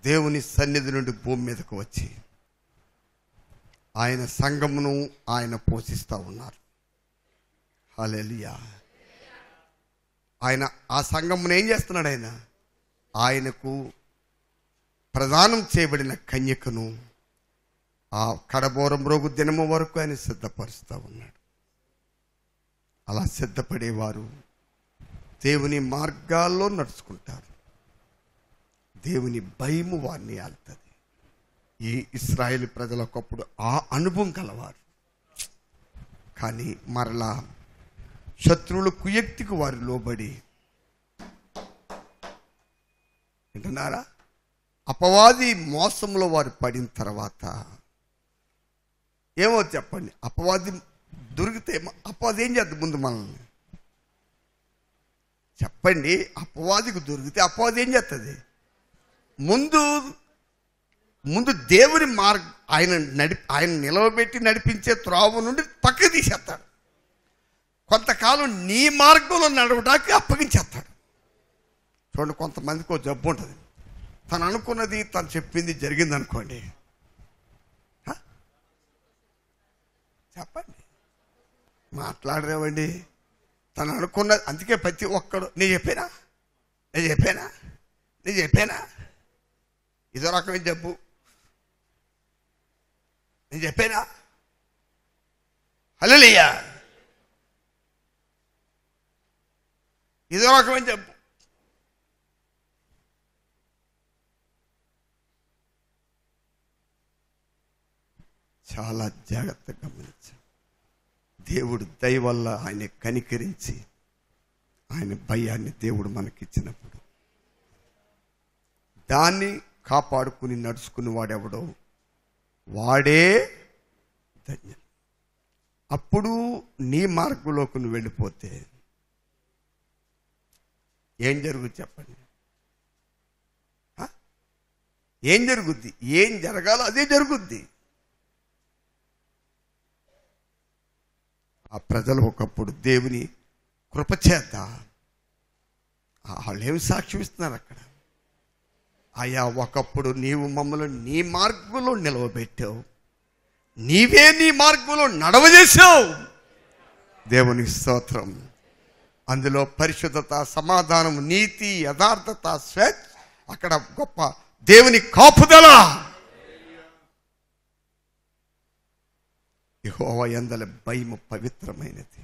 దేవుని సన్నిధి నుండి భూమి మీదకు వచ్చి ఆయన సంఘమును ఆయన పోషిస్తూ ఉన్నారు. హల్లెలూయా. ఆయన ఆ సంఘమును ఏం చేస్తున్నాడు? ఆయనకు ప్రదానం చేయబడిన కన్యకను ఆ కడబోరం రోగు దినము వరకు ఆయన సిద్ధపరుస్తూ ఉన్నాడు. అలా సిద్ధపడేవారు దేవుని మార్గాల్లో నడుచుకుంటారు. దేవుని భయము వారిని ఆల్తుంది. ఈ ఇశ్రాయేలు ప్రజలు ఒకప్పుడు ఆ అనుభవం కలవారు. కానీ మరలా శత్రువుల కుయుక్తికి వారు లోబడి, వింటున్నారా, అపవాది మోసంలో వారు పడిన తర్వాత ఏమో చెప్పండి? అపవాది దొరికితే అపవాది ఏం చేద్దాం? ముందు మనల్ని చెప్పండి. అపవాదికి దొరికితే అపవాది ఏం చేస్తుంది? ముందు దేవుని ఆయన నిలవబెట్టి నడిపించే త్రోవ నుండి పక్కకు తీసేస్తాడు. కొంతకాలం నీ మార్గంలో నడవడానికి అప్పగించేస్తాడు. చూడండి, కొంతమందికి ఒక జబ్బు ఉంటుంది. తను అనుకున్నది, తను చెప్పింది జరిగింది అనుకోండి. చెప్పండి, మాట్లాడరేవండి. తను అనుకున్నది. అందుకే ప్రతి ఒక్కడు నేను చెప్పానా ఇదో రకమైన జబ్బు. నేను చెప్పానా? హల్లెలూయా. ఇదో రకమైన జబ్బు. చాలా జాగ్రత్తగా గమనించాం. దేవుడు దయ వల్ల ఆయన కనికరించి ఆయన భయాన్ని దేవుడు మనకిచ్చినప్పుడు దాన్ని కాపాడుకుని నడుచుకుని వాడెవడో వాడే ధన్యం. అప్పుడు నీ మార్గంలోకి నువ్వు వెళ్ళిపోతే ఏం జరుగుద్ది చెప్పండి? ఏం జరుగుద్ది? ఏం జరగాలో అదే జరుగుద్ది. ఆ ప్రజలు ఒకప్పుడు దేవుని కృపచేత వాళ్ళు ఏమి సాక్ష్యం ఇస్తున్నారు అక్కడ? అయ్యా, ఒకప్పుడు నీవు మమ్మల్ని నీ మార్గంలో నిలవబెట్టావు, నీవే నీ మార్గంలో నడవజేశావు. దేవుని స్తోత్రం. అందులో పరిశుద్ధత, సమాధానం, నీతి, యథార్థత, స్వేచ్ఛ, అక్కడ గొప్ప దేవుని కాపుదల. యెహోవా యందలి భయము పవిత్రమైనది.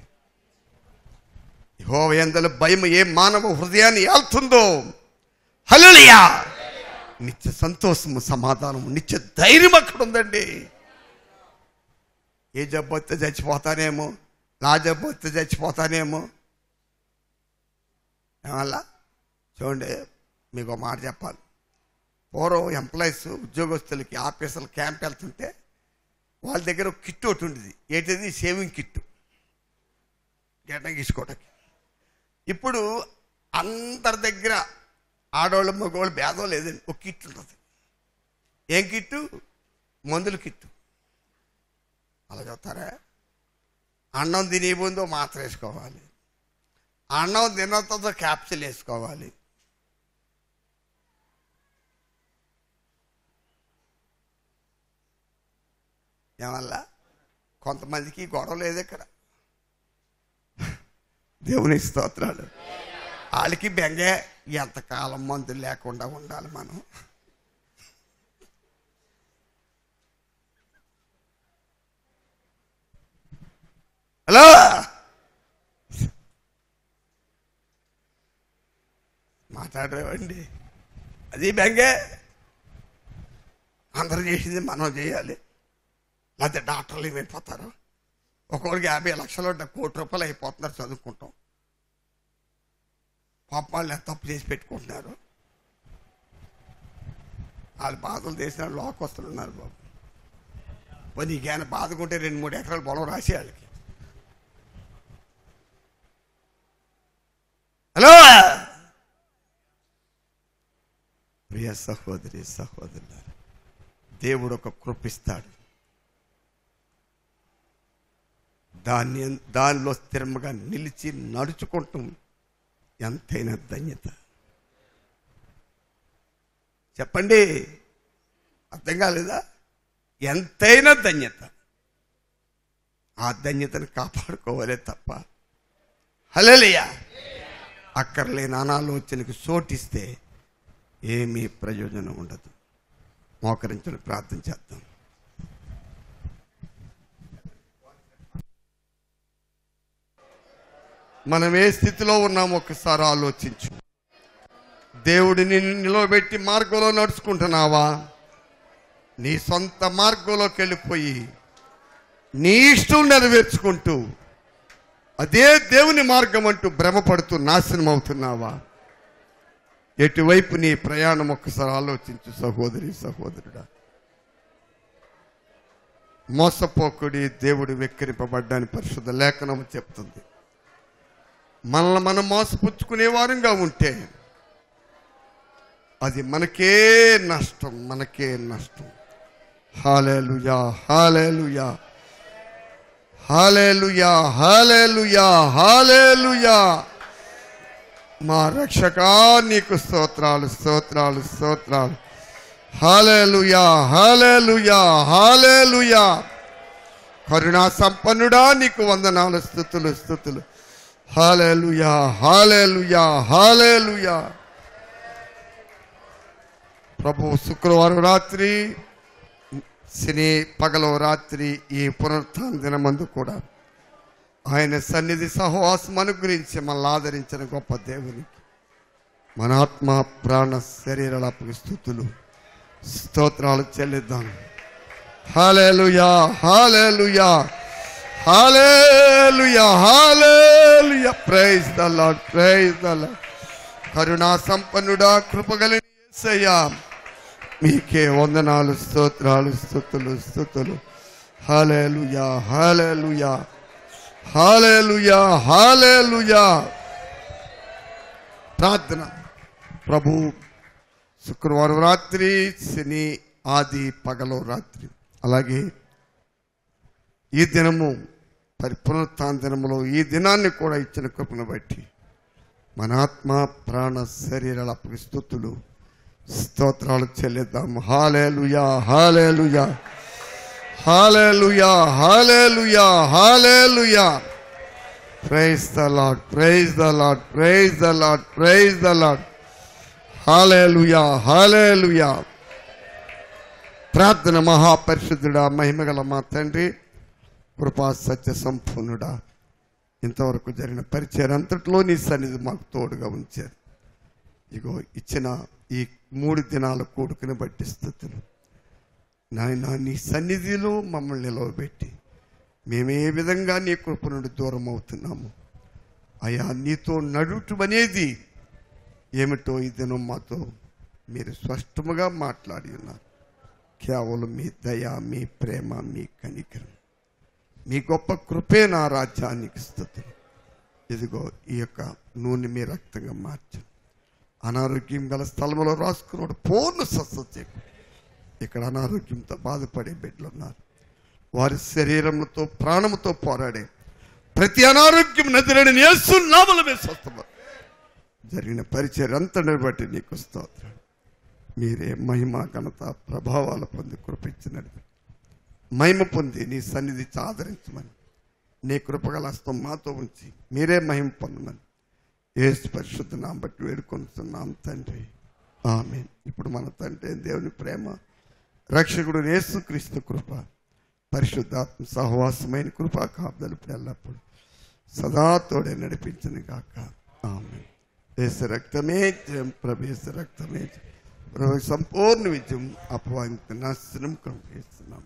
యెహోవా యందలి భయము ఏ మానవ హృదయాన్ని ఏల్తుందో, హల్లెలూయా, నిత్య సంతోషము, సమాధానము, నిత్య ధైర్యం అక్కడ ఉందండి. ఏ జబ్బు వస్తే చచ్చిపోతానేమో, నా జబ్బు వస్తే చచ్చిపోతానేమో. ఏమల్ల చూడండి, మీకు ఒక మాట చెప్పాలి. పూర్వం ఎంప్లాయీస్, ఉద్యోగస్తులకి, ఆఫీసర్లు క్యాంప్ వెళ్తుంటే వాళ్ళ దగ్గర ఒక కిట్ ఒకటి ఉండేది. ఏంటిది? షేవింగ్ కిట్టు, గడ్డం గీసుకోవటానికి. ఇప్పుడు అందరి దగ్గర ఆడవాళ్ళు మగవాళ్ళు భేదం లేదండి, ఒక కిట్ ఉంటుంది. ఏం కిట్టు? మందుల కిట్టు. అలా చెప్తారా? అన్నం తినే ముందు మాత్ర వేసుకోవాలి, అన్నం తిన్నతో క్యాప్సిల్ వేసుకోవాలి. ఏమల్లా కొంతమందికి గొడవ లేదు ఇక్కడ. దేవుని స్తోత్రాలు. వాళ్ళకి బెంగే, ఎంతకాలం మందులు లేకుండా ఉండాలి మనం. హలో, మాట్లాడరేవండి? అది బెంగే. అందరూ చేసింది మనం చేయాలి, లేకపోతే డాక్టర్లు ఏమైపోతారు. ఒక్కొక్కడికి 50 లక్షలు, 1 కోటి రూపాయలు అయిపోతున్నారు చదువుకుంటాం. పాప వాళ్ళు ఎంత తప్పు చేసి పెట్టుకుంటున్నారు. వాళ్ళు బాధలు చేసిన లోకస్తులు ఉన్నారు బాబు. పోనీ నీకేమైనా బాధకుంటే 2-3 ఎకరాలు పొలం రాసి వాళ్ళకి. హలో ప్రియ సహోదరి సహోదరులారా, దేవుడు ఒక కృపిస్తాడు. దానిలో స్థిరంగా నిలిచి నడుచుకుంటాం ఎంతైనా ధన్యత. చెప్పండి, అర్థం కాలేదా? ఎంతైనా ధన్యత. ఆ ధన్యతను కాపాడుకోవాలే తప్ప హల్లెలూయా అక్కర్లేని అనాలోచనకు చోటిస్తే ఏమీ ప్రయోజనం ఉండదు. మోకరించుని ప్రార్థన చేద్దాం. మనం ఏ స్థితిలో ఉన్నామో ఒకసారి ఆలోచించు. దేవుడిని నిలవబెట్టి మార్గంలో నడుచుకుంటున్నావా? నీ సొంత మార్గంలోకి వెళ్ళిపోయి నీ ఇష్టం నెరవేర్చుకుంటూ అదే దేవుని మార్గం అంటూ భ్రమపడుతూ నాశనం అవుతున్నావా? ఎటువైపు నీ ప్రయాణం ఒక్కసారి ఆలోచించు సహోదరి సహోదరుడా. మోసపోకుడి, దేవుడు వెక్కిరింపబడ్డాని పరిశుద్ధ లేఖనం చెప్తుంది. మనల్ని మనం మోసపుచ్చుకునే వారంగా ఉంటే అది మనకే నష్టం, మనకే నష్టం. హల్లెలూయా, హల్లెలూయా, హల్లెలూయా, హల్లెలూయా, హల్లెలూయా. మా రక్షకా నీకు స్తోత్రాలు, స్తోత్రాలు, స్తోత్రాలు. హల్లెలూయా, హల్లెలూయా, హల్లెలూయా. కరుణా సంపన్నుడా నీకు వందనాలు, స్తుతులు, స్తుతులు. హల్లెలూయా, హల్లెలూయా, హల్లెలూయా. ప్రభు శుక్రవారం రాత్రి, శని పగలు రాత్రి, ఈ పునరుత్థాన దినమందు కూడా ఆయన సన్నిధి సహవాసం అనుగ్రహించి మనల్ని ఆదరించిన గొప్ప దేవునికి మన ఆత్మ ప్రాణ శరీరాలకు స్తుతులు స్తోత్రాలు చెల్లిద్దాం. Hallelujah, hallelujah, hallelujah, hallelujah. Praise the Lord, praise the Lord. కరుణా సంపన్నుడా, కృపగలిగిన యేసయ్యా, మీకే వందనాలు, స్తోత్రాలు, స్తుతులు, స్తుతులు. హల్లెలూయా, హల్లెలూయా, హల్లెలూయా, హల్లెలూయా. ప్రార్థన. ప్రభు శుక్రవారం రాత్రి, శని ఆది పగలు రాత్రి, అలాగే ఈ దినము పునరుత్థాన దినములో ఈ దినాన్ని కూడా ఇచ్చిన కృపను బట్టి మన ఆత్మ ప్రాణ శరీరాలకు స్తుతులు స్తోత్రాలు చెల్లిద్దాం. Hallelujah, hallelujah, hallelujah, hallelujah, hallelujah. Praise the Lord, praise the Lord, praise the Lord, praise the Lord. Hallelujah, hallelujah. ప్రార్థన. మహాపరిశుద్ధుడా, మహిమగల మా తండ్రి, కృపా సత్య సంపూర్ణుడా, ఇంతవరకు జరిగిన పరిచయం అంతట్లో నీ సన్నిధి మాకు తోడుగా ఉంచారు. ఇగో ఇచ్చిన ఈ 3 దినాల కూడుకుని బట్టి స్తుతులు నాయన. నీ సన్నిధిలో మమ్మల్ని నిలవబెట్టి మేము ఏ విధంగా నీ కృప నుండి దూరం అవుతున్నాము అయ్యా, నీతో నడుటు అనేది ఏమిటో ఈ దినం మాతో మీరు స్పష్టముగా మాట్లాడి ఉన్నారు. కేవలం మీ దయ, మీ ప్రేమ, మీ కనికరం, మీ గొప్ప కృపే నా రాజ్యానికి స్తుతులు. ఇదిగో ఈ యొక్క నూనె మీ రక్తంగా మార్చు. అనారోగ్యం గల స్థలంలో రాసుకున్నాడు పూర్ణ స్వస్థత చేకూరు. ఇక్కడ అనారోగ్యంతో బాధపడే బిడ్డలు ఉన్నారు. వారి శరీరంతో ప్రాణముతో పోరాడే ప్రతి అనారోగ్యం నదిరని యేసు నామములో స్వస్థపడు. జరిగిన పరిచయం అంతటిని బట్టి నీకు స్తోత్రం. మీరే మహిమ, ఘనత, ప్రభావాలు పొంది కృపించినది మహిమ పొంది నీ సన్నిధి ఆదరించమని, నీ కృపగల హస్తం మాతో ఉంచి మీరే మహిమ పొందమని యేసు పరిశుద్ధ నామమున బట్టి వేడుకొనుచున్నాం తండ్రి, ఆమేన్. ఇప్పుడు మన తండ్రి దేవుని ప్రేమ, రక్షకుడు యేసుక్రీస్తు కృప, పరిశుద్ధాత్మ సహవాసమైన కృపా కాపుదలు ఎల్లప్పుడు సదా తోడే నడిపించను గాక, ఆమేన్. యేసు రక్తమే జయం, ప్రభు యేసు రక్తమే జయం, ప్రభు సంపూర్ణ విజయం, అపవాదిని నాశనం కలుగజేస్తున్నాం.